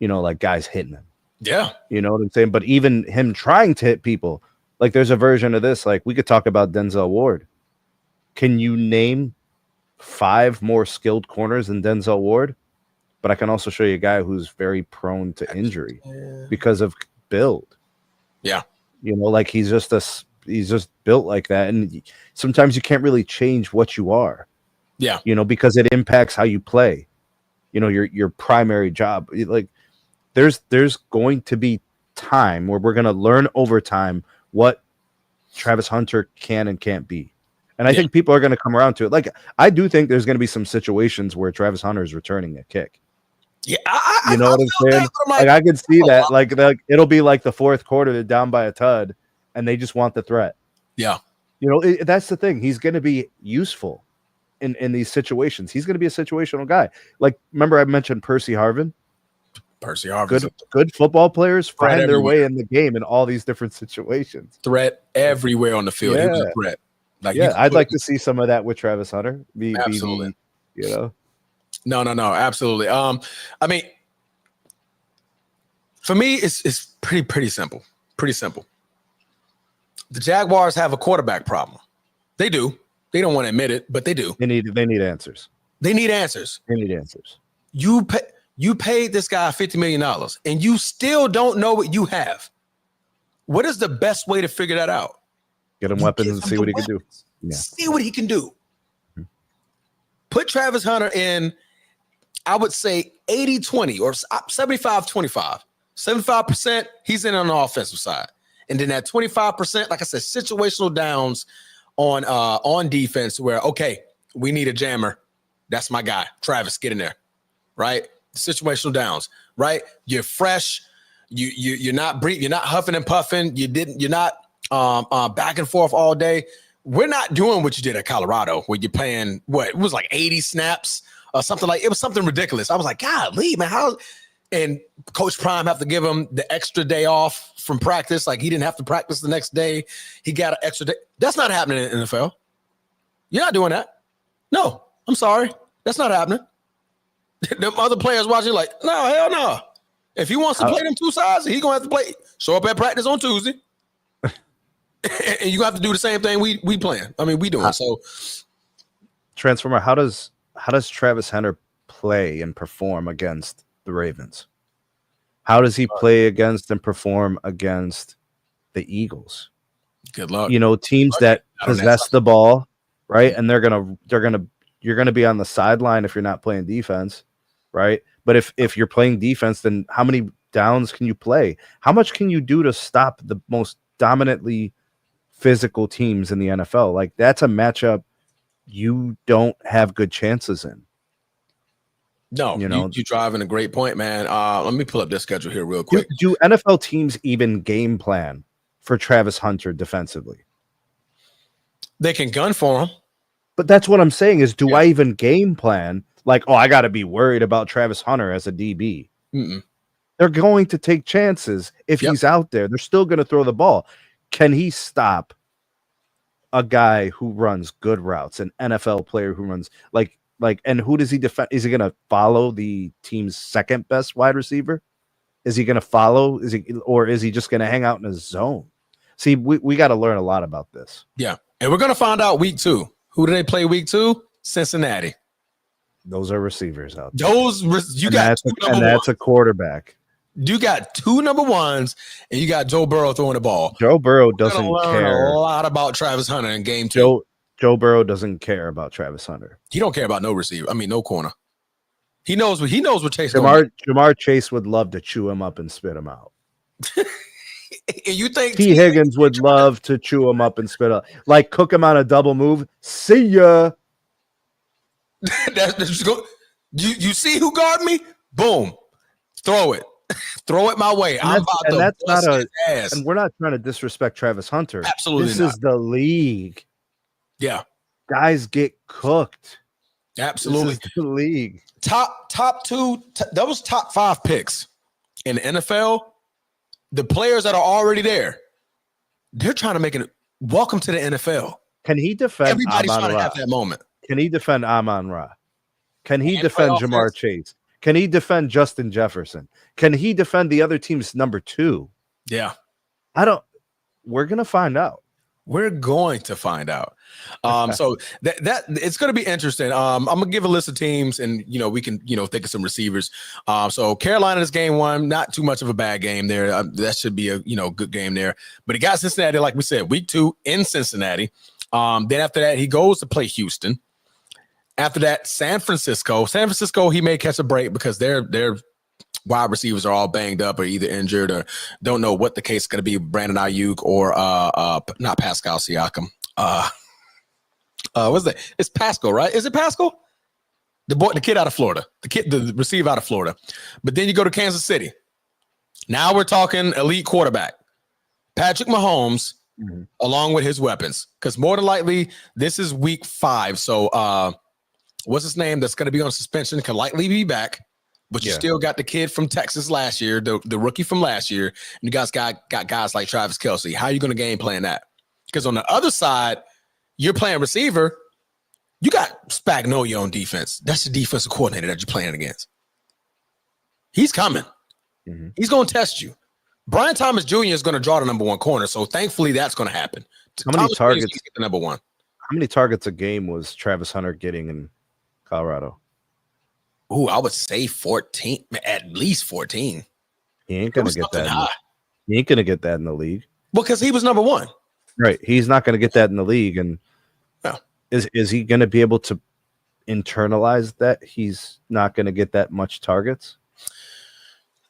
Like guys hitting him. Yeah. You know what I'm saying? But even him trying to hit people, like there's a version of this, like we could talk about Denzel Ward. Can you name 5 more skilled corners than Denzel Ward? But I can also show you a guy who's very prone to injury because of build. Yeah. Like he's just built like that. And sometimes you can't really change what you are. Yeah. Because it impacts how you play. Your primary job. Like there's going to be time where we're going to learn over time what Travis Hunter can and can't be. And I think people are going to come around to it. Like, I do think there's going to be some situations where Travis Hunter is returning a kick. Yeah, you know what I'm saying? Like, I could see that. Like, it'll be like the fourth quarter, they're down by a tud, and they just want the threat. Yeah. That's the thing. He's going to be useful in these situations. He's going to be a situational guy. Like, remember I mentioned Percy Harvin? Percy Harvin. Good football players find their everywhere. way in the game in all these different situations. Threat everywhere on the field. Yeah. He was a threat. Like, I'd like to see some of that with Travis Hunter. Absolutely. No, absolutely. I mean, for me, it's pretty simple. Pretty simple. The Jaguars have a quarterback problem. They do. They don't want to admit it, but they do. They need answers. They need answers. You paid this guy $50 million, and you still don't know what you have. What is the best way to figure that out? Get him weapons and see what he can do. Yeah. See what he can do. Put Travis Hunter in, I would say 80-20 or 75-25. 75%, he's in on the offensive side. And then that 25%, like I said, situational downs on defense where, okay, we need a jammer. That's my guy. Travis, get in there. Right? Situational downs, right? You're fresh. You're not huffing and puffing. You're not back and forth all day. We're not doing what you did at Colorado, where you're playing it was like 80 snaps or something. Like, it was something ridiculous. I was like, golly, man, how? And Coach Prime have to give him the extra day off from practice. Like, he didn't have to practice the next day. He got an extra day. That's not happening in the NFL. You're not doing that. No, I'm sorry. That's not happening. Them other players watching like, no, hell no. If he wants to play them two sides, he's going to have to play. Show up at practice on Tuesday. And you have to do the same thing we playing. I mean, we doing. So, Transformer, how does Travis Hunter play and perform against the Ravens? How does he play against and perform against the Eagles? Good luck. Teams that possess the ball, right? And you're gonna be on the sideline if you're not playing defense, right? But if you're playing defense, then how many downs can you play? How much can you do to stop the most dominantly physical teams in the NFL? Like, that's a matchup you don't have good chances in. No, you're driving a great point, man. Let me pull up this schedule here real quick. Do NFL teams even game plan for Travis Hunter defensively? They can gun for him. But that's what I'm saying is, do I even game plan? Like, I got to be worried about Travis Hunter as a DB. Mm-mm. They're going to take chances if he's out there. They're still going to throw the ball. Can he stop a guy who runs good routes, an NFL player who runs and who does he defend? Is he going to follow the team's second best wide receiver? Is he going to follow? Is he just going to hang out in a zone? See, we got to learn a lot about this. Yeah. And we're going to find out week 2. Who do they play week 2? Cincinnati. Those are receivers out there. That's a quarterback. You got 2 number 1s, and you got Joe Burrow throwing the ball. Joe Burrow doesn't care a lot about Travis Hunter in game 2. Joe Burrow doesn't care about Travis Hunter. He don't care about no receiver. I mean, no corner. He knows what Chase. Jamar Chase would love to chew him up and spit him out. And you think T. Higgins would love to chew him up and spit out, like cook him on a double move. See ya. You see who guard me? Boom, throw it. Throw it my way. I'm about to bust his ass. And we're not trying to disrespect Travis Hunter. Absolutely this not. Is the league. Yeah. Guys get cooked. Absolutely. This is the league. Top 2, that was top 5 picks in the NFL. The players that are already there, they're trying to make it. Welcome to the NFL. Can he defend? Everybody's trying to have that moment. Can he defend Amon-Ra? Can he defend Jamar Chase? Can he defend Justin Jefferson? Can he defend the other team's number 2? Yeah. We're going to find out. We're going to find out. So that it's going to be interesting. I'm going to give a list of teams, and we can think of some receivers. So Carolina is game 1, not too much of a bad game there. That should be a good game there. But he got Cincinnati, like we said, week 2 in Cincinnati. Then after that, he goes to play Houston. After that, San Francisco, he may catch a break because their wide receivers are all banged up or either injured or don't know what the case is going to be. Brandon Ayuk or not Pascal Siakam. What's that? It's Pascal, right? Is it Pascal? The kid out of Florida, the receiver out of Florida. But then you go to Kansas City. Now we're talking elite quarterback, Patrick Mahomes, along with his weapons. Because more than likely, this is week 5. So what's his name that's going to be on suspension can likely be back. But you still got the kid from Texas last year, the rookie from last year. And you guys got guys like Travis Kelce. How are you going to game plan that? Because on the other side, you're playing receiver. You got Spagnuolo on defense. That's the defensive coordinator that you're playing against. He's coming. He's going to test you. Brian Thomas Jr. is going to draw the number 1 corner. So thankfully, that's going to happen. How many targets? The number 1. How many targets a game was Travis Hunter getting in Colorado? Ooh, I would say 14, at least 14. He ain't going to get that. He ain't going to get that in the league. Because he was number 1. Right. He's not going to get that in the league. And is he going to be able to internalize that he's not going to get that much targets?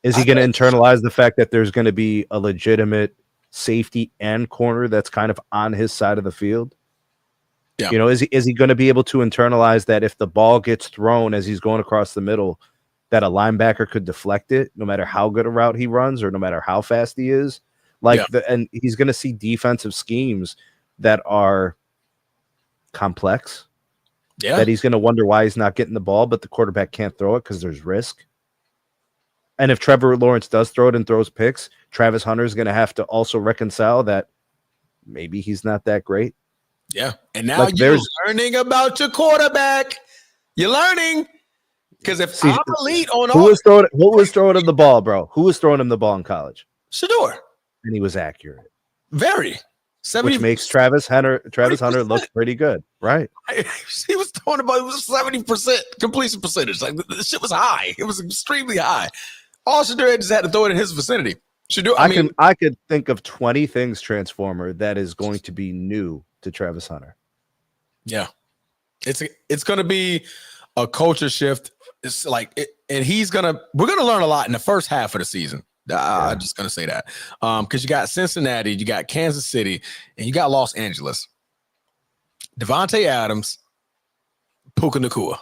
Is he going to internalize the fact that there's going to be a legitimate safety and corner that's kind of on his side of the field? Yeah. You know, is he going to be able to internalize that if the ball gets thrown as he's going across the middle, that a linebacker could deflect it no matter how good a route he runs or no matter how fast he is? And he's going to see defensive schemes that are complex. Yeah. That he's going to wonder why he's not getting the ball, but the quarterback can't throw it because there's risk. And if Trevor Lawrence does throw it and throws picks, Travis Hunter is going to have to also reconcile that maybe he's not that great. Yeah. And now you're learning about your quarterback. You're learning. Because if I'm elite on who was throwing him the ball, bro? Who was throwing him the ball in college? Shedeur. And he was accurate. Very. Which makes Travis Hunter look pretty good, right? He was throwing the ball. It was 70% completion percentage. Like, the shit was high. It was extremely high. All Shedeur just had to throw it in his vicinity. Shedeur, I could think of 20 things, Transformer, that is going to be new to Travis Hunter. Yeah. It's going to be a culture shift. It's like and we're going to learn a lot in the first half of the season. I'm just going to say that. Because you got Cincinnati, you got Kansas City, and you got Los Angeles. Devontae Adams, Puka Nacua.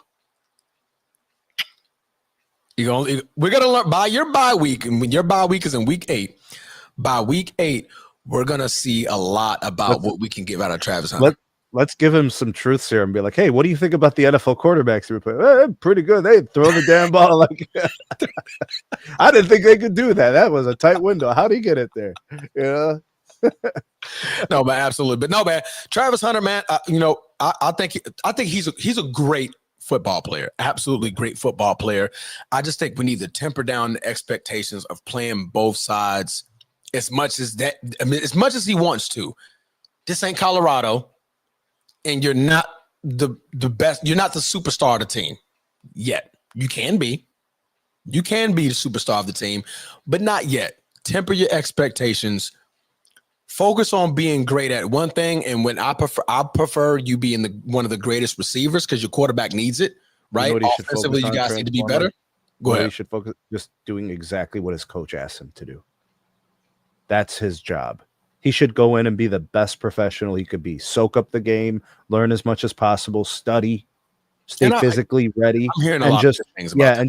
We're going to learn by your bye week, and when your bye week is in week 8, by week 8, we're going to see a lot about what we can get out of Travis Hunter. Let's give him some truth here and be like, hey, what do you think about the NFL quarterbacks we play? Pretty good. They throw the damn ball. Like, I didn't think they could do that. That was a tight window. How did he get it there? Yeah. No, man, absolutely. But no, man, Travis Hunter, man, I think he's a great football player. Absolutely great football player. I just think we need to temper down the expectations of playing both sides as much as he wants to. This ain't Colorado. And you're not the best. You're not the superstar of the team yet. You can be. You can be the superstar of the team, but not yet. Temper your expectations. Focus on being great at one thing. And when I prefer you being one of the greatest receivers because your quarterback needs it, right? Offensively, you guys need to be better. Go ahead. He should focus just doing exactly what his coach asked him to do. That's his job. He should go in and be the best professional he could be. Soak up the game, learn as much as possible, study, stay physically ready, and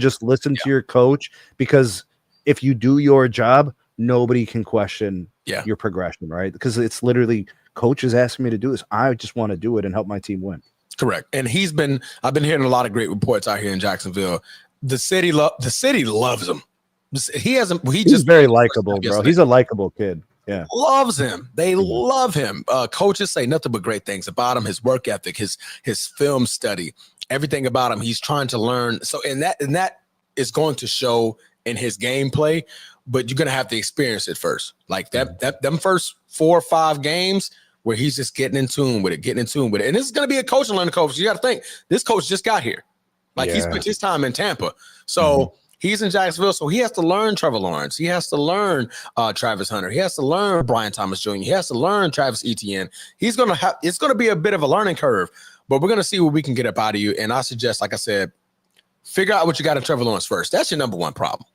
just listen to your coach. Because if you do your job, nobody can question your progression, right? Because it's literally, coach is asking me to do this. I just want to do it and help my team win. Correct. And I've been hearing a lot of great reports out here in Jacksonville. The city loves him. He's very likable, bro. He's a likable kid. Yeah, loves him. They love him. Coaches say nothing but great things about him. His work ethic, his film study, everything about him. He's trying to learn. So, and that is going to show in his gameplay. But you're gonna have to experience it first. Like them first 4 or 5 games where he's just getting in tune with it. And this is gonna be a coach and learning coach. You got to think this coach just got here. He spent his time in Tampa. So. He's in Jacksonville, so he has to learn Trevor Lawrence. He has to learn Travis Hunter. He has to learn Brian Thomas Jr. He has to learn Travis Etienne. It's going to be a bit of a learning curve. But we're going to see what we can get up out of you. And I suggest, like I said, figure out what you got in Trevor Lawrence first. That's your number one problem.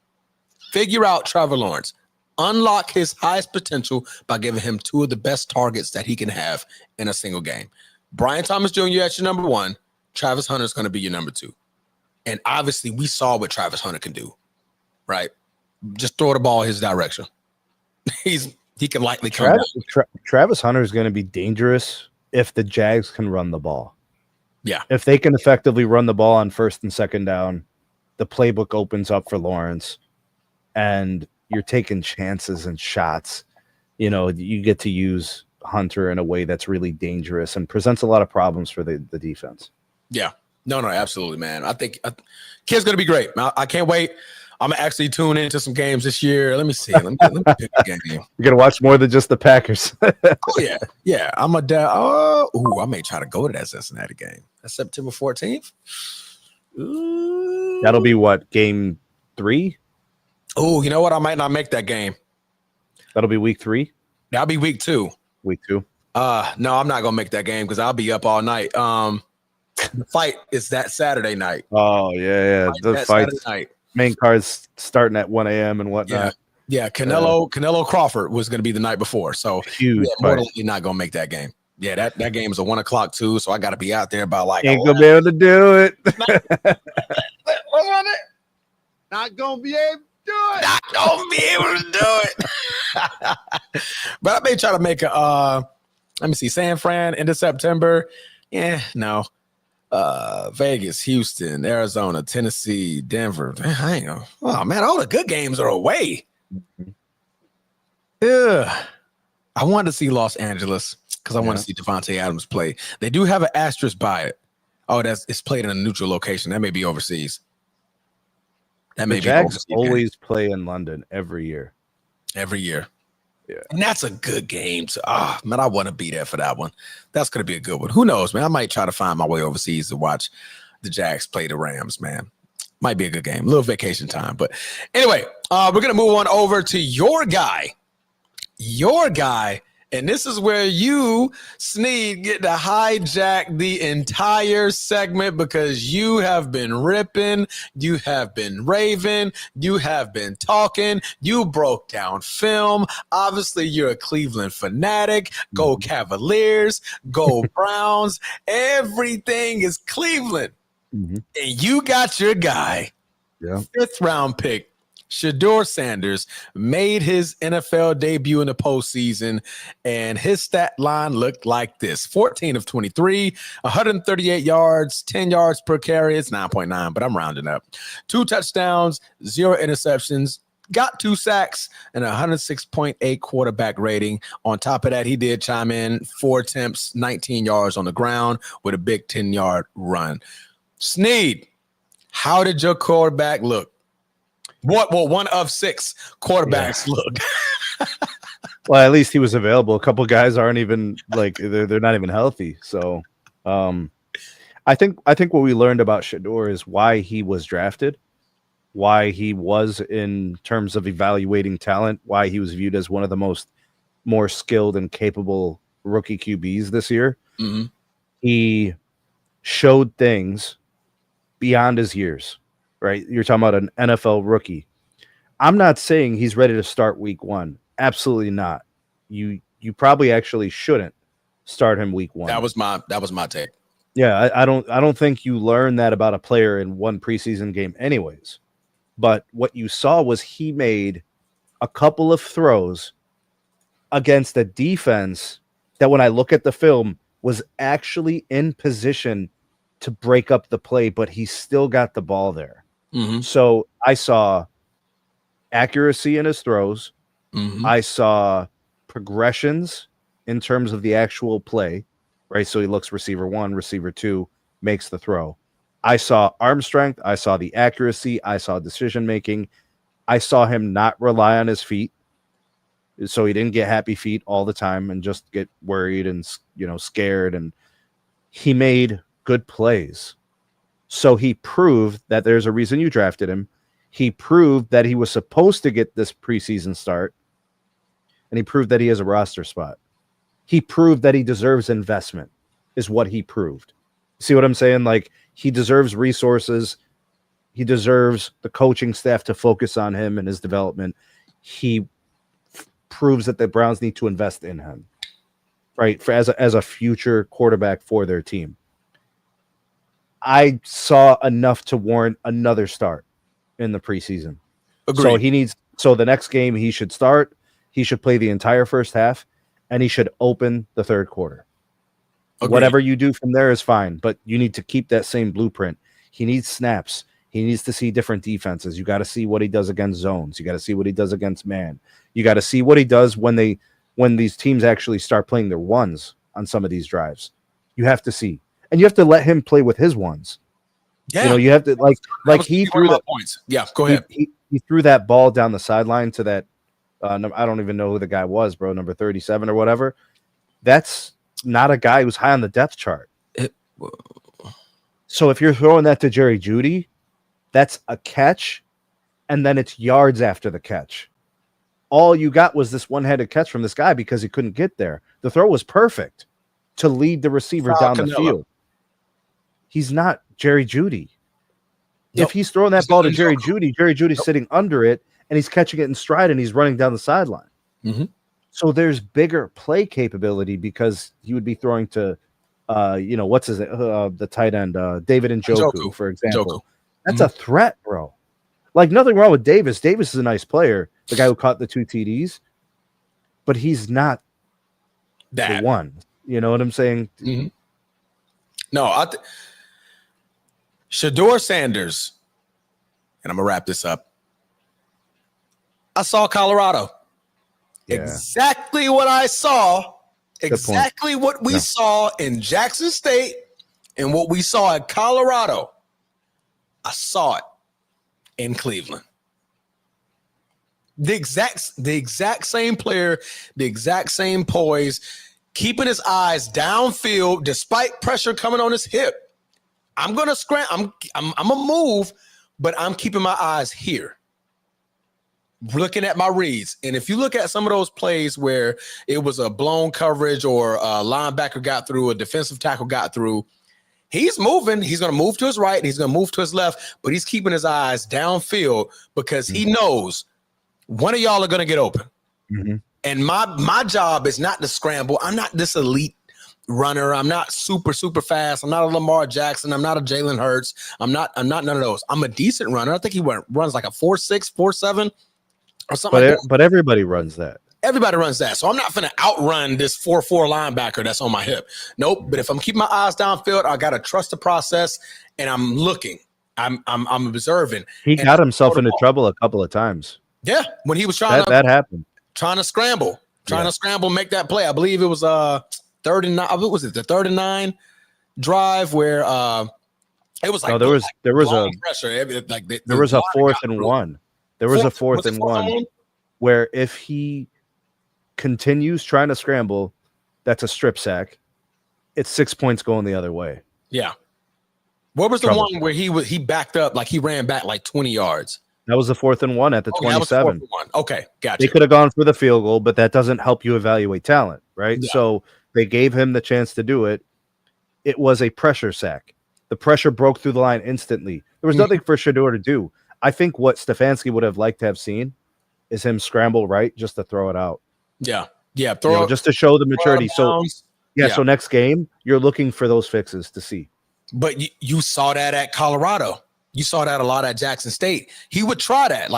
Figure out Trevor Lawrence. Unlock his highest potential by giving him 2 of the best targets that he can have in a single game. Brian Thomas Jr. at your number 1. Travis Hunter is going to be your number 2. And obviously, we saw what Travis Hunter can do, right? Just throw the ball his direction. He can likely come down. Travis Hunter is going to be dangerous if the Jags can run the ball. Yeah. If they can effectively run the ball on first and second down, the playbook opens up for Lawrence, and you're taking chances and shots. You know, you get to use Hunter in a way that's really dangerous and presents a lot of problems for the defense. Yeah. No, absolutely, man. I think kid's going to be great. I can't wait. I'm going to actually tune into some games this year. Let me see. Let me pick a game. You're going to watch more than just the Packers. Oh, yeah. Yeah. I may try to go to that Cincinnati game. That's September 14th. Ooh. That'll be what, game 3? Oh, you know what? I might not make that game. That'll be week 3? That'll be week 2. Week 2? No, I'm not going to make that game because I'll be up all night. The fight is that Saturday night. Oh, yeah. The fight night. Main card's starting at 1 a.m. and whatnot. Yeah. Canelo Crawford was going to be the night before. So huge. More likely not going to make that game. Yeah, that game is a 1 o'clock too. So I got to be out there about like. Ain't going to be able to do it. What's on it? Not going to be able to do it. Not going to be able to do it. But I may try to make let me see, San Fran into September. Yeah, no. Vegas, Houston, Arizona, Tennessee, Denver. Oh man, all the good games are away. Yeah, I wanted to see Los Angeles because I want to see Devontae Adams play. They do have an asterisk by it. Oh, it's played in a neutral location. That may be overseas. That may be overseas. Always play in London every year. Every year. Yeah. And that's a good game. Man, I want to be there for that one. That's going to be a good one. Who knows, man? I might try to find my way overseas to watch the Jags play the Rams, man. Might be a good game. A little vacation time. But anyway, we're going to move on over to your guy. And this is where you, Sneed, get to hijack the entire segment because you have been ripping, you have been raving, you have been talking, you broke down film. Obviously, you're a Cleveland fanatic. Go Cavaliers, go Browns. Everything is Cleveland. Mm-hmm. And you got your guy, 5th round pick, Shadour Sanders, made his NFL debut in the postseason, and his stat line looked like this: 14 of 23, 138 yards, 10 yards per carry. It's 9.9, but I'm rounding up. 2 touchdowns, 0 interceptions, got 2 sacks, and 106.8 quarterback rating. On top of that, he did chime in 4 attempts, 19 yards on the ground with a big 10-yard run. Sneed, how did your quarterback look? What? Well, 1 of 6 quarterbacks look. Well, at least he was available. A couple guys aren't even they're not even healthy. So, I think what we learned about Shedeur is why he was drafted, why he was in terms of evaluating talent, why he was viewed as one of the more skilled and capable rookie QBs this year. Mm-hmm. He showed things beyond his years. Right, you're talking about an NFL rookie. I'm not saying he's ready to start week 1. Absolutely not. You probably actually shouldn't start him week 1. That was my take. Yeah, I don't think you learn that about a player in one preseason game, anyways. But what you saw was he made a couple of throws against a defense that, when I look at the film, was actually in position to break up the play, but he still got the ball there. Mm-hmm. So I saw accuracy in his throws. Mm-hmm. I saw progressions in terms of the actual play, right? So he looks receiver 1, receiver 2, makes the throw. I saw arm strength. I saw the accuracy. I saw decision-making. I saw him not rely on his feet. So he didn't get happy feet all the time and just get worried and, scared. And he made good plays. So he proved that there's a reason you drafted him. He proved that he was supposed to get this preseason start. And he proved that he has a roster spot. He proved that he deserves investment, is what he proved. See what I'm saying? Like, he deserves resources. He deserves the coaching staff to focus on him and his development. He proves that the Browns need to invest in him, right? As a future quarterback for their team. I saw enough to warrant another start in the preseason. Agreed. So the next game he should start. He should play the entire first half, and he should open the third quarter. Agreed. Whatever you do from there is fine, but you need to keep that same blueprint. He needs snaps. He needs to see different defenses. You got to see what he does against zones. You got to see what he does against man. You got to see what he does when these teams actually start playing their ones on some of these drives. You have to see, and you have to let him play with his ones. Yeah. You know, you have to like he threw the points. Yeah, go ahead. He threw that ball down the sideline to that. I don't even know who the guy was, bro. Number 37 or whatever. That's not a guy who's high on the depth chart. So if you're throwing that to Jerry Jeudy, that's a catch, and then it's yards after the catch. All you got was this one-handed catch from this guy because he couldn't get there. The throw was perfect to lead the receiver down the field. He's not Jerry Jeudy. Nope. If he's throwing that ball to Jerry Judy's sitting under it, and he's catching it in stride, and he's running down the sideline. Mm-hmm. So there's bigger play capability because he would be throwing to, what's his the tight end, David Njoku, for example. That's a threat, bro. Like, nothing wrong with Davis. Davis is a nice player, the guy who caught the 2 TDs, but he's not the one. You know what I'm saying? Mm-hmm. No, Shadour Sanders, and I'm gonna wrap this up. I saw Colorado. Yeah. Exactly what I saw. Exactly what we saw in Jackson State and what we saw at Colorado. I saw it in Cleveland. The exact same player, the exact same poise, keeping his eyes downfield despite pressure coming on his hip. I'm gonna scram. I'm gonna move, but I'm keeping my eyes here, looking at my reads. And if you look at some of those plays where it was a blown coverage or a linebacker got through, a defensive tackle got through, he's moving. He's going to move to his right. He's going to move to his left, but he's keeping his eyes downfield because he knows one of y'all are going to get open. Mm-hmm. And my job is not to scramble. I'm not this elite runner. I'm not super fast. I'm not a Lamar Jackson. I'm not a Jalen Hurts. I'm not none of those. I'm a decent runner. I think he runs like a 4.6, 4.7 or something. But everybody runs that. Everybody runs that. So I'm not going to outrun this 4.4 linebacker that's on my hip. Nope. But if I'm keeping my eyes downfield, I got to trust the process, and I'm looking. I'm observing. He got himself into trouble a couple of times. Yeah, when he was trying that happened. Trying to scramble, make that play. I believe it was 3rd and 9. What was it? The 3rd and 9 drive where it was like no, there was a pressure. There was a 4th and 1. There was a 4th and 1 where if he continues trying to scramble, that's a strip sack. It's 6 points going the other way. Yeah. What was the one where he backed up, like he ran back like 20 yards? That was the 4th and 1 at the 27. Okay, gotcha. They could have gone for the field goal, but that doesn't help you evaluate talent, right? Yeah. So they gave him the chance to do it. It was a pressure sack. The pressure broke through the line instantly. There was nothing for Shedeur to do. I think what Stefanski would have liked to have seen is him scramble right just to throw it out. Yeah. Just to show the maturity. So next game, you're looking for those fixes to see. But you saw that at Colorado. You saw that a lot at Jackson State. He would try that,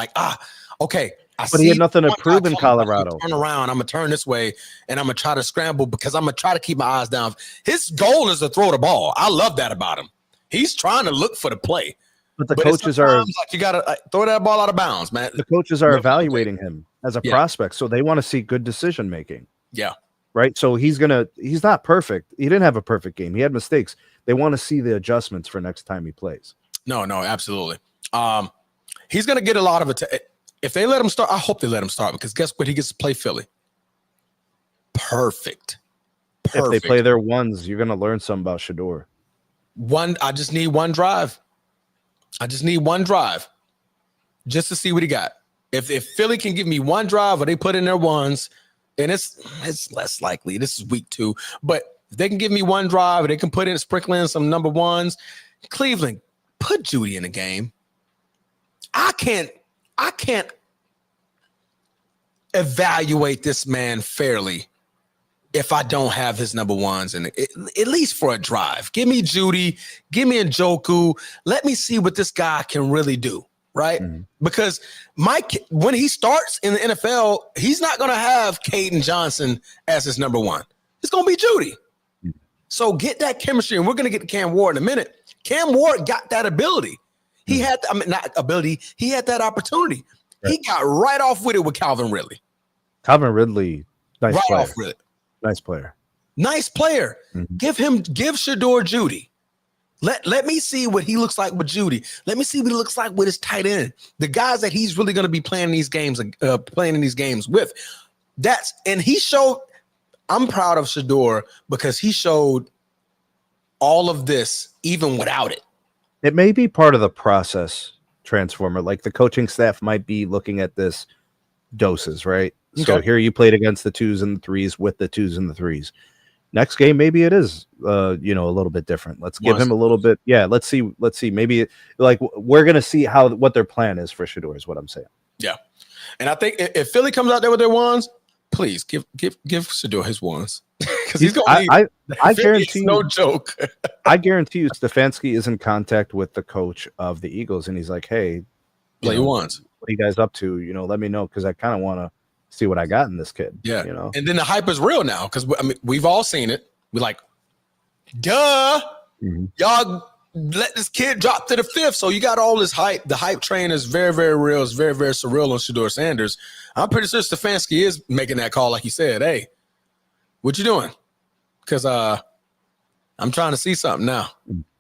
okay. But he had nothing to prove in Colorado. Turn around. I'm gonna turn this way, and I'm gonna try to scramble because I'm gonna try to keep my eyes down. His goal is to throw the ball. I love that about him. He's trying to look for the play. But the coaches are like you gotta throw that ball out of bounds, man. The coaches are evaluating him as a prospect, so they want to see good decision making. Yeah. Right. So he's not perfect. He didn't have a perfect game. He had mistakes. They want to see the adjustments for next time he plays. No, absolutely. He's gonna get a lot of it. If they let him start, I hope they let him start because guess what? He gets to play Philly. Perfect. If they play their ones, you're gonna learn something about Shedeur. I just need one drive. Just to see what he got. If Philly can give me one drive or they put in their ones, and it's less likely. This is week 2, but If they can give me one drive, or they can put in sprinkle in some number ones. Cleveland, put Judy in the game. I can't evaluate this man fairly if I don't have his number ones, and at least for a drive. Give me Judy, give me Njoku. Let me see what this guy can really do, right? Mm-hmm. Because when he starts in the NFL, he's not going to have Caden Johnson as his number one. It's going to be Judy. Mm-hmm. So get that chemistry, and we're going to get to Cam Ward in a minute. Cam Ward got that ability. He had, not ability, he had that opportunity. Right. He got right off with it with Calvin Ridley. Calvin Ridley, nice right player. Off with it. Nice player. Nice player. Mm-hmm. Give Shedeur Judy. Let me see what he looks like with Judy. Let me see what he looks like with his tight end. The guys that he's really going to be playing these games, with. And he showed. I'm proud of Shedeur because he showed all of this even without it. It may be part of the process, Transformer. Like the coaching staff might be looking at this doses, right? Okay. So here you played against the 2s and the 3s with the 2s and the 3s. Next game, maybe it is, a little bit different. Let's give him a little bit. Yeah, let's see. Maybe like we're gonna see what their plan is for Shedeur is what I'm saying. Yeah, and I think if Philly comes out there with their wands, please give Shedeur his wands because he's gonna. I guarantee no joke. I guarantee you, Stefanski is in contact with the coach of the Eagles, and he's like, "Hey, play wands. What are you guys up to? Let me know because I kind of want to see what I got in this kid." Yeah, And then the hype is real now because we've all seen it. We're like, duh, y'all let this kid drop to the 5th. So you got all this hype. The hype train is very, very real. It's very, very surreal on Shadour Sanders. I'm pretty sure Stefanski is making that call, like he said. Hey, what you doing? Because I'm trying to see something now.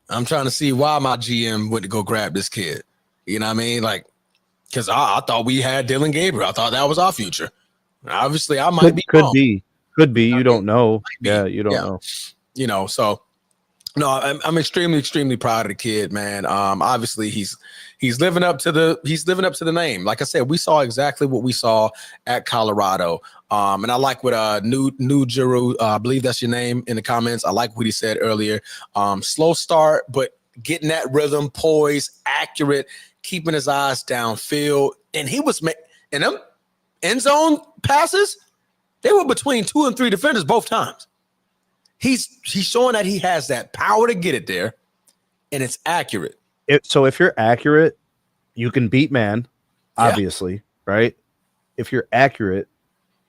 I'm trying to see why my GM went to go grab this kid. You know what I mean? Like, because I thought we had Dylan Gabriel. I thought that was our future. Obviously, I might be wrong. Could be. You don't know. Yeah, you don't know. So no, I'm extremely, extremely proud of the kid, man. Obviously, he's living up to the name. Like I said, we saw exactly what we saw at Colorado. And I like what New Juru, I believe that's your name in the comments. I like what he said earlier. Slow start, but getting that rhythm, poise, accurate, keeping his eyes downfield, and he was in them end zone passes. They were between 2 and 3 defenders both times. He's showing that he has that power to get it there, and it's accurate. So if you're accurate, you can beat man, obviously, right? If you're accurate,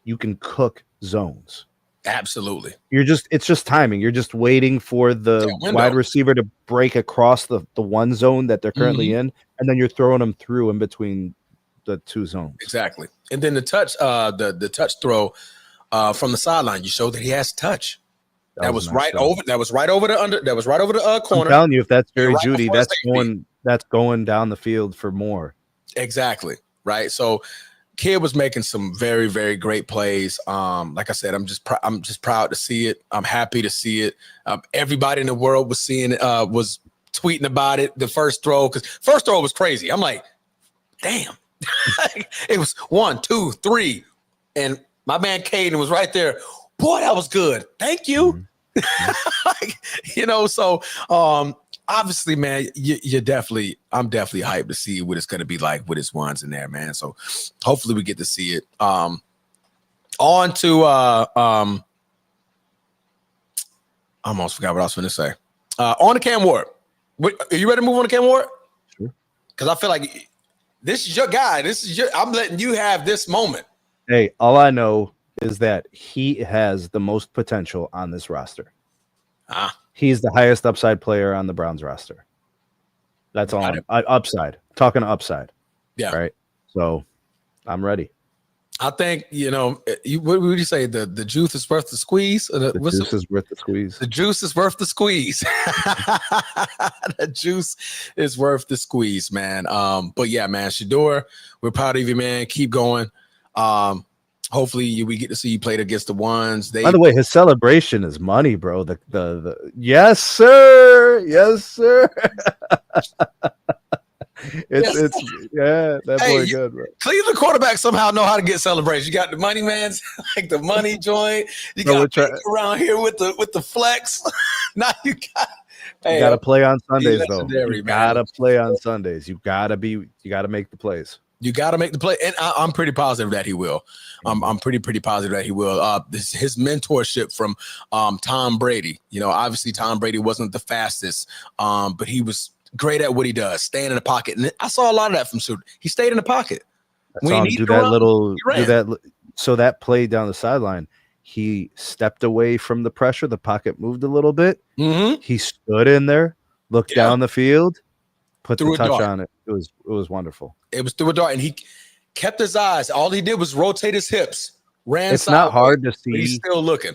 you can cook zones. Absolutely. It's just timing. You're just waiting for the wide receiver to break across the one zone that they're currently in, and then you're throwing them through in between the 2 zones. Exactly. And then the touch, the touch throw from the sideline, you showed that he has touch. That was right over the corner. I'm telling you, if that's Jerry Jeudy, that's going down the field for more. Exactly. Right. So kid was making some very, very great plays. Like I said, I'm just proud to see it. I'm happy to see it. Everybody in the world was seeing it, was tweeting about it. The first throw, because first throw was crazy. I'm like, damn. It was 1, 2, 3, and my man Caden was right there. Boy, that was good. Thank you. So obviously, man, I'm definitely hyped to see what it's going to be like with his ones in there, man. So hopefully we get to see it. On to I almost forgot what I was going to say. On to Cam Ward. Are you ready to move on to Cam Ward? Sure. Because I feel like this is your guy. I'm letting you have this moment. Hey, all I know is that he has the most potential on this roster. He's the highest upside player on the Browns roster. That's all. Upside. Talking upside. Yeah. Right. So I'm ready. I think, what would you say? The juice is worth the squeeze? The juice is worth the squeeze. The juice is worth the squeeze. The juice is worth the squeeze, man. But yeah, man, Shedeur, we're proud of you, man. Keep going. Hopefully we get to see you played against the ones. By the way, his celebration is money, bro. The yes, sir. Yes, sir. That boy good, bro. Cleveland quarterbacks somehow know how to get celebrations. You got the money man's like the money joint. You got around here with the flex. Now you got. You got to play on Sundays, though. You got to play on Sundays. You got to make the plays. You got to make the play, and I'm pretty positive that he will. I'm pretty positive that he will. His mentorship from Tom Brady. You know, obviously Tom Brady wasn't the fastest, but he was great at what he does, staying in the pocket. And I saw a lot of that from Shedeur. He stayed in the pocket. When he do that. So that play down the sideline, he stepped away from the pressure. The pocket moved a little bit. Mm-hmm. He stood in there, looked down the field, put the touch on it. It was wonderful. It was through a dart, and he kept his eyes. All he did was rotate his hips. It's not hard to see. He's still looking.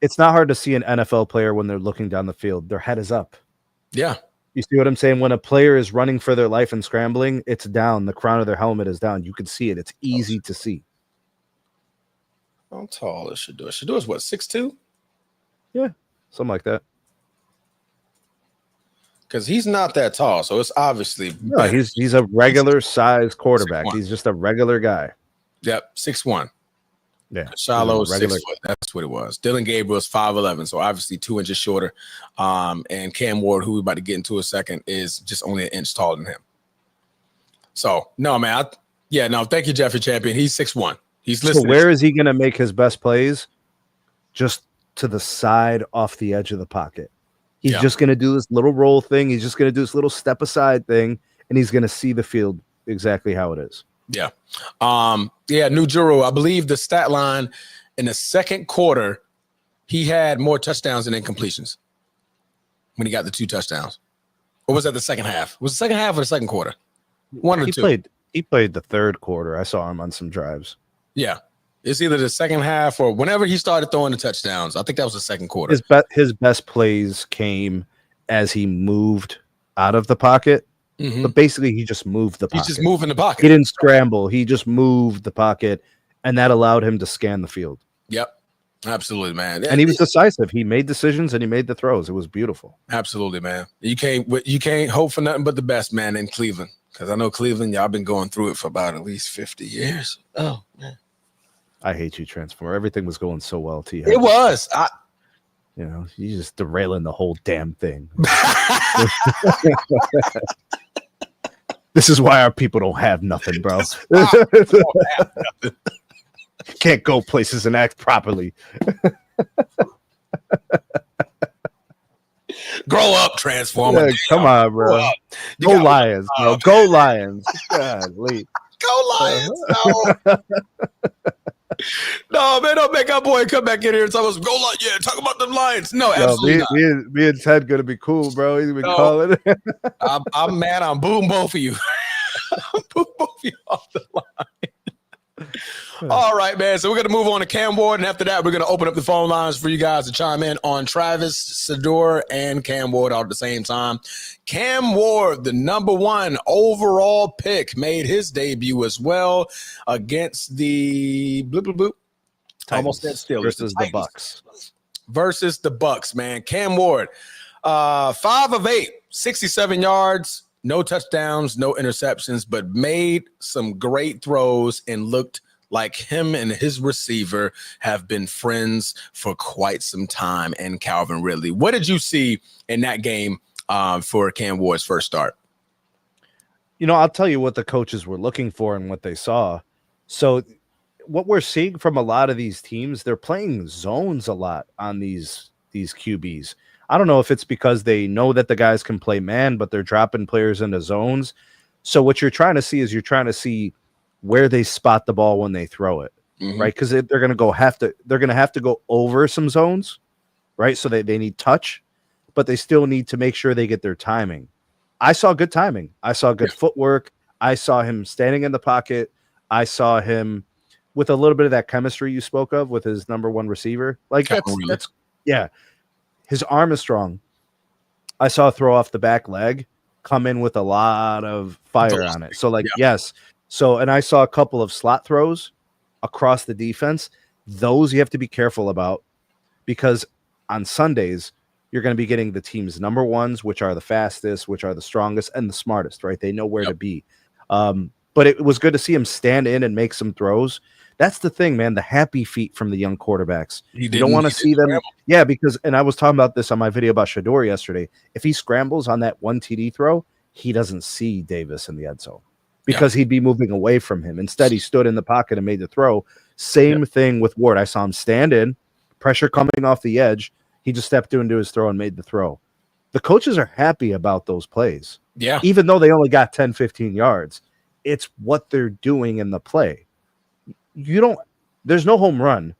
It's not hard to see an NFL player when they're looking down the field. Their head is up. Yeah. You see what I'm saying? When a player is running for their life and scrambling, it's down. The crown of their helmet is down. You can see it. It's easy to see. How tall is Shedeur? Shedeur is what, 6'2"? Yeah, something like that. Because he's not that tall, so it's obviously no. He's a regular size quarterback. 6'1". He's just a regular guy. Yep, 6'1". Yeah, Shiloh 6 foot. That's what it was. Dylan Gabriel is 5'11", so obviously 2 inches shorter. And Cam Ward, who we're about to get into a second, is just only an inch taller than him. So no, man. Thank you, Jeffrey Champion. He's 6'1". He's listening. So where is he going to make his best plays? Just to the side, off the edge of the pocket. He's just going to do this little roll thing. He's just going to do this little step aside thing, and he's going to see the field exactly how it is. Yeah. New Juro, I believe the stat line in the second quarter, he had more touchdowns than incompletions when he got the 2 touchdowns. Or was that the second half? Was it the second half or the second quarter? One or two. He played the third quarter. I saw him on some drives. Yeah. It's either the second half or whenever he started throwing the touchdowns. I think that was the second quarter. His best plays came as he moved out of the pocket. Mm-hmm. But basically, he just moved the pocket. He's just moving the pocket. He didn't scramble. He just moved the pocket, and that allowed him to scan the field. Yep. Absolutely, man. And he was decisive. He made decisions, and he made the throws. It was beautiful. Absolutely, man. You can't hope for nothing but the best, man, in Cleveland. Because I know Cleveland, y'all been going through it for about at least 50 years. Oh, man. I hate you, Transformer. Everything was going so well, T. It was. You just derailing the whole damn thing. This is why our people don't have nothing, bro. Can't go places and act properly. Grow up, Transformer. Yeah, come on, bro. Go Lions, bro. Go Lions. Golly. Go Lions. No. No, man, don't make our boy come back in here and talk about go Lions. Yeah, talk about them Lions. No, absolutely not. Me and Ted gonna be cool, bro. He's been calling it. I'm mad. I'm booing both of you. Boom both of you off the line. All right, man. So we're going to move on to Cam Ward. And after that, we're going to open up the phone lines for you guys to chime in on Travis, Shedeur, and Cam Ward all at the same time. Cam Ward, the #1 overall pick, made his debut as well against the Titans. Almost said Steelers. Versus the Bucks. Versus the Bucks, man. Cam Ward, 5 of 8, 67 yards. No touchdowns, no interceptions, but made some great throws and looked like him and his receiver have been friends for quite some time. And Calvin Ridley, what did you see in that game for Cam Ward's first start? I'll tell you what the coaches were looking for and what they saw. So what we're seeing from a lot of these teams, they're playing zones a lot on these QBs. I don't know if it's because they know that the guys can play man, but they're dropping players into zones. So what you're trying to see is where they spot the ball when they throw it, right? Because they're going to have to go over some zones, right? So they need touch, but they still need to make sure they get their timing. I saw good timing. I saw good footwork. I saw him standing in the pocket. I saw him with a little bit of that chemistry you spoke of with his #1 receiver. Like that's his arm is strong. I saw a throw off the back leg come in with a lot of fire on it. So yes. So, and I saw a couple of slot throws across the defense. Those you have to be careful about because on Sundays, you're going to be getting the team's number ones, which are the fastest, which are the strongest, and the smartest, right? They know where to be. But it was good to see him stand in and make some throws. That's the thing, man. The happy feet from the young quarterbacks. You don't want to see them. Scramble. Yeah, because, and I was talking about this on my video about Shedeur yesterday. If he scrambles on that one TD throw, he doesn't see Davis in the end zone because he'd be moving away from him. Instead, he stood in the pocket and made the throw. Same thing with Ward. I saw him stand in, pressure coming off the edge. He just stepped into his throw and made the throw. The coaches are happy about those plays. Yeah. Even though they only got 10, 15 yards, it's what they're doing in the play. There's no home run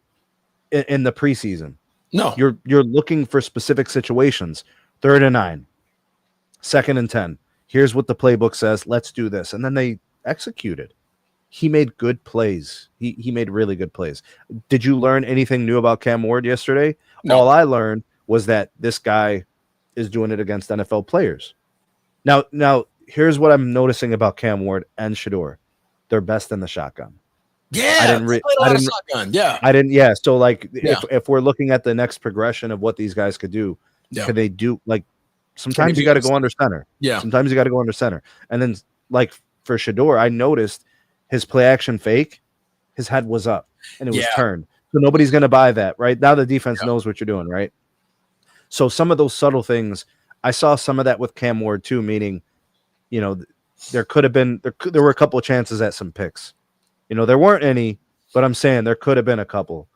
in the preseason. No. You're looking for specific situations. 3rd and 9, 2nd and 10. Here's what the playbook says. Let's do this. And then they executed. He made good plays. He made really good plays. Did you learn anything new about Cam Ward yesterday? No. All I learned was that this guy is doing it against NFL players. Now here's what I'm noticing about Cam Ward and Shedeur. They're best in the shotgun. Yeah, shotgun. Yeah. So like, if we're looking at the next progression of what these guys could do, can they do like? Sometimes you got to go under center. Yeah. Sometimes you got to go under center. And then like for Shedeur, I noticed his play action fake, his head was up and it was turned. So nobody's going to buy that, right? Now the defense knows what you're doing, right? So some of those subtle things, I saw some of that with Cam Ward too, meaning, there could have been, there were a couple of chances at some picks. There weren't any, but I'm saying there could have been a couple.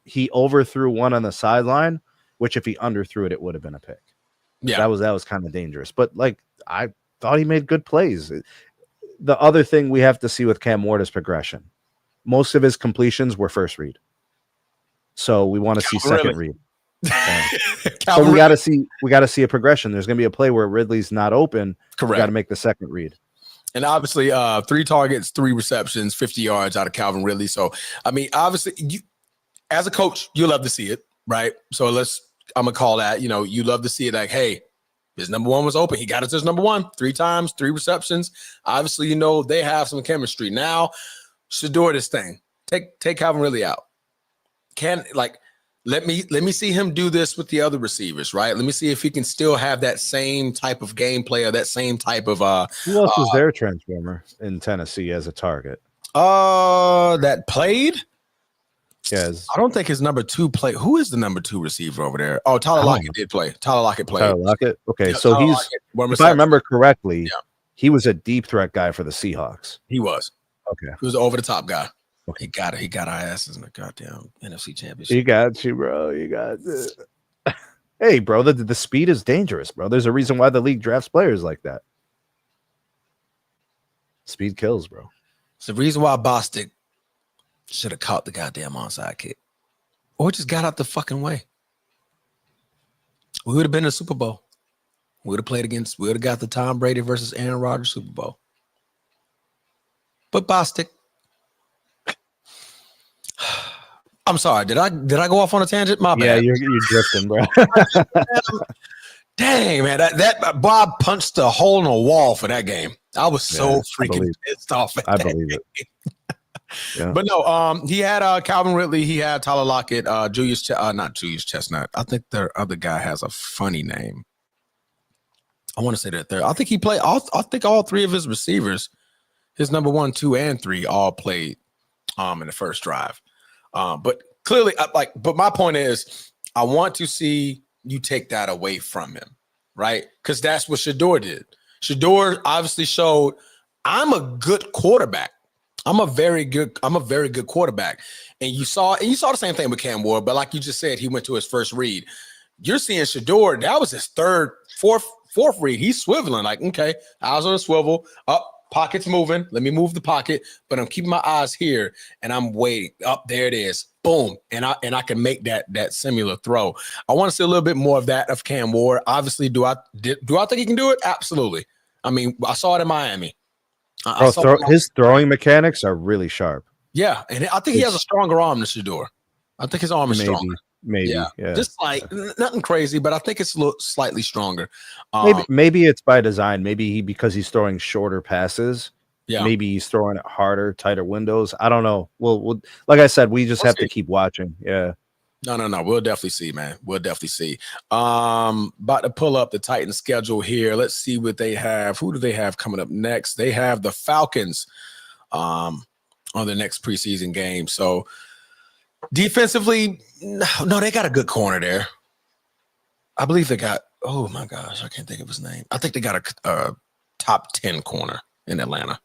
He overthrew one on the sideline, which if he underthrew it, it would have been a pick. Yeah, that was kind of dangerous. But like, I thought he made good plays. The other thing we have to see with Cam Ward is progression. Most of his completions were first read, so we want to see second read. So we got to see a progression. There's going to be a play where Ridley's not open. Correct. We got to make the second read. And obviously, 3 targets, 3 receptions, 50 yards out of Calvin Ridley. So, I mean, obviously, you as a coach, you love to see it, right? So I'm going to call that, you love to see it like, hey, his number one was open. He got it to his number one 3 times, 3 receptions. Obviously, they have some chemistry. Now, Shedeur this thing. Take Calvin Ridley out. Let me see him do this with the other receivers, right? Let me see if he can still have that same type of gameplay or that same type of who else was their transformer in Tennessee as a target? That played? Yes. I don't think his number 2 played. Who is the number 2 receiver over there? Oh, Tyler Lockett did play. Tyler Lockett played. Tyler Lockett? Okay, yeah, so he's if I remember correctly, he was a deep threat guy for the Seahawks. He was. Okay. He was the over-the-top guy. Okay. He got our asses in the goddamn NFC Championship. You got you, bro. You got it. Hey, bro, the speed is dangerous, bro. There's a reason why the league drafts players like that. Speed kills, bro. It's the reason why Bostic should have caught the goddamn onside kick. Or just got out the fucking way. We would have been in the Super Bowl. We would have got the Tom Brady versus Aaron Rodgers Super Bowl. But Bostic. I'm sorry. Did I go off on a tangent? My bad. Yeah, you're drifting, bro. Dang, man. That Bob punched a hole in a wall for that game. I was so freaking pissed off at that believe game. It. Yeah. But no, he had Calvin Ridley, he had Tyler Lockett, not Julius Chestnut. I think the other guy has a funny name. I want to say that there. I think he played. I think all 3 of his receivers, his number 1, 2, and 3, all played in the first drive. But clearly, but my point is, I want to see you take that away from him, right? Because that's what Shedeur did. Shedeur obviously showed I'm a good quarterback. I'm a very good quarterback. And you saw the same thing with Cam Ward, but like you just said, he went to his first read. You're seeing Shedeur, that was his fourth read. He's swiveling like, okay, eyes on a swivel, up, pocket's moving. Let me move the pocket, but I'm keeping my eyes here and I'm waiting. Up there it is. Boom. And I can make that similar throw. I want to see a little bit more of that of Cam Ward. Obviously, do I think he can do it? Absolutely. I mean, I saw it in Miami. His throwing mechanics are really sharp. Yeah, and I think he has a stronger arm than Shedeur. I think his arm is stronger. Maybe, yeah. Just like nothing crazy, but I think it's a little slightly stronger. Maybe it's by design. Maybe because he's throwing shorter passes. Yeah. Maybe he's throwing it harder, tighter windows. I don't know. Well, like I said, we just have to keep watching. Yeah. No. We'll definitely see, man. We'll definitely see. About to pull up the Titans schedule here. Let's see what they have. Who do they have coming up next? They have the Falcons on the next preseason game. So defensively, no, they got a good corner there. I believe they got, oh my gosh, I can't think of his name. I think they got a top 10 corner in Atlanta.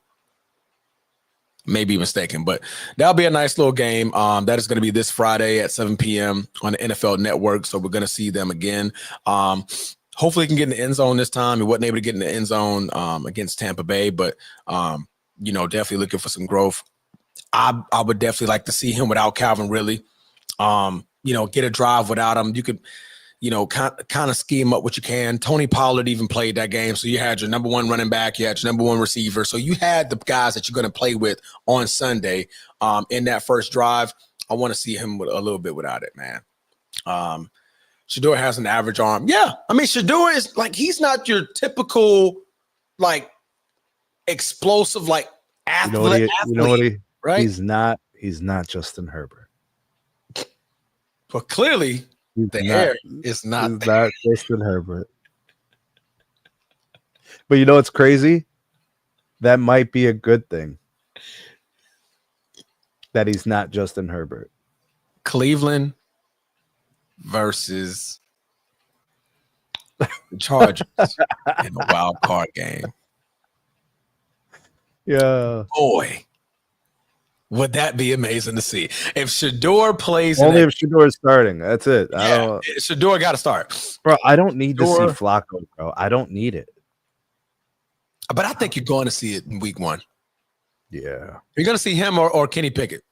Maybe mistaken, but that'll be a nice little game. That is going to be this Friday at 7 p.m. on the NFL Network. So we're going to see them again. Hopefully he can get in the end zone this time. He wasn't able to get in the end zone against Tampa Bay, but, definitely looking for some growth. I would definitely like to see him without Calvin Ridley. Get a drive without him. You could, kind of scheme up what you can. Tony Pollard even played that game. So you had your number one running back, you had your number one receiver. So you had the guys that you're going to play with on Sunday in that first drive. I want to see him with a little bit without it, man. Shedeur has an average arm. Yeah. I mean, Shedeur is he's not your typical, explosive, athlete. Right? He's not Justin Herbert. But clearly, the hair is not. He's not Justin Herbert. But you know what's crazy? That might be a good thing. That he's not Justin Herbert. Cleveland versus the Chargers in a wild card game. Yeah. Boy. Would that be amazing to see? If Shedeur plays only if Shedeur is starting. That's it. Shedeur got to start. Bro, I don't need to see Flacco, bro. I don't need it. But I think you're going to see it in week 1. Yeah. You're going to see him or Kenny Pickett.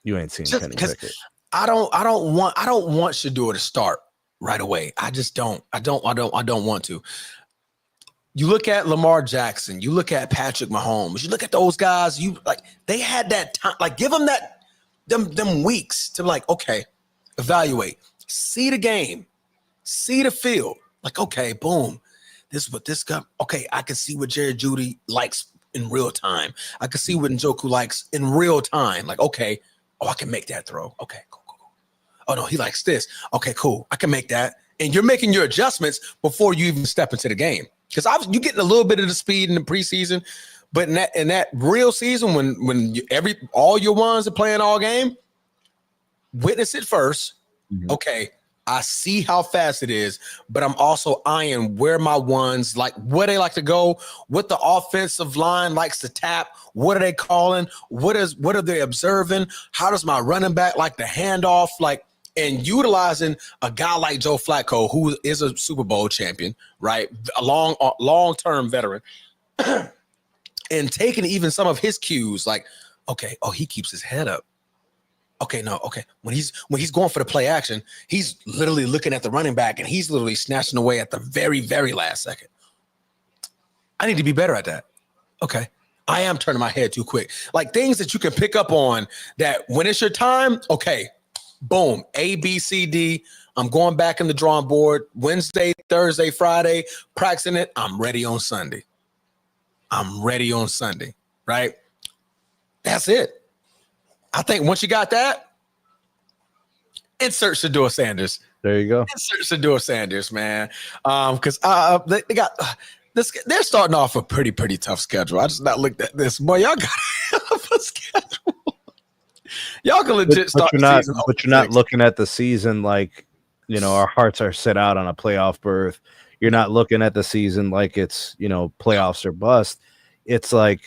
You ain't seen Kenny Pickett. I don't want Shedeur to start right away. I just don't. I don't want to. You look at Lamar Jackson, you look at Patrick Mahomes, you look at those guys, they had that time, give them them weeks to okay, evaluate, see the game, see the field. Okay, boom. This is what this guy, okay, I can see what Jerry Jeudy likes in real time. I can see what Njoku likes in real time. Okay, I can make that throw. Okay, cool. Oh no, he likes this. Okay, cool. I can make that. And you're making your adjustments before you even step into the game. Because you're getting a little bit of the speed in the preseason, but in that real season, when all your ones are playing all game, witness it first. Mm-hmm. Okay, I see how fast it is, but I'm also eyeing where my ones where they like to go, what the offensive line likes to tap, what are they calling, what are they observing, how does my running back like the handoff, and utilizing a guy like Joe Flacco, who is a Super Bowl champion, right? A long-term veteran, and taking even some of his cues, he keeps his head up. Okay, no, okay. When he's going for the play action, he's literally looking at the running back and he's literally snatching away at the very, very last second. I need to be better at that. Okay. I am turning my head too quick. Things that you can pick up on that when it's your time, okay. Boom, A, B, C, D. I'm going back in the drawing board Wednesday, Thursday, Friday, practicing it. I'm ready on Sunday. Right? That's it. I think once you got that, insert Shadour Sanders. There you go. Insert Shadour Sanders, man. Because they got this. They're starting off a pretty tough schedule. I just not looked at this. Boy, y'all got a hell of a schedule. Y'all can legit start the season. But you're not looking at the season our hearts are set out on a playoff berth. You're not looking at the season like it's, playoffs or bust. It's I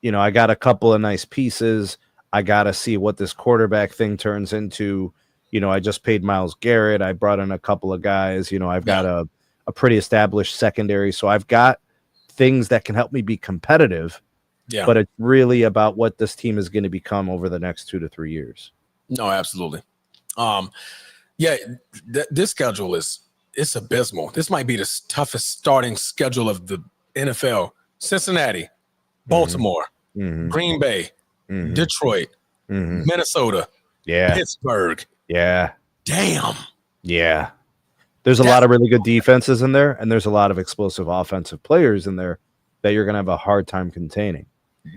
got a couple of nice pieces. I got to see what this quarterback thing turns into. I just paid Myles Garrett. I brought in a couple of guys. I've got a pretty established secondary. So I've got things that can help me be competitive. Yeah. But it's really about what this team is going to become over the next 2 to 3 years. No, absolutely. This schedule it's abysmal. This might be the toughest starting schedule of the NFL. Cincinnati, Baltimore, Green Bay, Detroit, Minnesota, Pittsburgh. Yeah. Damn. Yeah. There's a lot of really good defenses in there, and there's a lot of explosive offensive players in there that you're going to have a hard time containing.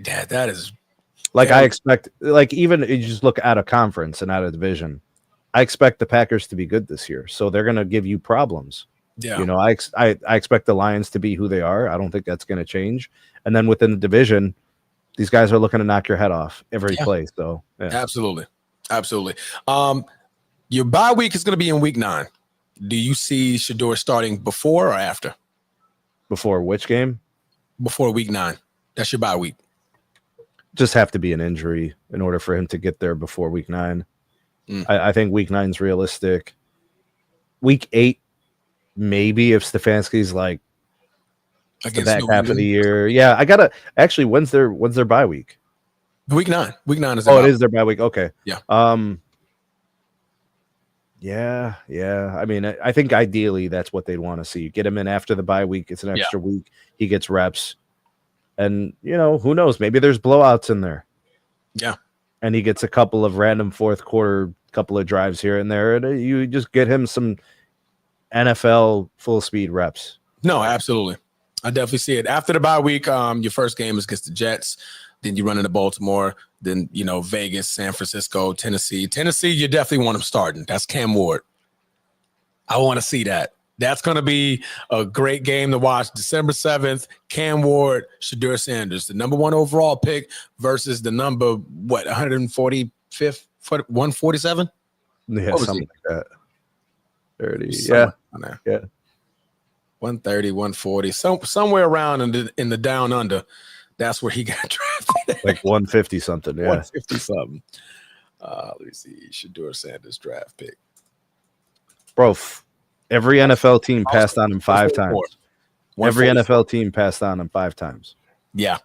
Yeah, that is I expect, even you just look at a conference and at a division, I expect the Packers to be good this year, so they're going to give you problems. Yeah. You know, I expect the Lions to be who they are. I don't think that's going to change. And then within the division, these guys are looking to knock your head off every play. So Absolutely. Your bye week is going to be in week 9. Do you see Shedeur starting before or after? Before which game? Before week 9. That's your bye week. Just have to be an injury in order for him to get there before week 9. I think week 9 is realistic. Week 8, maybe if Stefanski's like the back half of the year. Yeah, I gotta actually. When's their bye week? Week 9. Week 9 is. It is their bye week. Okay. Yeah. Yeah. I mean, I think ideally that's what they'd want to see. Get him in after the bye week. It's an extra week. He gets reps, and who knows? Maybe there's blowouts in there. Yeah. And he gets a couple of random fourth quarter, couple of drives here and there, and you just get him some NFL full speed reps. No, absolutely. I definitely see it. After the bye week, your first game is against the Jets. Then you run into Baltimore. Then, Vegas, San Francisco, Tennessee. Tennessee, you definitely want him starting. That's Cam Ward. I want to see that. That's going to be a great game to watch. December 7th, Cam Ward, Shadour Sanders, the number 1 overall pick versus the number, 145th, 147? Yeah, something like that. 30, yeah. 130, 140, somewhere around in the down under. That's where he got drafted. Like 150 something, yeah. 150 something. Let me see. Shadour Sanders draft pick. Bro, every NFL team passed on him 5 times. Every NFL team passed on him 5 times. Yeah.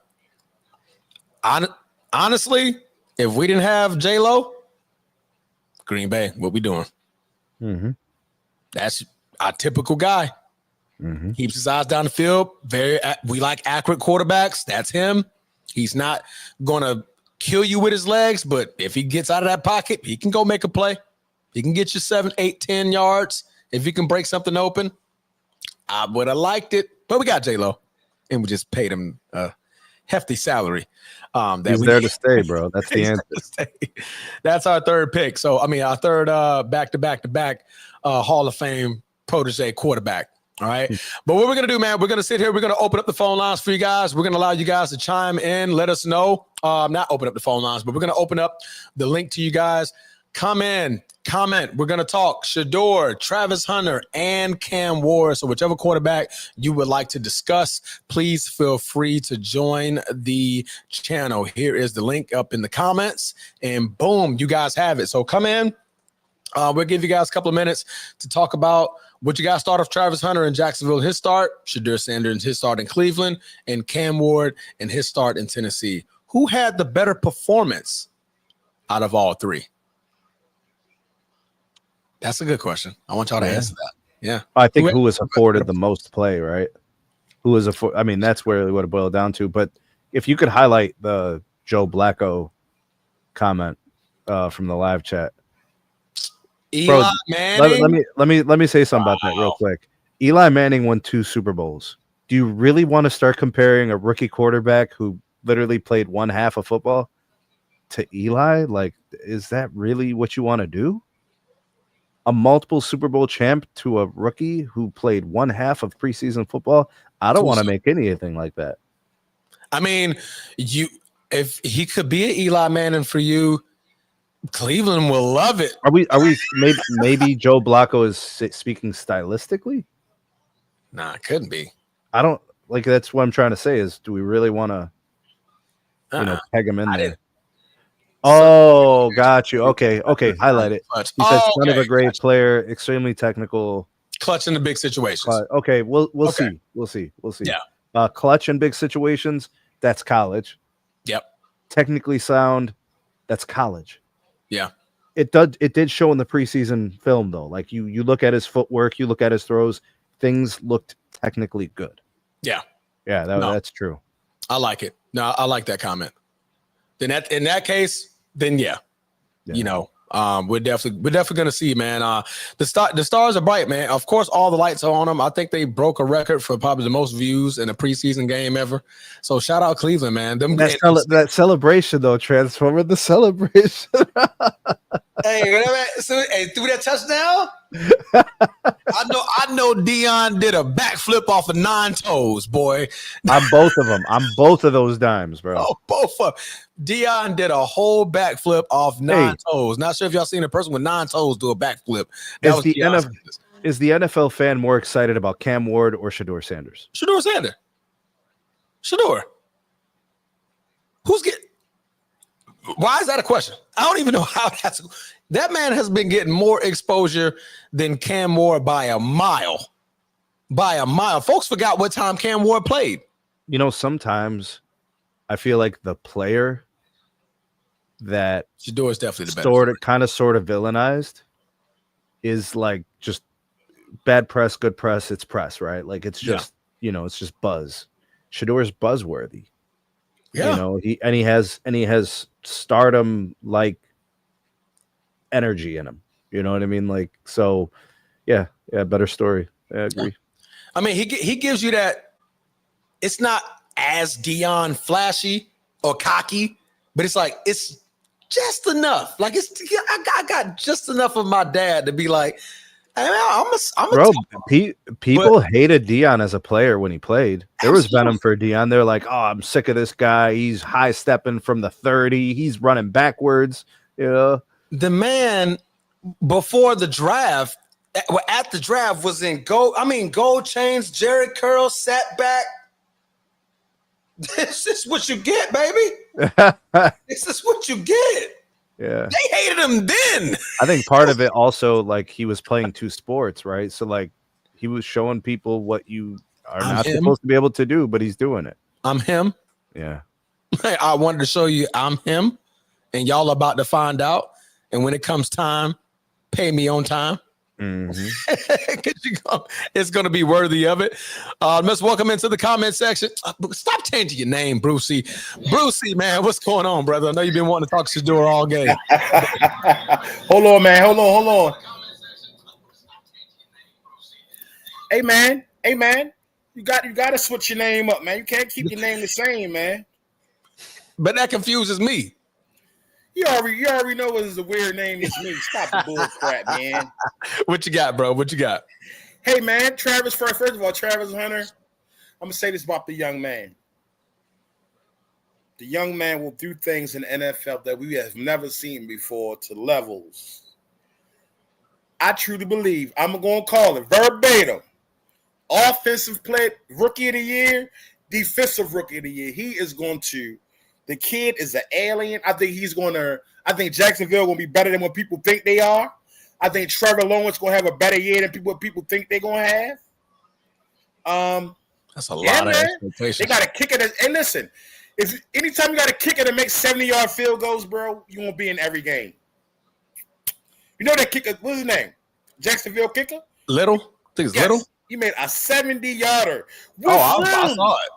Honestly, if we didn't have J-Lo, Green Bay, what we doing? Mm-hmm. That's our typical guy. Mm-hmm. Keeps his eyes down the field. We like accurate quarterbacks. That's him. He's not going to kill you with his legs, but if he gets out of that pocket, he can go make a play. He can get you 7, 8, 10 yards. If he can break something open, I would have liked it. But we got J-Lo, and we just paid him a hefty salary. He's there to stay, bro. That's the answer. That's our third pick. So, our third back-to-back Hall of Fame protege quarterback. All right. But what we're going to do, man, we're going to sit here. We're going to open up the phone lines for you guys. We're going to allow you guys to chime in. Let us know. Not open up the phone lines, but we're going to open up the link to you guys. Come in, comment. We're going to talk Shedeur, Travis Hunter, and Cam Ward. So whichever quarterback you would like to discuss, please feel free to join the channel. Here is the link up in the comments. And boom, you guys have it. So come in. We'll give you guys a couple of minutes to talk about what you guys thought of Travis Hunter in Jacksonville, his start, Shadour Sanders, his start in Cleveland, and Cam Ward and his start in Tennessee. Who had the better performance out of all 3? That's a good question. I want y'all to answer that. Yeah. I think who was afforded the most play, right? Who was that's where it would have boiled down to. But if you could highlight the Joe Blacko comment from the live chat. Eli Manning. Let me say something about that real quick. Eli Manning won 2 Super Bowls. Do you really want to start comparing a rookie quarterback who literally played one half of football to Eli? Like, is that really what you want to do? A multiple Super Bowl champ to a rookie who played one half of preseason football? I don't want to make anything like that. If he could be an Eli Manning for you, Cleveland will love it. Are we maybe Joe Blacko is speaking stylistically? Nah, it couldn't be. I don't like. That's what I'm trying to say. Is do we really want to, peg him in there? Oh, got you. Okay. Highlight it. He says, "Son of a great player, extremely technical, clutch in the big situations." Okay, we'll see. We'll see. Yeah. Clutch in big situations. That's college. Yep. Technically sound. That's college. Yeah. It did show in the preseason film though. Like you look at his footwork, you look at his throws, things looked technically good. Yeah. Yeah, that's true. I like it. No, I like that comment. Then in that case, yeah. We're definitely gonna see, man. The stars are bright, man. Of course, all the lights are on them. I think they broke a record for probably the most views in a preseason game ever. So shout out Cleveland, man. That celebration though, Transformer, the celebration. threw that touchdown. I know Dion did a backflip off of 9 toes, boy. I'm both of them. I'm both of those dimes, bro. Oh, both of Dion did a whole backflip off 9 toes. Not sure if y'all seen a person with 9 toes do a backflip. That was Dion Sanders. Is the NFL fan more excited about Cam Ward or Shadour Sanders? Shadour Sanders. Shedeur. Who's getting? Why is that a question? I don't even know how that's. That man has been getting more exposure than Cam Ward by a mile. By a mile. Folks forgot what time Cam Ward played. You know, sometimes I feel like the player that Shedeur is definitely the better. Sort of villainized is like just bad press, good press. It's press, right? Like it's just it's just buzz. Shadour's buzzworthy. Yeah, you know, he has stardom like energy in him. You know what I mean? Like, so yeah, better story. I agree. I mean, he gives you that. It's not as Dion flashy or cocky, but it's like it's just enough. Like I got just enough of my dad to be like, bro. People hated Dion as a player when he played. There was venom for Dion. They're like, oh, I'm sick of this guy. He's high stepping from the 30. He's running backwards. You know, the man before the draft, at the draft was in gold chains, Jerry curl, sat back. This is what you get, baby. This is what you get. Yeah, they hated him then. I think part of it also, like, he was playing 2 sports, right? So like he was showing people what you are not supposed to be able to do, but he's doing it. I'm him. Yeah. I wanted to show you I'm him, and y'all about to find out. And when it comes time, pay me on time. Mm-hmm. It's going to be worthy of it. Let's welcome into the comment section. Stop changing your name, Brucey. Brucey, man, what's going on, brother? I know you've been wanting to talk to Shedeur all game. Hold on, man. Hold on. Hey, man. You got to switch your name up, man. You can't keep your name the same, man. But that confuses me. You already know what is a weird name is me. Stop the bull crap, man. What you got, bro? What you got? Hey, man, Travis, first of all, Travis Hunter, I'm going to say this about the young man. The young man will do things in the NFL that we have never seen before to levels. I truly believe, I'm going to call it verbatim, offensive play, rookie of the year, defensive rookie of the year. He is going to. The kid is an alien. I think Jacksonville will be better than what people think they are. I think Trevor Lawrence going to have a better year than what people think they're going to have. That's a lot of expectations. They got to kick it. And listen, anytime you got to kick it and make 70-yard field goals, bro, you won't be in every game. You know that kicker, what's his name? Jacksonville kicker? Little? I think it's Little. He made a 70-yarder. I saw it.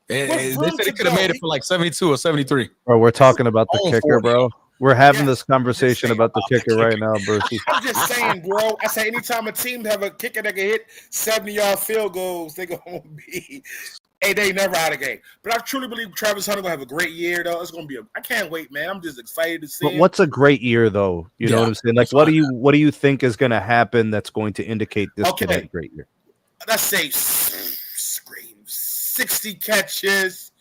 They said he could have made it for like 72 or 73. Bro, we're talking about the kicker, bro. We're having this conversation about the kicker right now, Brucey. I'm just saying, bro. I say anytime a team have a kicker that can hit 70-yard field goals, they're going to be they never out of game. But I truly believe Travis Hunter going to have a great year, though. It's going to be I can't wait, man. I'm just excited to see But what's a great year, though? You know what I'm saying? Like, what do you think is going to happen that's going to indicate this kid had a great year? Let's say 60 catches,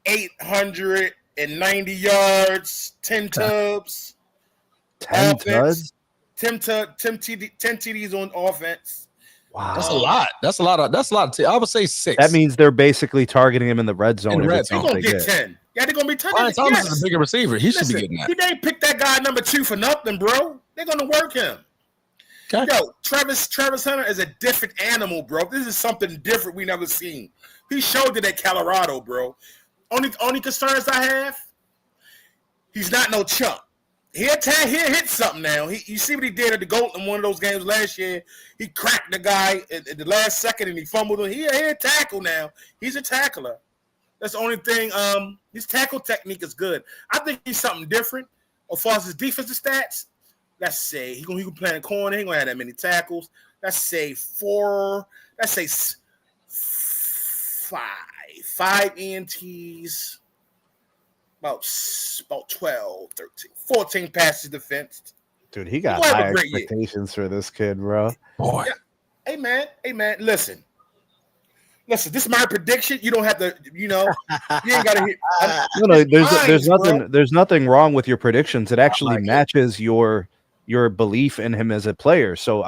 890 yards, 10 tubs. 10 tubs? 10 TDs on offense. Wow. That's a lot. I would say 6. That means they're basically targeting him in the red zone. They're going to get 10. Yeah, they're going to be targeting. Brian Thomas is a bigger receiver. He should be getting that. He didn't pick that guy number 2 for nothing, bro. They're going to work him. Okay. Yo, Travis Hunter is a different animal, bro. This is something different we never seen. He showed it at Colorado, bro. Only concerns I have, he's not no chump. He'll hit something now. You see what he did at the GOAT in one of those games last year. He cracked the guy at the last second and he fumbled him. He'll tackle now. He's a tackler. That's the only thing. His tackle technique is good. I think he's something different. As far as his defensive stats, let's say he can play in corner. He ain't gonna have that many tackles. Let's say 5 ENTs, about 12, 13, 14 passes defense. Dude, he got gonna have a high great year. expectations for this kid, bro. Boy. Hey man, listen. This is my prediction. You don't have to, you ain't gotta hit. No, there's bro. nothing wrong with your predictions. It actually like it. matches your belief in him as a player. So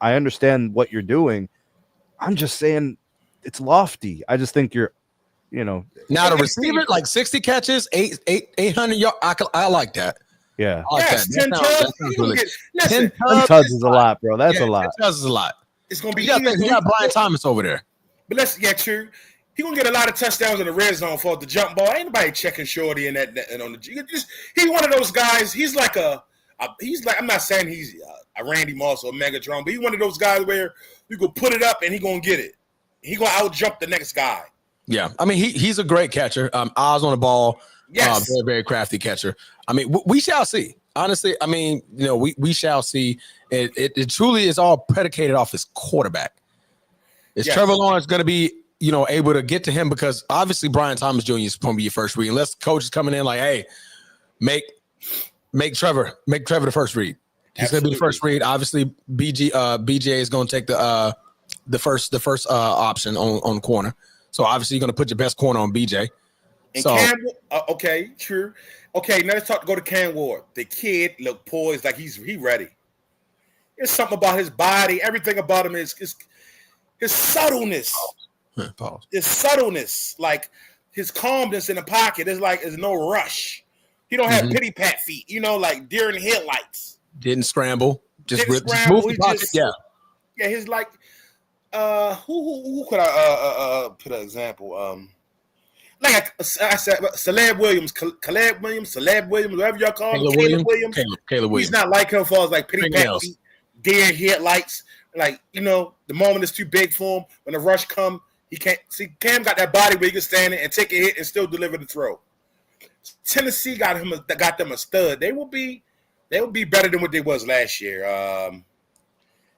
I understand what you're doing. I'm just saying it's lofty. I just think you're, Now the receiver, like 60 catches, 800 yards. I like that. yeah. I like Yes, that. 10 That tubs. sounds You really. gonna get, listen, 10 tuds is a lot, bro. That's a lot. 10 tuds is a lot. it's gonna be You got, easy. you got Brian Thomas over there. But let's get true. He gonna get a lot of touchdowns in the red zone for the jump ball. Ain't nobody checking Shorty in that and on the. He's one of those guys. He's like he's like, I'm not saying he's a Randy Moss or Megatron, but he's one of those guys where you can put it up and he gonna get it. He gonna out jump the next guy. Yeah, I mean he's a great catcher. Eyes on the ball. Yes, very very crafty catcher. I mean we shall see. Honestly, I mean we shall see. It truly is all predicated off his quarterback. Is Trevor Lawrence going to be able to get to him? Because obviously Brian Thomas Jr. is going to be your first read. Unless coach is coming in like, hey, make Trevor the first read. He's going to be the first read. Obviously, BJ is going to take the first option on corner. So obviously you're going to put your best corner on BJ. And Cam, okay, true. Okay, now let's go to Cam Ward. The kid look poised like he's ready. There's something about his body. Everything about him is his subtleness. Pause. His subtleness, like his calmness in the pocket. There's no rush. He don't have pity pat feet. Like deer in the headlights. Didn't scramble. Just move the pocket. Yeah. His like. Who could I put an example? Like I said, Caleb Williams, whatever y'all call him, Caleb Williams. He's not like him for like pity pat feet, deer headlights. Like, the moment is too big for him. When the rush come, he can't see. Cam got that body where he can stand it and take a hit and still deliver the throw. Tennessee got them a stud. They will be better than what they was last year.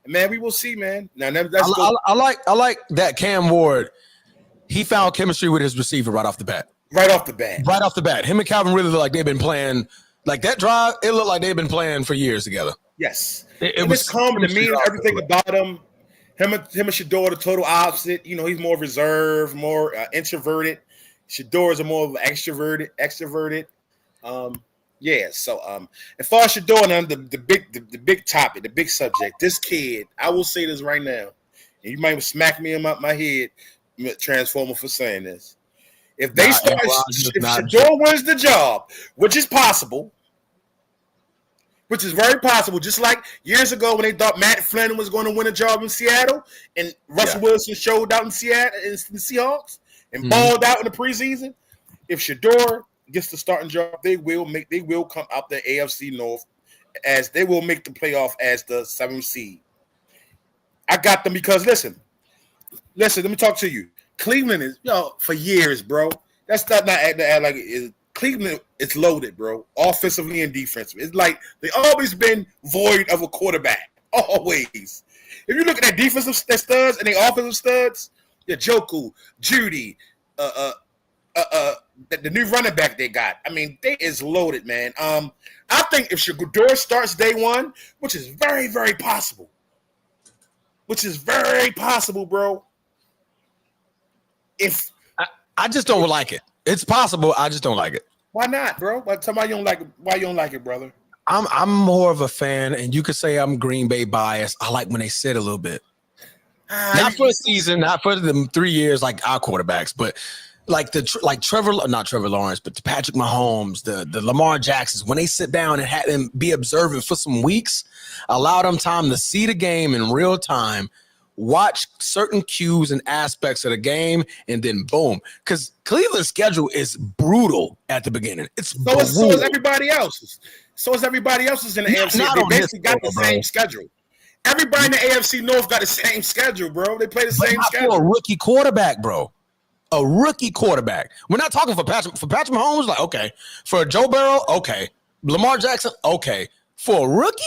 Man, we will see, man. Now I like that Cam Ward. He found chemistry with his receiver right off the bat. Him and Calvin really look like they've been playing. Like that drive, it looked like they've been playing for years together. Yes. It was calm demeanor, everything about him. Him and Shedeur, the total opposite. He's more reserved, more introverted. Shedeur is a more of an extroverted. So as far as Shedeur, now the big topic, the big subject, this kid, I will say this right now, and you might smack me in my head, Transformer, for saying this. If Shedeur wins the job, which is possible, which is very possible. Just like years ago when they thought Matt Flynn was going to win a job in Seattle, and Russell Wilson showed out in Seattle in the Seahawks and balled out in the preseason. If Shedeur gets the starting job, they will come out the AFC North as they will make the playoff as the 7th seed. I got them because listen, let me talk to you. Cleveland is for years, bro. That's not act like it is. Cleveland, it's loaded, bro, offensively and defensively. It's like they always been void of a quarterback, always. If you look at their defensive studs and their offensive studs, Joku, Judy, the new running back they got. I mean, they is loaded, man. I think if Shedeur starts day one, which is very, very possible, bro. If I just don't like it. It's possible. I just don't like it. Why not, bro? Tell me why you don't like it. Why you don't like it, brother? I'm more of a fan, and you could say I'm Green Bay biased. I like when they sit a little bit. Not for a season, not for the 3 years like our quarterbacks, but like not Trevor Lawrence, but the Patrick Mahomes, the Lamar Jacksons, when they sit down and had them be observant for some weeks, allow them time to see the game in real time, watch certain cues and aspects of the game, and then boom. Because Cleveland's schedule is brutal at the beginning. So is everybody else's. So is everybody else's in the AFC. They basically got the same schedule. Everybody in the AFC North got the same schedule, bro. They play the same schedule. For a rookie quarterback, bro. A rookie quarterback. We're not talking for Patrick Mahomes, like, okay. For Joe Burrow, okay. Lamar Jackson, okay. For a rookie?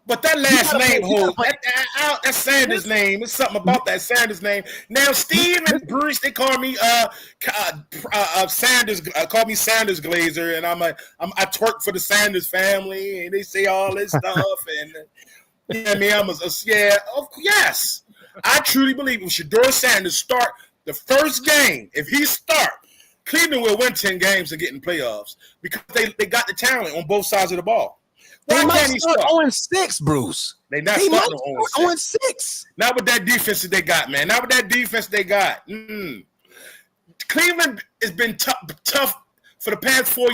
But that last name holds. That Sanders name. It's something about that Sanders name. Now, Steve and Bruce, they call me Sanders. Call me Sanders Glazer, and I twerk for the Sanders family, and they say all this stuff. And yeah, me, yes. I truly believe if Shadour Sanders start the first game, if he start, Cleveland will win 10 games and get in playoffs because they got the talent on both sides of the ball. They might start 0-6, Bruce. They not starting 0-6. Not with that defense that they got, man. Not with that defense they got. Cleveland has been tough for the past 5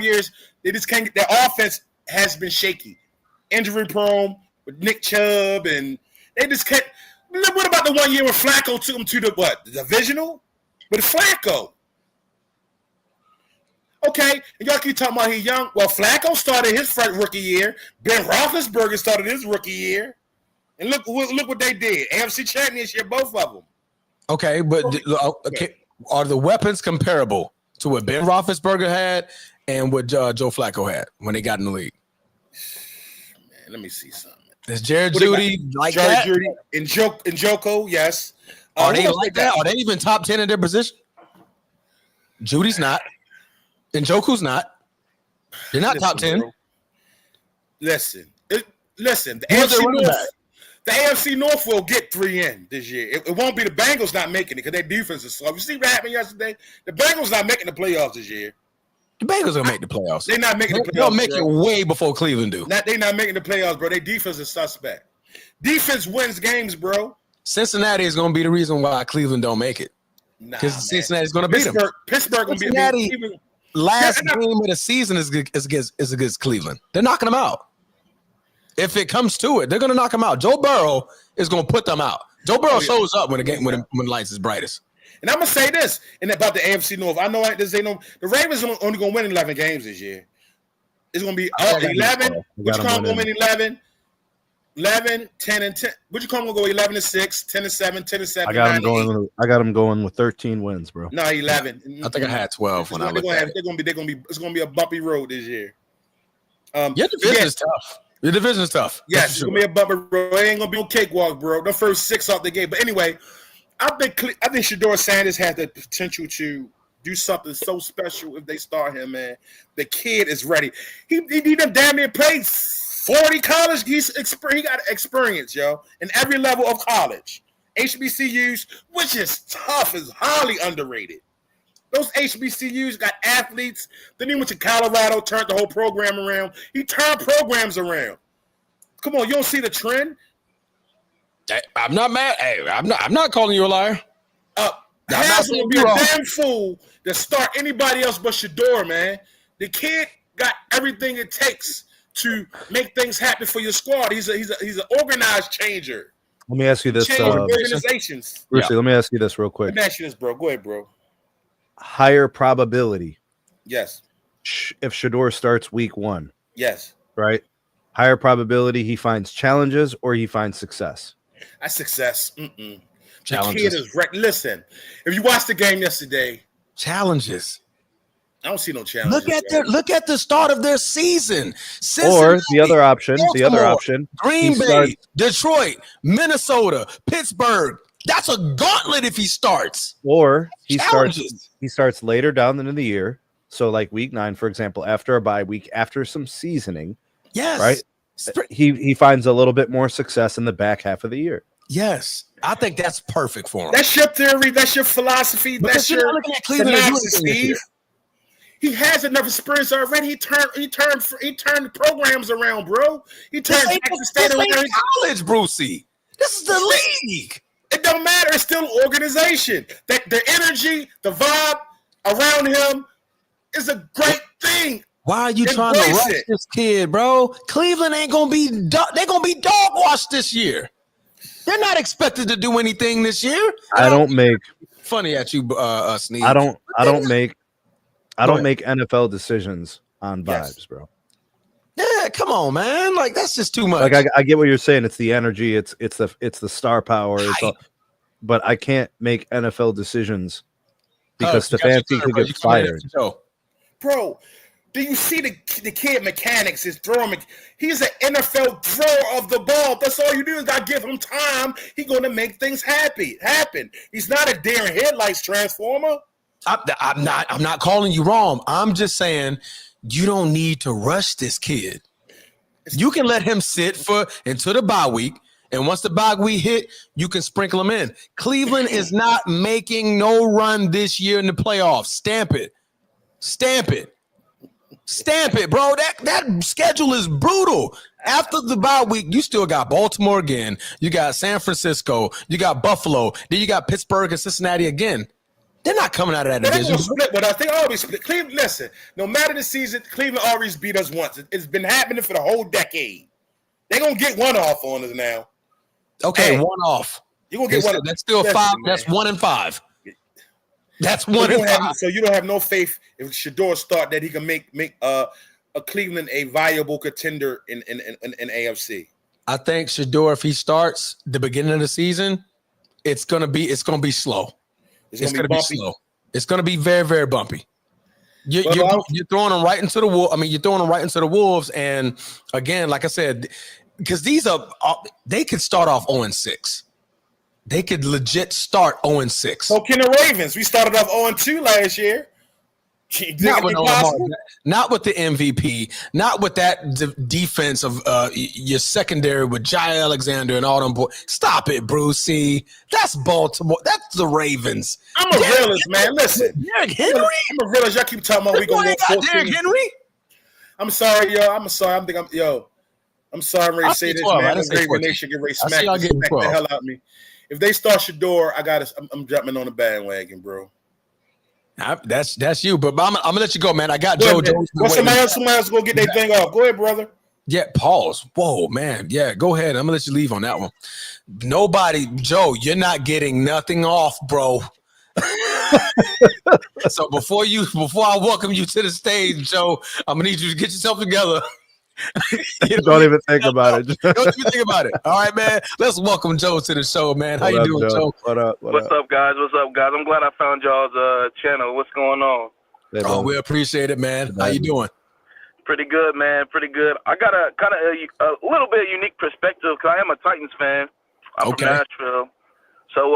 years. They just can't get their offense has been shaky. Injury prone with Nick Chubb, and they just can't. What about the 1 year when Flacco took them to the divisional? With Flacco. Okay, and y'all keep talking about he's young. Well, Flacco started his rookie year. Ben Roethlisberger started his rookie year. And look what they did. AFC Championship, both of them. Okay, but are the weapons comparable to what Ben Roethlisberger had and what Joe Flacco had when they got in the league? Man, let me see something. Is Jared Judy like that? Judy and Joko, yes. Are they like that? Are they even top 10 in their position? Judy's not. And Joku's not. They're not top 10. Bro. Listen. The AFC North will get 3 in this year. It won't be the Bengals not making it because their defense is slow. You see what happened yesterday? The Bengals not making the playoffs this year. The Bengals gonna make the playoffs. They're not making the playoffs. They'll make it way before Cleveland do. They're not making the playoffs, bro. Their defense is suspect. Defense wins games, bro. Cincinnati is gonna be the reason why Cleveland don't make it. Because Cincinnati's gonna beat them. Pittsburgh gonna Cincinnati, be last game of the season is against Cleveland. They're knocking them out. If it comes to it, they're gonna knock them out. Joe Burrow is gonna put them out. Joe Burrow shows up when the lights is brightest. And I'm gonna say this and about the AFC North. I know the Ravens are only gonna win 11 games this year. It's gonna be 11. Which come gonna win 11? 11, 10, and 10. Would you come gonna go 11 and 6, 10 and 7, 10 and 7? I got them going with 13 wins, bro. No, 11. I think I had 12 when I looked at it. It's gonna be a bumpy road this year. Your division is tough. Your division is tough. Yes, it's gonna be a bumpy road. It ain't gonna be no cakewalk, bro. The first 6 off the gate. But anyway, I think Shadour Sanders has the potential to do something so special if they start him, man. The kid is ready. He done damn near played 40 college. He got experience, yo, in every level of college. HBCUs, which is tough, is highly underrated. Those HBCUs got athletes. Then he went to Colorado, turned the whole program around. He turned programs around. Come on, you don't see the trend? I'm not mad. Hey, I'm not calling you a liar. Haslam will be a damn fool to start anybody else but Shedeur, man. The kid got everything it takes to make things happen for your squad. He's an organized changer. Let me ask you this. Organizations. Brucey, let me ask you this real quick. Let me ask you this, bro. Go ahead, bro. Higher probability. Yes. If Shedeur starts week 1. Yes. Right? Higher probability he finds challenges or he finds success. That's success. Challenges. The kid is right. Listen, if you watched the game yesterday, challenges. I don't see no challenges. Look at the start of their season. Or the other option, Green Bay, Detroit, Minnesota, Pittsburgh. That's a gauntlet if he starts. Or he starts later down in the year. So like week 9, for example, after a bye week, after some seasoning. Yes. Right? He finds a little bit more success in the back half of the year. Yes. I think that's perfect for him. That's your theory. That's your philosophy. That's your looking at Cleveland Steve. He has enough experience already. He turned the programs around, bro. He turned Texas State around. College, Brucey. This is the league. It don't matter. It's still an organization. That the energy, the vibe around him is a great thing. Why are you trying to rush this kid, bro? Cleveland ain't gonna be. They're gonna be dog washed this year. They're not expected to do anything this year. I don't make funny at you, Sneed. I don't make NFL decisions on vibes, bro. Yeah, come on, man. Like that's just too much. Like I get what you're saying. It's the energy. It's the star power. But I can't make NFL decisions because Stefanski could get fired. Bro, Do you see the kid mechanics? His throwing. He's an NFL thrower of the ball. That's all you do is got to give him time. He's going to make things happen. He's not a deer in headlights transformer. I'm not calling you wrong. I'm just saying you don't need to rush this kid. You can let him sit until the bye week. And once the bye week hit, you can sprinkle him in. Cleveland is not making no run this year in the playoffs. Stamp it. Stamp it, bro. That schedule is brutal. After the bye week, you still got Baltimore again. You got San Francisco. You got Buffalo. Then you got Pittsburgh and Cincinnati again. They're not coming out of that division. Split with us. They always split. Cleveland, listen, no matter the season, Cleveland always beat us once. It's been happening for the whole decade. They're going to get one off on us now. Okay, one off. You're going to get one. That's still five. That's 1-5. That's 1-5. So you don't have no faith if Shedeur start that he can make a Cleveland a viable contender in AFC. I think Shedeur, if he starts the beginning of the season, it's gonna be slow. It's gonna be slow. It's gonna be very, very bumpy. You're throwing them right into the wolves. I mean, you're throwing them right into the wolves. And again, like I said, because they could start off 0-6. They could legit start 0-6. So can the Ravens? We started off 0-2 last year. Not with the MVP, not with that defense of your secondary with Jai Alexander and all them boys. Stop it, Brucey. That's Baltimore. That's the Ravens. I'm a realist, man. Listen. Derrick Henry? I'm a realist. Y'all keep talking about we going to go Derrick Henry? I'm sorry, yo. I'm sorry. I'm sorry. I'm ready to say this, man. The Raven Nation get ready to smack the hell out of me. If they start Shedeur, I'm jumping on the bandwagon, bro. That's you, but I'm gonna let you go, man. I got Joe Jones. Somebody else go get their thing off. Go ahead, brother. Yeah, pause. Whoa, man. Yeah, go ahead. I'm gonna let you leave on that one. Nobody, Joe, you're not getting nothing off, bro. So before I welcome you to the stage, Joe, I'm gonna need you to get yourself together. Don't even think about it. Don't even think about it. All right, man. Let's welcome Joe to the show, man. How you doing, Joe? What up? What's up, guys? I'm glad I found y'all's channel. What's going on? We appreciate it, man. How you doing? Pretty good, man. Pretty good. I got a kind of a little bit of unique perspective because I am a Titans fan. I'm from Nashville. So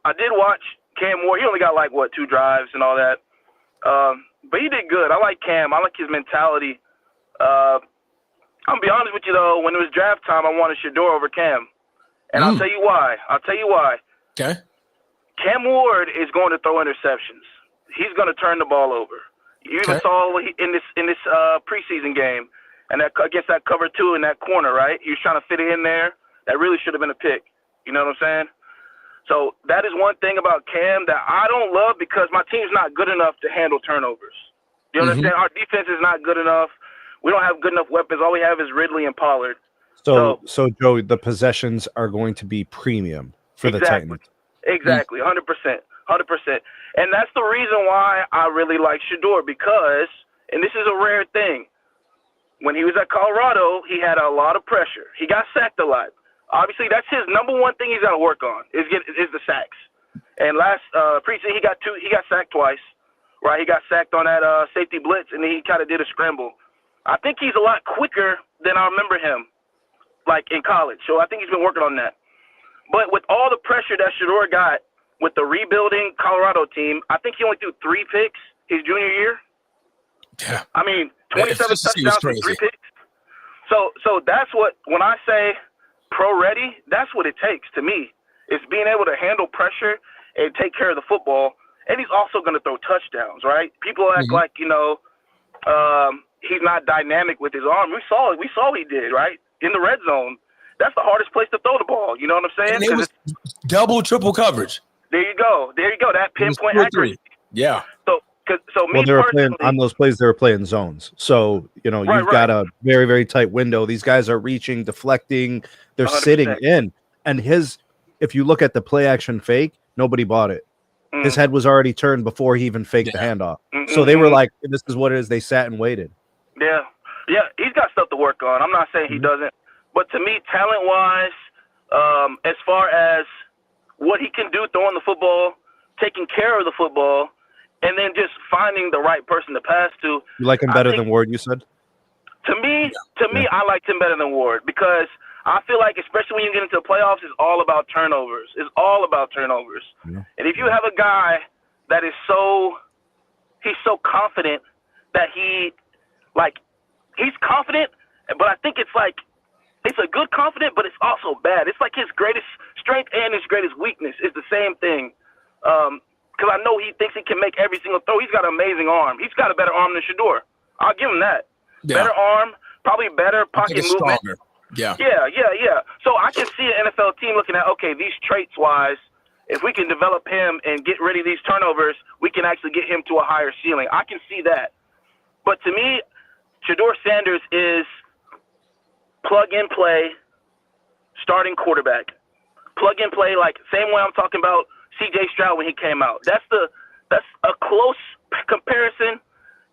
I did watch Cam Ward. He only got 2 drives and all that. But he did good. I like Cam. I like his mentality. I'm going to be honest with you, though. When it was draft time, I wanted Shedeur over Cam. And I'll tell you why. Okay. Cam Ward is going to throw interceptions. He's going to turn the ball over. You even saw in this preseason game, and against that cover 2 in that corner, right? He was trying to fit it in there. That really should have been a pick. You know what I'm saying? So that is one thing about Cam that I don't love because my team's not good enough to handle turnovers. You understand? Our defense is not good enough. We don't have good enough weapons. All we have is Ridley and Pollard. So Joe, the possessions are going to be premium for the Titans. Exactly, 100%. And that's the reason why I really like Shedeur because, and this is a rare thing, when he was at Colorado, he had a lot of pressure. He got sacked a lot. Obviously, that's his number one thing he's got to work on is the sacks. And last preseason, he got sacked twice, right? He got sacked on that safety blitz, and then he kind of did a scramble. I think he's a lot quicker than I remember him, in college. So I think he's been working on that. But with all the pressure that Shedeur got with the rebuilding Colorado team, I think he only threw 3 picks his junior year. Yeah. I mean, 27 touchdowns and 3 picks. So that's what, when I say pro ready, that's what it takes to me. It's being able to handle pressure and take care of the football. And he's also going to throw touchdowns, right? People act like, he's not dynamic with his arm. We saw what he did, right? In the red zone. That's the hardest place to throw the ball. You know what I'm saying? And it was double, triple coverage. There you go. That pinpoint accuracy. Yeah. They were playing on those plays. They were playing zones. So, you've got a very, very tight window. These guys are reaching, deflecting. They're 100%. Sitting in. And if you look at the play action fake, nobody bought it. His head was already turned before he even faked the handoff. So they were like, this is what it is. They sat and waited. Yeah. Yeah. He's got stuff to work on. I'm not saying he doesn't. But to me, talent-wise, as far as what he can do throwing the football, taking care of the football, and then just finding the right person to pass to. You like him better than Ward, you said? To me, I liked him better than Ward because I feel like, especially when you get into the playoffs, it's all about turnovers. It's all about turnovers. Yeah. And if you have a guy that is he's so confident that he's confident, but I think it's a good confident, but it's also bad. It's like his greatest strength and his greatest weakness is the same thing. Because I know he thinks he can make every single throw. He's got an amazing arm. He's got a better arm than Shedeur. I'll give him that. Yeah. Better arm, probably better pocket movement. Stronger. Yeah. Yeah. So I can see an NFL team looking at, okay, these traits-wise, if we can develop him and get rid of these turnovers, we can actually get him to a higher ceiling. I can see that. But to me, Shadour Sanders is plug-and-play starting quarterback. Plug-and-play, like same way I'm talking about C.J. Stroud when he came out. That's a close comparison.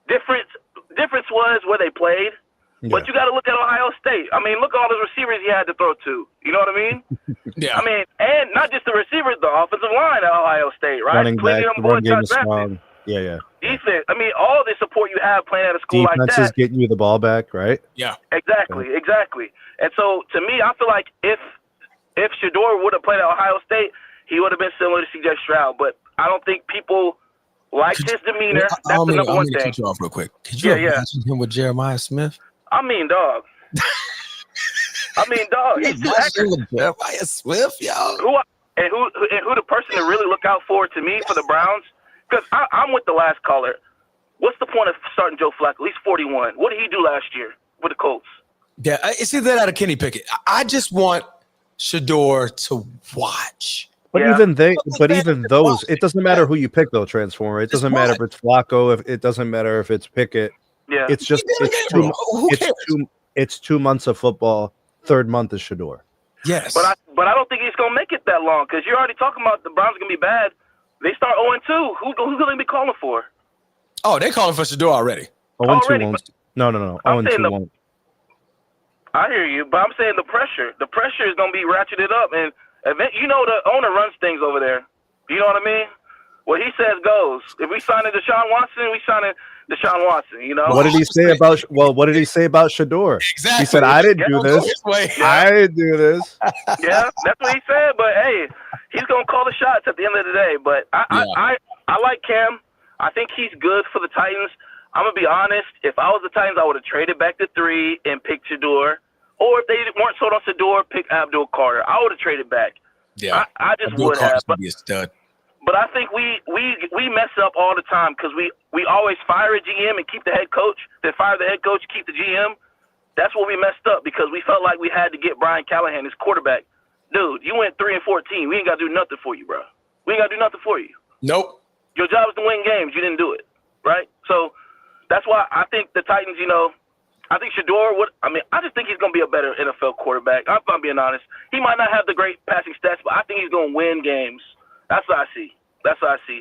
Difference was where they played. Yeah. But you got to look at Ohio State. I mean, look at all the receivers he had to throw to. You know what I mean? Yeah. I mean, and not just the receivers, the offensive line at Ohio State, right? Running back, the run game is strong. Yeah. Defense. I mean, all the support you have playing at a school like that. Defense is getting you the ball back, right? Yeah. Exactly. And so, to me, I feel like if Shedeur would have played at Ohio State, he would have been similar to C.J. Stroud. But I don't think people liked his demeanor. That's the number one thing. Cut you off real quick. Could you imagine him with Jeremiah Smith? I mean, dog. He's too accurate. Jeremiah Smith, yo. Who the person to really look out for to me for the Browns? Because I'm with the last caller. What's the point of starting Joe Flacco? He's 41. What did he do last year with the Colts? Yeah, it's either that or Kenny Pickett. I just want Shedeur to watch. But even those, it doesn't matter who you pick though, Transformer. It doesn't matter if it's Flacco, it doesn't matter if it's Pickett. Yeah. It's just it's 2 months of football. Third month is Shedeur. Yes. But I don't think he's gonna make it that long because you're already talking about the Browns are gonna be bad. They start 0-2. Who's gonna be calling for? Oh, they calling for Shedeur already. 0-2 won't. No. 0-2 won't. I hear you, but I'm saying the pressure is gonna be ratcheted up, and the owner runs things over there. You know what I mean? What he says goes. If we sign Deshaun Watson, we sign Deshaun Watson. You know. What did he say about? Well, what did he say about Shedeur? Exactly. He said, "I didn't do this. I didn't do this." Yeah, that's what he said. But hey, he's gonna call the shots at the end of the day. But I like Cam. I think he's good for the Titans. I'm gonna be honest. If I was the Titans, I would have traded back to 3 and picked Shedeur. Or if they weren't sold on Shedeur, pick Abdul Carter. I would have traded back. Yeah, I just would have. Be a stud. But I think we mess up all the time because we always fire a GM and keep the head coach, then fire the head coach, keep the GM. That's what we messed up because we felt like we had to get Brian Callahan, his quarterback. Dude, you went 3-14. We ain't got to do nothing for you, bro. We ain't got to do nothing for you. Nope. Your job is to win games. You didn't do it, right? So that's why I think the Titans, I think Shedeur I just think he's going to be a better NFL quarterback. I'm being honest. He might not have the great passing stats, but I think he's going to win games. That's what I see.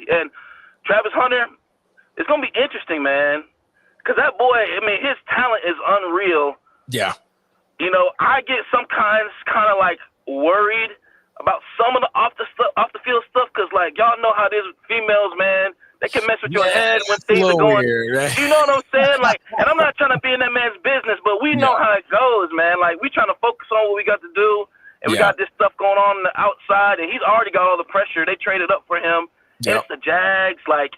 And Travis Hunter, it's going to be interesting, man, because that boy, his talent is unreal. Yeah. I get some kind of like worried about some of the off the field stuff because, like, y'all know how it is with females, man. They can mess with your head when things are going. Weird, right? You know what I'm saying? Like, and I'm not trying to be in that man's business, but we know how it goes, man. Like, we trying to focus on what we got to do, and we got this stuff going on the outside, and he's already got all the pressure. They traded up for him. It's the Jags. Like,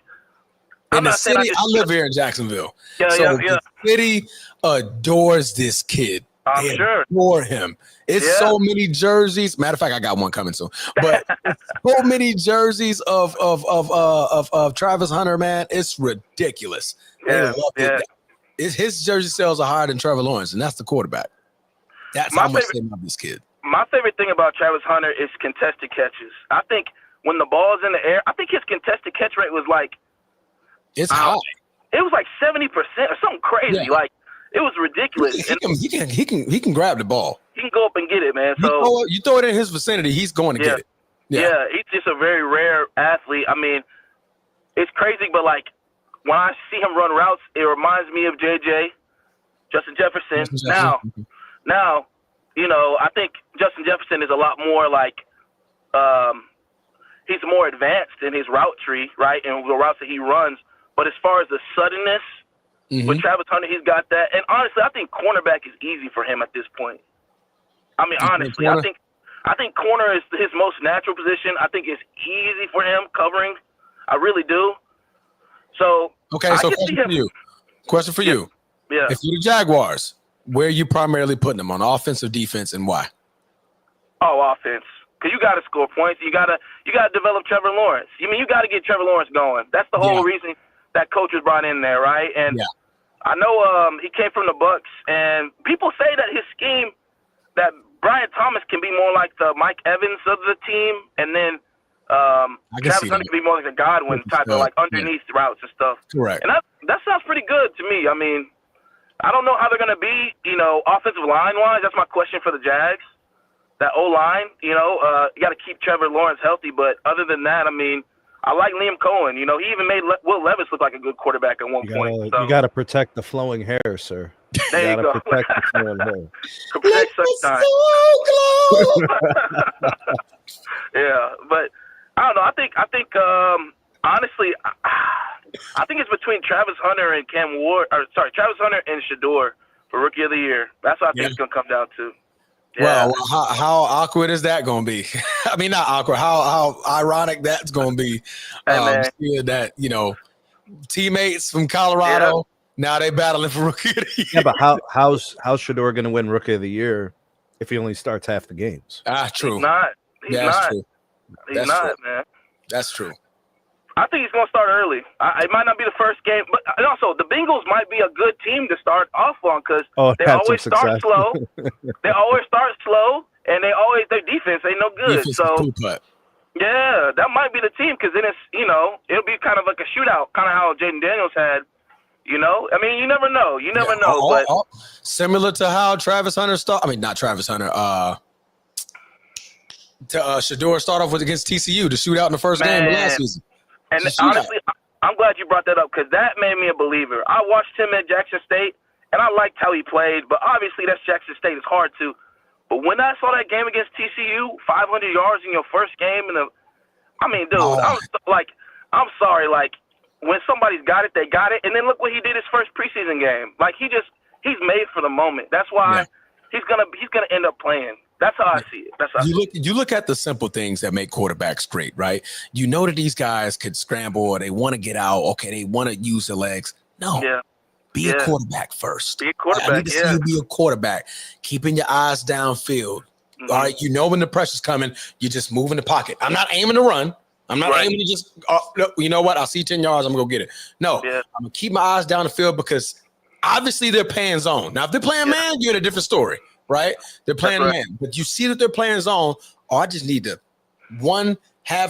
in the city, I live here in Jacksonville. The city adores this kid. I'm sure. Adore him. It's so many jerseys. Matter of fact, I got one coming soon. But so many jerseys of Travis Hunter, man. It's ridiculous. They love it. His jersey sales are higher than Trevor Lawrence, and that's the quarterback. That's how much they love this kid. My favorite thing about Travis Hunter is contested catches. I think when the ball's in the air, I think his contested catch rate was like it's high. It was like 70% or something crazy. Yeah. Like it was ridiculous. He can grab the ball. He can go up and get it, man. So you throw it in his vicinity, he's going to get it. Yeah, he's just a very rare athlete. I mean, it's crazy, but like when I see him run routes, it reminds me of Justin Jefferson. Now, I think Justin Jefferson is a lot more like he's more advanced in his route tree, right, and the routes that he runs. But as far as the suddenness, with Travis Hunter, he's got that. And honestly, I think cornerback is easy for him at this point. I mean, honestly, I think corner is his most natural position. I think it's easy for him covering. I really do. So okay, so question for you. Yeah. If you're the Jaguars, where are you primarily putting them, on offense or defense, and why? Oh, offense. Because you got to score points. You got to develop Trevor Lawrence. You got to get Trevor Lawrence going. That's the whole reason that coach was brought in there, right? And I know he came from the Bucs, and people say that his scheme, that Brian Thomas can be more like the Mike Evans of the team, and then Travis Hunter can be more like the Godwin type of like underneath routes and stuff. Correct. And that sounds pretty good to me. I mean, I don't know how they're going to be, offensive line-wise. That's my question for the Jags. That O-line, you got to keep Trevor Lawrence healthy. But other than that, I mean, I like Liam Cohen. He even made Will Levis look like a good quarterback at one point. So. You got to protect the flowing hair, sir. There you go. Protect the flowing hair. Protect such time. Yeah, but I don't know. I think honestly, I think it's between Travis Hunter and Travis Hunter and Shedeur for Rookie of the Year. That's what I think it's gonna come down to. Yeah. Well, how awkward is that going to be? I mean, not awkward. How ironic that's going to be. That teammates from Colorado now they battling for Rookie of the Year. Yeah, but how's Shedeur going to win Rookie of the Year if he only starts half the games? True. He's not. True. He's not, man. That's true. I think he's going to start early. It might not be the first game, but also the Bengals might be a good team to start off on because they always start slow. They always start slow, and their defense ain't no good. Yeah, that might be the team because then it'll be kind of like a shootout, kind of how Jaden Daniels had. I mean, you never know. You never know. But similar to how Travis Hunter not Travis Hunter. Shedeur started off with against TCU to shoot out in the first game of last season. And honestly, I'm glad you brought that up because that made me a believer. I watched him at Jackson State, and I liked how he played, but obviously that's Jackson State. It's hard to. But when I saw that game against TCU, 500 yards in your first game, dude, I'm sorry. Like, when somebody's got it, they got it. And then look what he did his first preseason game. Like, he's made for the moment. That's why he's gonna end up playing. That's how I see it. That's how you look at the simple things that make quarterbacks great, right? You know that these guys could scramble or they want to get out. Okay, they want to use their legs. No. Yeah. Be a quarterback first. Be a quarterback. I need to see you be a quarterback. Keeping your eyes downfield. All right. When the pressure's coming, you just move in the pocket. I'm not aiming to run. I'm not aiming to just, you know what? I'll see 10 yards. I'm going to go get it. No, I'm going to keep my eyes down the field because obviously they're playing zone. Now, if they're playing man, you're in a different story. Right? They're playing man. But you see that they're playing zone. I just need to 1/2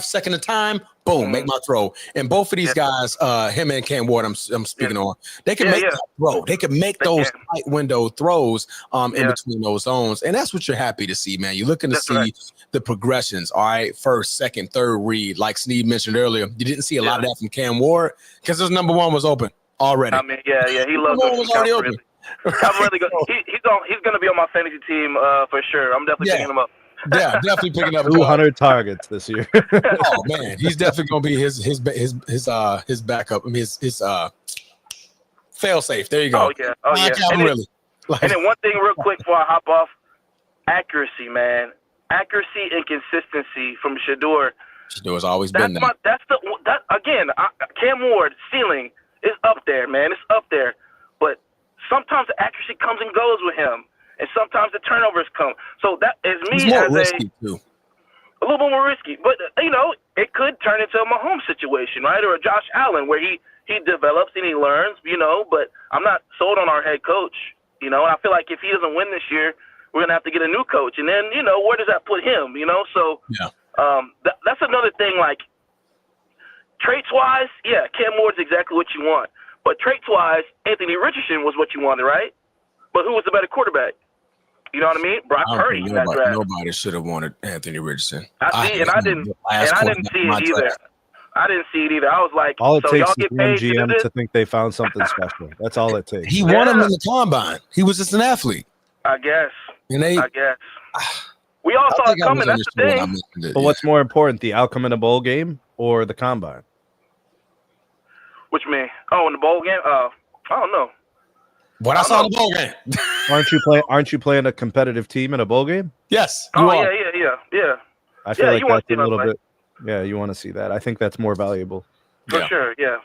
second of time, boom, make my throw. And both of these guys, him and Cam Ward, I'm speaking on, they can make that throw. They can make those tight window throws in between those zones. And that's what you're happy to see, man. You're looking to see the progressions. All right, first, second, third read, like Sneed mentioned earlier. You didn't see a lot of that from Cam Ward because his number one was open already. I mean, he loves it. Was already open. I'm really good. He's going to be on my fantasy team for sure. I'm definitely picking him up. Yeah, definitely picking up 200 targets this year. Oh man, he's definitely going to be his backup. I mean, his fail safe. There you go. Oh yeah. And then one thing real quick before I hop off, accuracy, man. Accuracy and consistency from Shedeur. Shedeur's always been that. Cam Ward ceiling is up there, man. It's up there. But sometimes the accuracy comes and goes with him, and sometimes the turnovers come. So that is me more as risky too. A little bit more risky. But it could turn into a Mahomes situation, right? Or a Josh Allen where he develops and he learns, but I'm not sold on our head coach, and I feel like if he doesn't win this year, we're gonna have to get a new coach. And then, where does that put him? So that's another thing, like traits-wise, Cam Ward's exactly what you want. But traits-wise, Anthony Richardson was what you wanted, right? But who was the better quarterback? You know what I mean? Brock Purdy. Nobody should have wanted Anthony Richardson. I didn't see it either. I didn't see it either. I was like, all it so takes y'all is get one paid GM to to think they found something special. That's all it takes. He won him in the combine. He was just an athlete. I guess. And We all saw it coming. That's the thing. But what's more important, the outcome in a bowl game or the combine? Which mean? Oh, in the bowl game? I don't know. What I saw in the bowl game. Aren't you playing a competitive team in a bowl game? Yes. Yeah. I feel like that's a little bit. Yeah, you want to see that. I think that's more valuable. For sure. Yeah.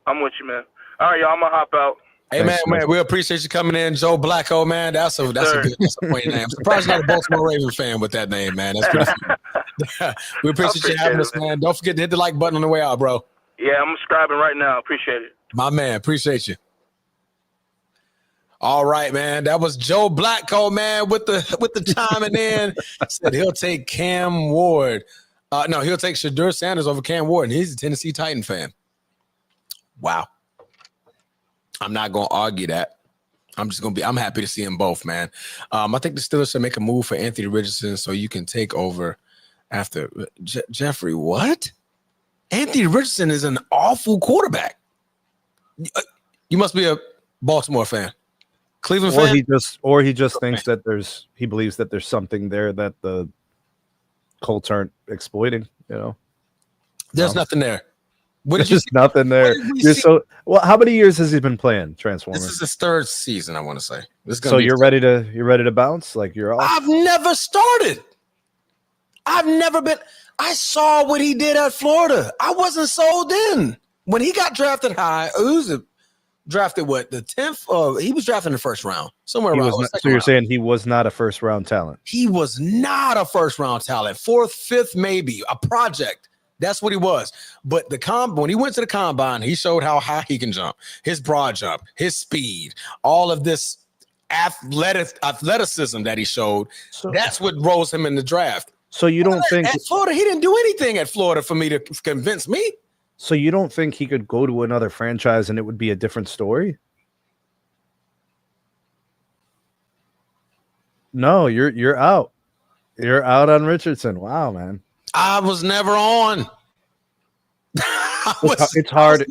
I'm with you, man. All right, y'all. I'm gonna hop out. Hey, Thanks, man, we appreciate you coming in. Joe Blacko, man. That's a good disappointing name. I'm surprised you're not a Baltimore Raven fan with that name, man. That's pretty funny. We appreciate you having us, man. Don't forget to hit the like button on the way out, bro. Yeah, I'm subscribing right now. Appreciate it. My man, appreciate you. All right, man. That was Joe Blacko, man, with the chiming in. Said he'll take Cam Ward. No, he'll take Shadour Sanders over Cam Ward, and he's a Tennessee Titan fan. Wow. I'm not going to argue that. I'm happy to see them both, man. I think the Steelers should make a move for Anthony Richardson so you can take over after Jeffrey. What? Anthony Richardson is an awful quarterback. You must be a Baltimore fan. Cleveland fan? He just thinks that he believes that there's something there that the Colts aren't exploiting, There's nothing there. There's just nothing there. How many years has he been playing Transformers? This is his third season, I want to say. You're ready to bounce? Like you're off? I've never started. I've never been. I saw what he did at Florida. I wasn't sold in. When he got drafted high, drafted what, the 10th? He was drafted in the first round, somewhere around. So you're saying he was not a first round talent? He was not a first round talent. 4th, 5th, maybe a project. That's what he was. But when he went to the combine, he showed how high he can jump, his broad jump, his speed, all of this athleticism that he showed. That's what rose him in the draft. So you don't think at Florida, he didn't do anything at Florida for me to convince me. So you don't think he could go to another franchise and it would be a different story? No, you're out. You're out on Richardson. Wow, man. I was never on. It's hard.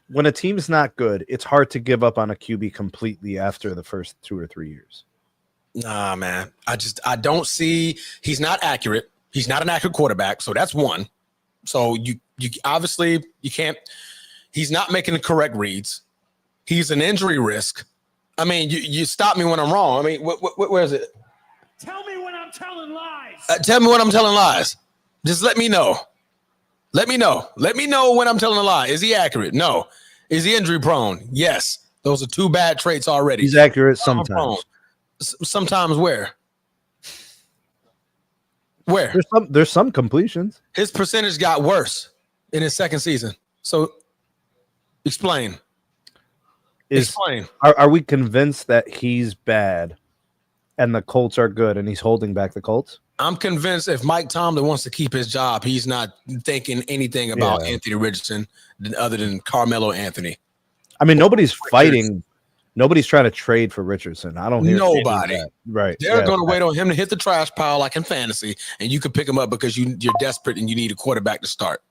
When a team's not good, it's hard to give up on a QB completely after the first 2 or 3 years. Nah, man. I don't see. He's not accurate. He's not an accurate quarterback. So that's one. So you obviously you can't. He's not making the correct reads. He's an injury risk. I mean, you stop me when I'm wrong. I mean, where is it? Tell me when I'm telling lies. Tell me when I'm telling lies. Just let me know. Let me know when I'm telling a lie. Is he accurate? No. Is he injury prone? Yes. Those are 2 bad traits already. He's accurate sometimes. Sometimes where? Where? There's some completions. His percentage got worse in his second season. So explain. Explain. Are we convinced that he's bad and the Colts are good and he's holding back the Colts? I'm convinced if Mike Tomlin wants to keep his job, he's not thinking anything about Anthony Richardson other than Carmelo Anthony. I mean, nobody's fighting. Nobody's trying to trade for Richardson. I don't hear nobody. Right. They're going to wait on him to hit the trash pile like in fantasy, and you can pick him up because you're desperate and you need a quarterback to start.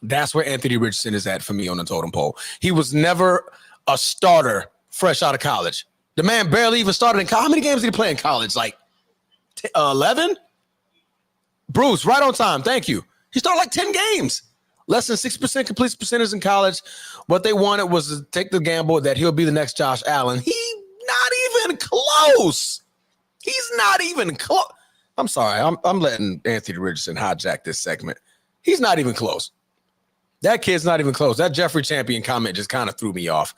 That's where Anthony Richardson is at for me on the totem pole. He was never a starter fresh out of college. The man barely even started in college. How many games did he play in college? Like 11? Bruce, right on time. Thank you. He started like 10 games. Less than 6% completion percentage in college. What they wanted was to take the gamble that he'll be the next Josh Allen. He's not even close. He's not even close. I'm sorry. I'm letting Anthony Richardson hijack this segment. He's not even close. That kid's not even close. That Jeffrey Champion comment just kind of threw me off.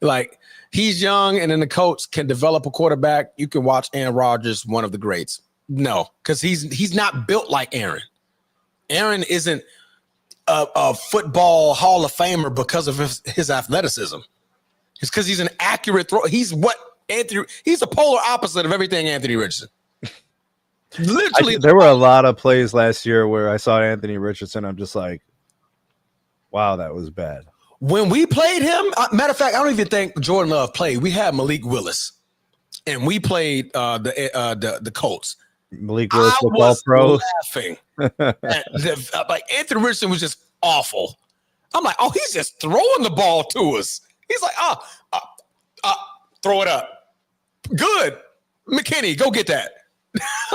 Like, he's young, and then the coach can develop a quarterback. You can watch Aaron Rodgers, one of the greats. No, because he's not built like Aaron. Aaron isn't a football Hall of Famer because of his athleticism. It's because he's an accurate throw. He's the polar opposite of everything Anthony Richardson. Literally. There were a lot of plays last year where I saw Anthony Richardson. I'm just like, wow, that was bad. When we played him, matter of fact, I don't even think Jordan Love played. We had Malik Willis, and we played the Colts. Malik Willis, football pro. Laughing. Like Anthony Richardson was just awful. I'm like, oh, he's just throwing the ball to us. He's like, throw it up. Good. McKinney, go get that.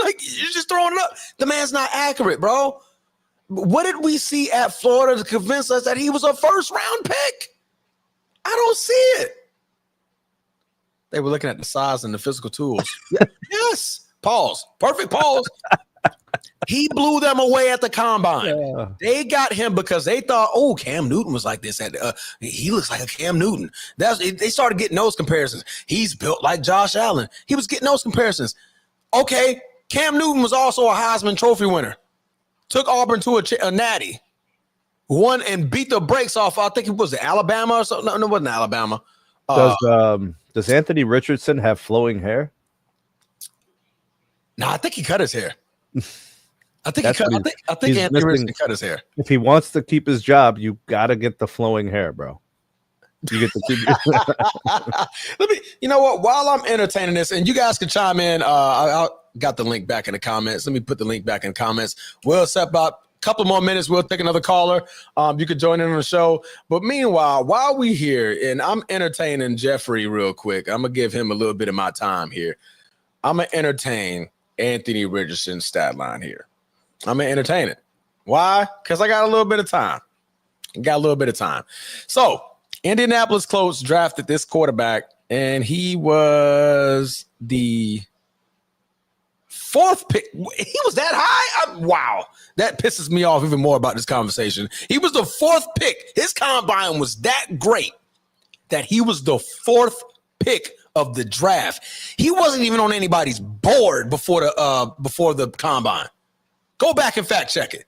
Like, you're just throwing it up. The man's not accurate, bro. What did we see at Florida to convince us that he was a first-round pick? I don't see it. They were looking at the size and the physical tools. Yes. Pause. Perfect pause. He blew them away at the combine. Yeah. They got him because they thought, oh, Cam Newton was like this. He looks like a Cam Newton. They started getting those comparisons. He's built like Josh Allen. He was getting those comparisons. Okay, Cam Newton was also a Heisman Trophy winner. Took Auburn to a natty. Won and beat the brakes off. I think it was Alabama or something. No, it wasn't Alabama. Does Anthony Richardson have flowing hair? No, I think he cut his hair. I think Anthony Richardson cut his hair. If he wants to keep his job, you got to get the flowing hair, bro. You get to keep. Let me. You know what? While I'm entertaining this, and you guys can chime in. I got the link back in the comments. Let me put the link back in the comments. We'll set about a couple more minutes. We'll take another caller. You could join in on the show. But meanwhile, while we here, and I'm entertaining Jeffrey real quick, I'm gonna give him a little bit of my time here. I'm gonna entertain Anthony Richardson's stat line here. I'm gonna entertain it. Why? Because I got a little bit of time. So Indianapolis Colts drafted this quarterback, and he was the 4th pick. He was that high? Wow. That pisses me off even more about this conversation. He was the 4th pick. His combine was that great that he was the 4th pick of the draft. He wasn't even on anybody's board before the combine. Go back and fact check it.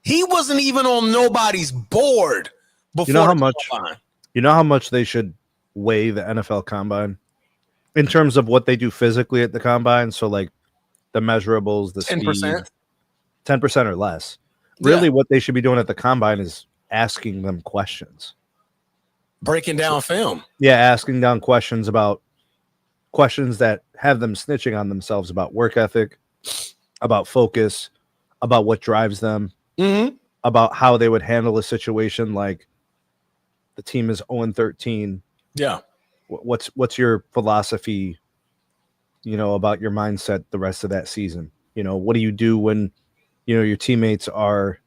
He wasn't even on nobody's board before combine. You know how much they should weigh the NFL combine in terms of what they do physically at the combine? So like the measurables, the 10%. Speed, 10% or less. Really, what they should be doing at the combine is asking them questions. Breaking down film. Yeah, asking down questions that have them snitching on themselves about work ethic, about focus, about what drives them, about how they would handle a situation like the team is 0-13. Yeah. What's your philosophy, about your mindset the rest of that season? What do you do when, your teammates are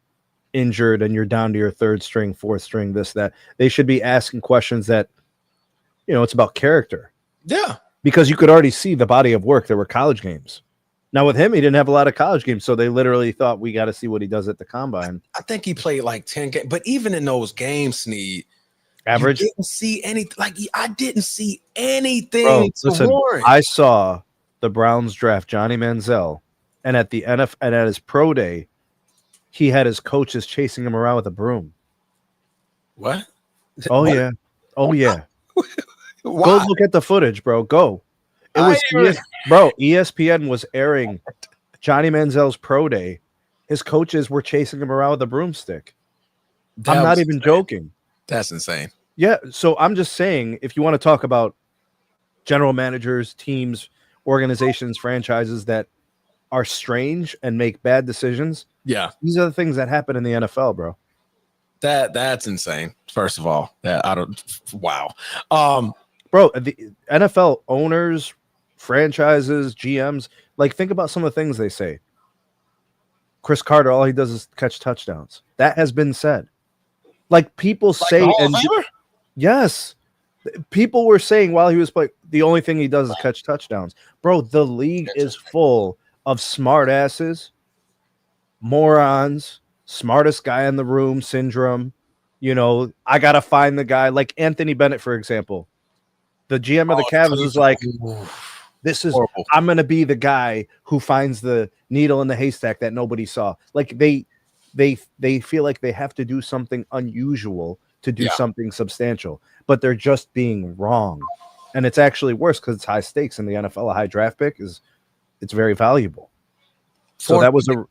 injured and you're down to your 3rd string, 4th string, this, that? They should be asking questions that, it's about character. Yeah. Because you could already see the body of work. There were college games. Now with him, he didn't have a lot of college games, so they literally thought we got to see what he does at the combine. I think he played like 10 games, but even in those games, Sneed, average. You didn't see anything. Like I didn't see anything. Bro, listen, I saw the Browns draft Johnny Manziel, and at the NFL and at his pro day, he had his coaches chasing him around with a broom. What? Oh what? Yeah. Oh yeah. Go look at the footage, bro. Go. It was ESPN was airing Johnny Manziel's pro day. His coaches were chasing him around with a broomstick. I'm not even joking. That's insane. Yeah. So I'm just saying, if you want to talk about general managers, teams, organizations, franchises that are strange and make bad decisions, these are the things that happen in the NFL, bro. That's insane. First of all, wow. Bro, the NFL owners, franchises, GMs, like think about some of the things they say. Chris Carter, all he does is catch touchdowns. That has been said. Like people say, yes, people were saying while he was playing, the only thing he does is catch touchdowns. Bro, the league is full of smart asses, morons, smartest guy in the room syndrome. I got to find the guy like Anthony Bennett, for example. The GM of the Cavs is like, this is horrible. I'm going to be the guy who finds the needle in the haystack that nobody saw. Like they feel like they have to do something unusual to do something substantial, but they're just being wrong. And it's actually worse because it's high stakes in the NFL. A high draft pick it's very valuable. So that was the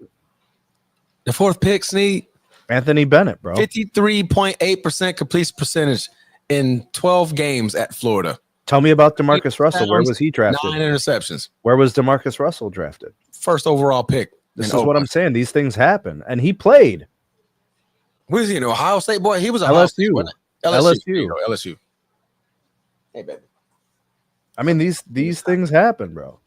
4th pick, Sneed. Anthony Bennett, bro. 53.8% completion percentage in 12 games at Florida. Tell me about DeMarcus Russell. Where was he drafted? 9 interceptions. Where was DeMarcus Russell drafted? 1st overall pick. This is what I'm saying. These things happen. And he played. Where is he? An Ohio State boy? He was LSU. LSU. Hey, baby. I mean, these things happen, bro.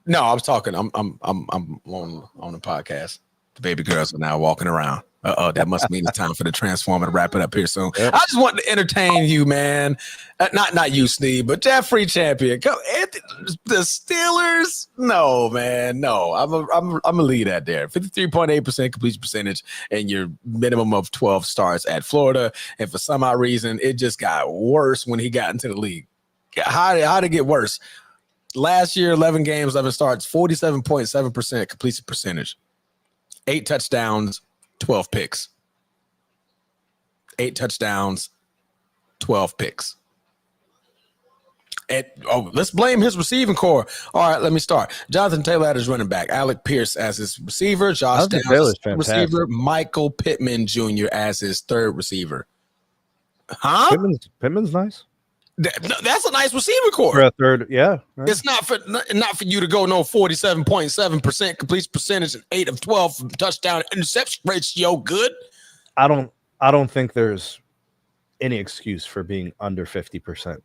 No, I was talking. I'm on the podcast. The baby girls are now walking around. That must mean it's time for the Transformer to wrap it up here soon. Yep. I just wanted to entertain you, man. Not you, Steve, but Jeffrey Champion. The Steelers? No, man. No, I'm gonna leave that there. 53.8% completion percentage, and your minimum of 12 starts at Florida. And for some odd reason, it just got worse when he got into the league. How did it get worse? Last year, 11 games, 11 starts, 47.7% completion percentage, 8 touchdowns, 12 picks. 8 touchdowns, 12 picks. Let's blame his receiving core. All right, let me start. Jonathan Taylor as his running back, Alec Pierce as his receiver, Josh Downs as his receiver, Michael Pittman Jr. as his third receiver. Huh? Pittman's nice. That's a nice receiver core. For a third, yeah. Right. It's not for you to go 47.7% completion percentage and 8 of 12 touchdown interception ratio. Good. I don't think there's any excuse for being under 50%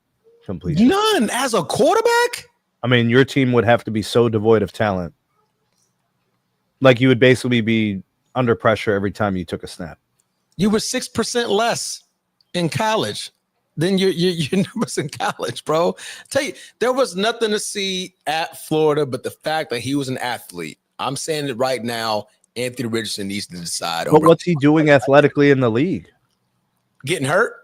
completion. None as a quarterback. I mean, your team would have to be so devoid of talent. Like you would basically be under pressure every time you took a snap. You were 6% less in college. Then your numbers in college, bro. Tell you, there was nothing to see at Florida but the fact that he was an athlete. I'm saying it right now. Anthony Richardson needs to decide. But what's he doing athletically in the league? Getting hurt?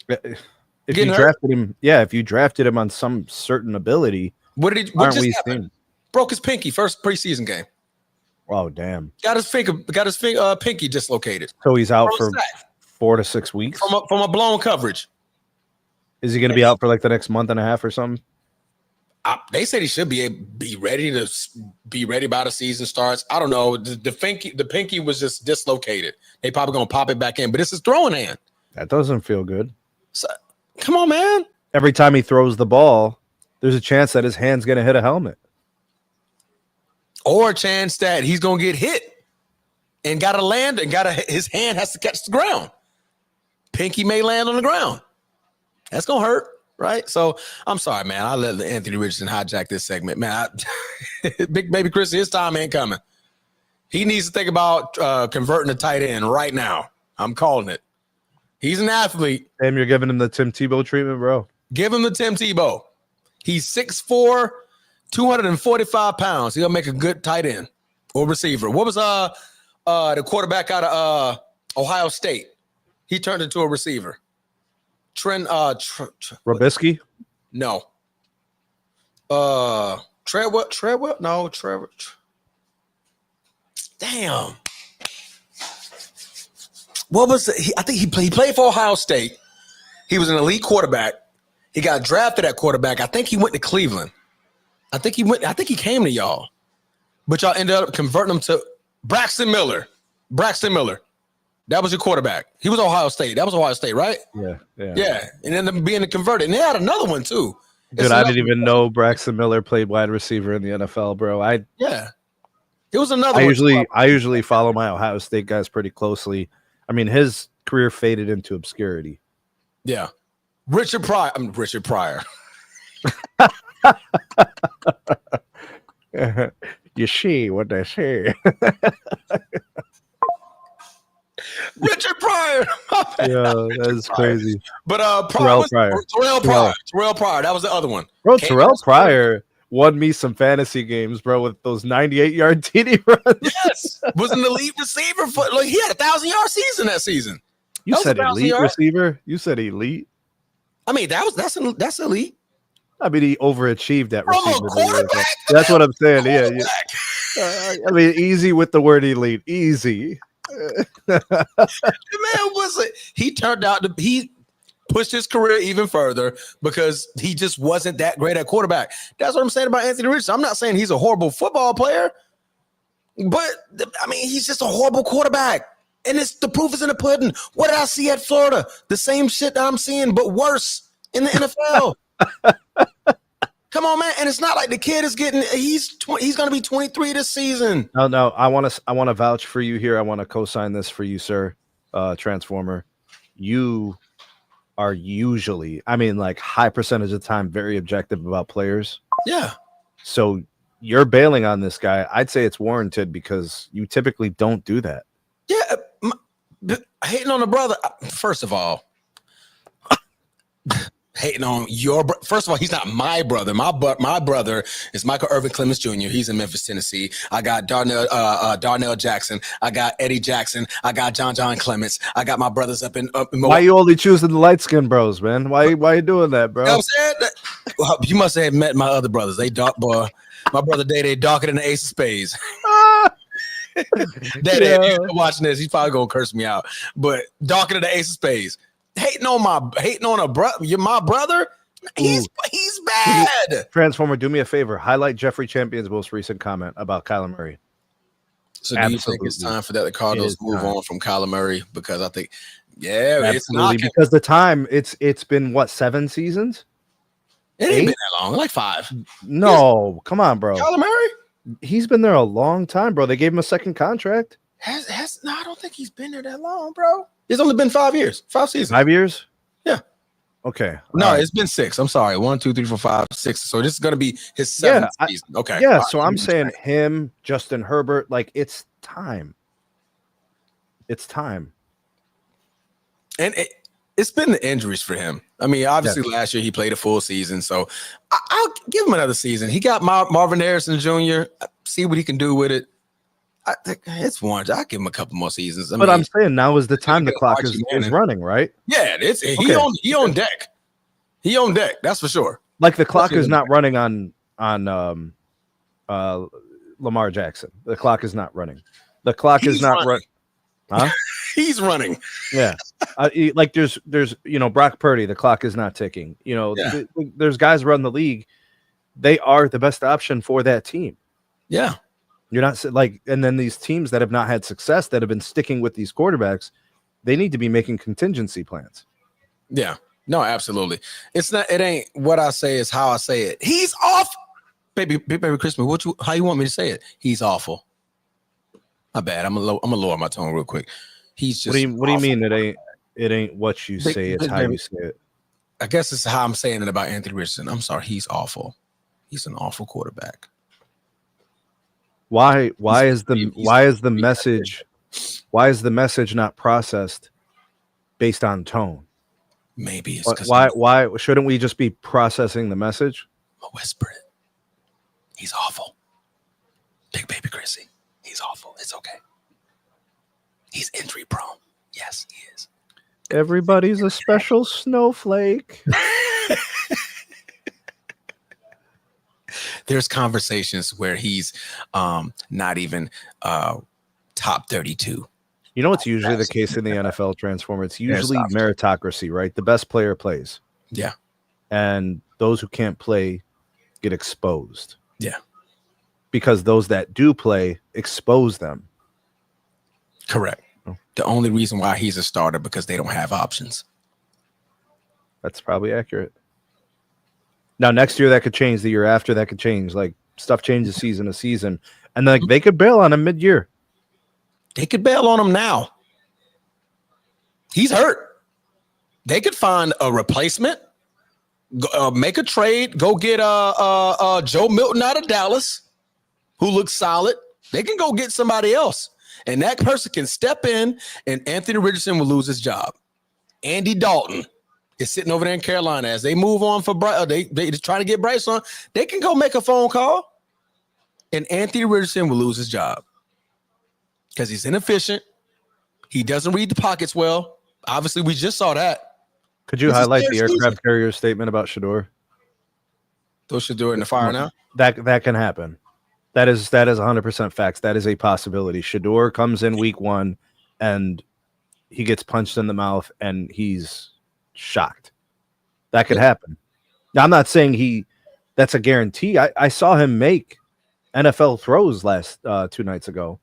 If you drafted him on some certain ability, what just happened? Broke his pinky first preseason game. Oh, damn. Got his pinky dislocated. So he's out for 4 to 6 weeks? From a blown coverage. Is he going to be out for like the next month and a half or something? They said he should be ready by the season starts. I don't know. The pinky was just dislocated. They probably going to pop it back in, but it's his throwing hand. That doesn't feel good. So, come on, man. Every time he throws the ball, there's a chance that his hand's going to hit a helmet. Or a chance that he's going to get hit and got to land and his hand has to catch the ground. Pinky may land on the ground. That's going to hurt, right? So I'm sorry, man. I let Anthony Richardson hijack this segment. Man, Big Baby Chris, his time ain't coming. He needs to think about converting a tight end right now. I'm calling it. He's an athlete. Damn, you're giving him the Tim Tebow treatment, bro. Give him the Tim Tebow. He's 6'4", 245 pounds. He'll make a good tight end or receiver. What was the quarterback out of Ohio State? He turned into a receiver. Robisky? No. Treadwell? No, Trevor. Damn. What was it? I think he played for Ohio State. He was an elite quarterback. He got drafted at quarterback. I think he went to Cleveland. I think he came to y'all. But y'all ended up converting him to Braxton Miller. That was your quarterback. He was Ohio State. That was Ohio State, right? Yeah. And ended up being converted. And they had another one too. Dude, I didn't even know Braxton Miller played wide receiver in the NFL, bro. It was another I usually follow my Ohio State guys pretty closely. I mean, his career faded into obscurity. Yeah. Richard Pryor. You see what they say. Richard Pryor. Yeah, that's crazy. But Terrell Pryor. That was the other one. Bro, Terrell Pryor won me some fantasy games, bro, with those 98-yard TD runs. Yes. Was an elite receiver. He had a 1,000-yard season that season. You said elite receiver? You said elite? I mean, that's elite. I mean, he overachieved that receiver. From a quarterback? That's what I'm saying. Yeah. I mean, easy with the word elite. Easy. The man he turned out he pushed his career even further because he just wasn't that great at quarterback. That's what I'm saying about Anthony Richardson. I'm not saying he's a horrible football player, but I mean, he's just a horrible quarterback. And the proof is in the pudding. What did I see at Florida? The same shit that I'm seeing, but worse in the NFL. Come on, man. And it's not like the kid is he's going to be 23 this season. No. I want to vouch for you here. I want to co-sign this for you, sir. Transformer. You are usually, I mean, like high percentage of the time, very objective about players. Yeah. So you're bailing on this guy. I'd say it's warranted because you typically don't do that. Yeah. Hating on a brother. First of all, hating on your first of all, he's not my brother. My brother is Michael Irvin Clemens Jr. He's in Memphis, Tennessee. I got Darnell Jackson. I got Eddie Jackson. I got John Clements. I got my brothers up in Milwaukee. Why you only choosing the light skinned bros, man? Why you doing that, bro? You know what I'm saying? Well, you must have met my other brothers. They dark, boy. My brother Day darker than the Ace of Spades. Daddy, if you're watching this, he's probably gonna curse me out. But darker than the Ace of Spades. Hating on a brother. You're my brother. He's bad. Transformer, do me a favor. Highlight Jeffrey Champion's most recent comment about Kyler Murray. So do you think it's time for that the Cardinals move on from Kyler Murray? Because I think, it's not because the time it's been what, 7 seasons? It ain't been that long, like 5. No, come on, bro. Kyler Murray? He's been there a long time, bro. They gave him a second contract. No, I don't think he's been there that long, bro. It's only been 5 years, 5 seasons. 5 years? Yeah. Okay. No, it's been 6. I'm sorry. 1, 2, 3, 4, 5, 6. So this is going to be his 7th season. Okay. Yeah. So I'm saying him, Justin Herbert, like it's time. It's time. And it's been the injuries for him. I mean, obviously last year he played a full season, so I'll give him another season. He got Marvin Harrison Jr. See what he can do with it. I think it's warranted. I'll give him a couple more seasons. But I'm saying now is the time the clock is running, right? Yeah, he on deck. He on deck. That's for sure. Like the clock is not running on Lamar Jackson. The clock is not running. The clock is not running. Huh? He's running. Yeah. Like there's Brock Purdy. The clock is not ticking. There's guys around the league. They are the best option for that team. Yeah. You're not like, and then these teams that have not had success that have been sticking with these quarterbacks, they need to be making contingency plans. Yeah, no, absolutely. It ain't what I say, is how I say it. He's off, baby Christmas. How you want me to say it? He's awful. My bad. I'm gonna lower my tone real quick. He's just. What do you mean? It ain't what you say. It's how you say it. I guess it's how I'm saying it about Anthony Richardson. I'm sorry. He's awful. He's an awful quarterback. Why is the message not processed based on tone? Maybe it's because why shouldn't we just be processing the message? I'll whisper it. He's awful. Big baby Chrissy. He's awful. It's okay. He's injury prone. Yes, he is. Everybody's a special snowflake. There's conversations where he's not even top 32. You know what's usually the case in the NFL, Transformer? It's usually meritocracy, right? The best player plays. Yeah. And those who can't play get exposed. Yeah. Because those that do play expose them. Correct. The only reason why he's a starter because they don't have options. That's probably accurate. Now, next year that could change. The year after that could change. Like stuff changes season to season, and like they could bail on him mid-year. They could bail on him now. He's hurt. They could find a replacement, make a trade, go get Joe Milton out of Dallas, who looks solid. They can go get somebody else, and that person can step in, and Anthony Richardson will lose his job. Andy Dalton is sitting over there in Carolina. As they move on for they trying to get Bryce on. They can go make a phone call, and Anthony Richardson will lose his job because he's inefficient. He doesn't read the pockets well. Obviously, we just saw that. Could you highlight the aircraft carrier statement about Shedeur? Throw Shedeur in the fire now? That can happen. That is 100% facts. That is a possibility. Shedeur comes in week 1 and he gets punched in the mouth and he's shocked. That could happen. Now, I'm not saying that's a guarantee. I saw him make NFL throws last 2 nights ago.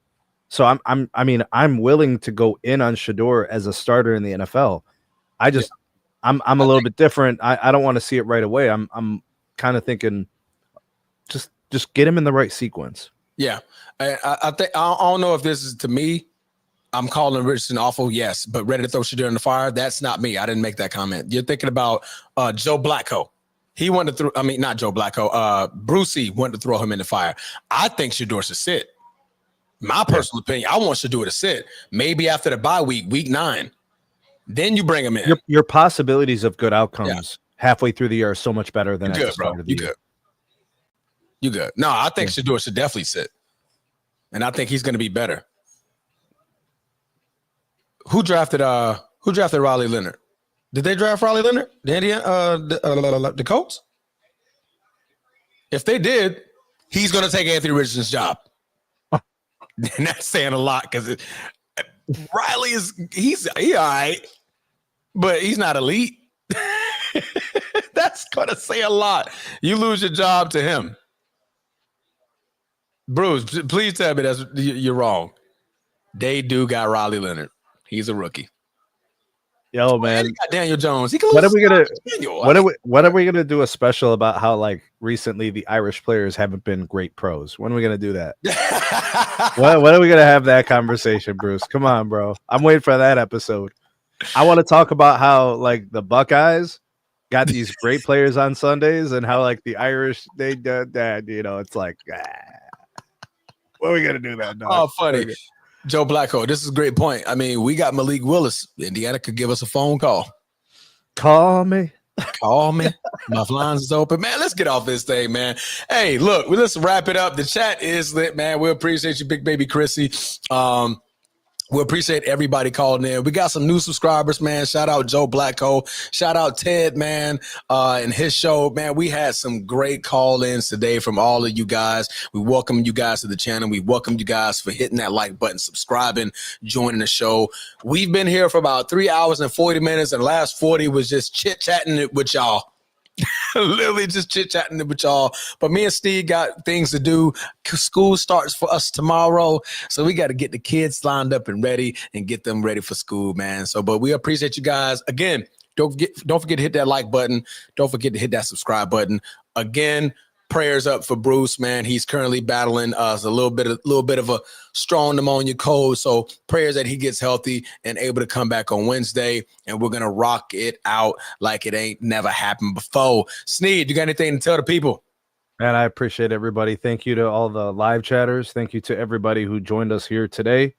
So I'm willing to go in on Shedeur as a starter in the NFL. I'm a little bit different. I don't want to see it right away. I'm kind of thinking just get him in the right sequence. Yeah. I think I don't know if this is to me. I'm calling Richardson awful, yes, but ready to throw Shedeur in the fire. That's not me. I didn't make that comment. You're thinking about Joe Blacko. He wanted to throw. I mean, not Joe Blacko. Brucey wanted to throw him in the fire. I think Shedeur should sit. My personal opinion. I want Shedeur to sit. Maybe after the bye week 9, then you bring him in. Your possibilities of good outcomes halfway through the year are so much better than at the start of the year. You good? No, I think Shedeur should definitely sit, and I think he's going to be better. Who drafted Riley Leonard? Did they draft Riley Leonard? The Colts? If they did, he's going to take Anthony Richardson's job. And that's saying a lot because Riley he's all right, but he's not elite. That's going to say a lot. You lose your job to him. Bruce, please tell me you're wrong. They do got Riley Leonard. He's a rookie. Yo, man. He got Daniel Jones. He can lose. When are we gonna do a special about how like recently the Irish players haven't been great pros? When are we gonna do that? when are we gonna have that conversation, Bruce? Come on, bro. I'm waiting for that episode. I want to talk about how like the Buckeyes got these great players on Sundays and how like the Irish they did that. It's like, when are we gonna do that? Dog? Oh, funny. Joe Blacko, this is a great point. I mean, we got Malik Willis. Indiana could give us a phone call. Call me. My lines is open. Man, let's get off this thing, man. Hey, look, let's wrap it up. The chat is lit, man. We appreciate you, Big Baby Chrissy. We appreciate everybody calling in. We got some new subscribers, man. Shout out Joe Blacko. Shout out Ted, man, and his show. Man, we had some great call-ins today from all of you guys. We welcome you guys to the channel. We welcome you guys for hitting that like button, subscribing, joining the show. We've been here for about 3 hours and 40 minutes, and the last 40 was just chit-chatting with y'all. Literally just chit-chatting with y'all. But me and Steve got things to do. School starts for us tomorrow, so we got to get the kids lined up and ready and get them ready for school, man. But we appreciate you guys. Again, don't forget to hit that like button. Don't forget to hit that subscribe button. Again, prayers up for Bruce, man. He's currently battling a little bit of a strong pneumonia cold. So prayers that he gets healthy and able to come back on Wednesday. And we're gonna rock it out like it ain't never happened before. Sneed, you got anything to tell the people? Man, I appreciate everybody. Thank you to all the live chatters. Thank you to everybody who joined us here today.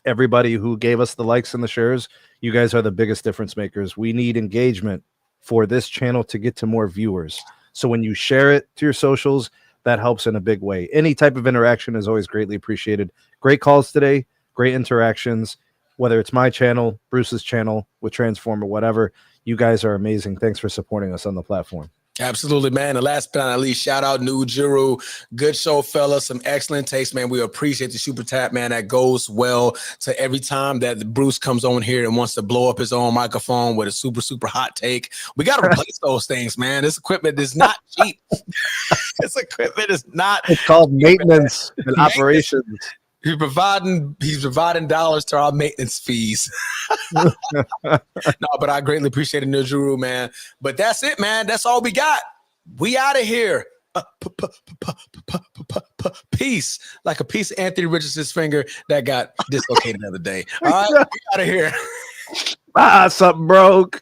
Everybody who gave us the likes and the shares. You guys are the biggest difference makers. We need engagement for this channel to get to more viewers. So when you share it to your socials, that helps in a big way. Any type of interaction is always greatly appreciated. Great calls today, great interactions, whether it's my channel, Bruce's channel, with Transform or whatever. You guys are amazing. Thanks for supporting us on the platform. Absolutely, man. And last but not least, shout out New Juru. Good show, fella. Some excellent taste, man. We appreciate the super tap, man. That goes well to every time that Bruce comes on here and wants to blow up his own microphone with a super, super hot take. We got to replace those things, man. This equipment is not cheap. This equipment is not. It's called maintenance and operations. He's providing dollars to our maintenance fees. No, but I greatly appreciate it, Nujuru, man. But that's it, man. That's all we got. We out of here. Peace. Like a piece of Anthony Richardson's finger that got dislocated the other day. All right, we out of here. Something broke.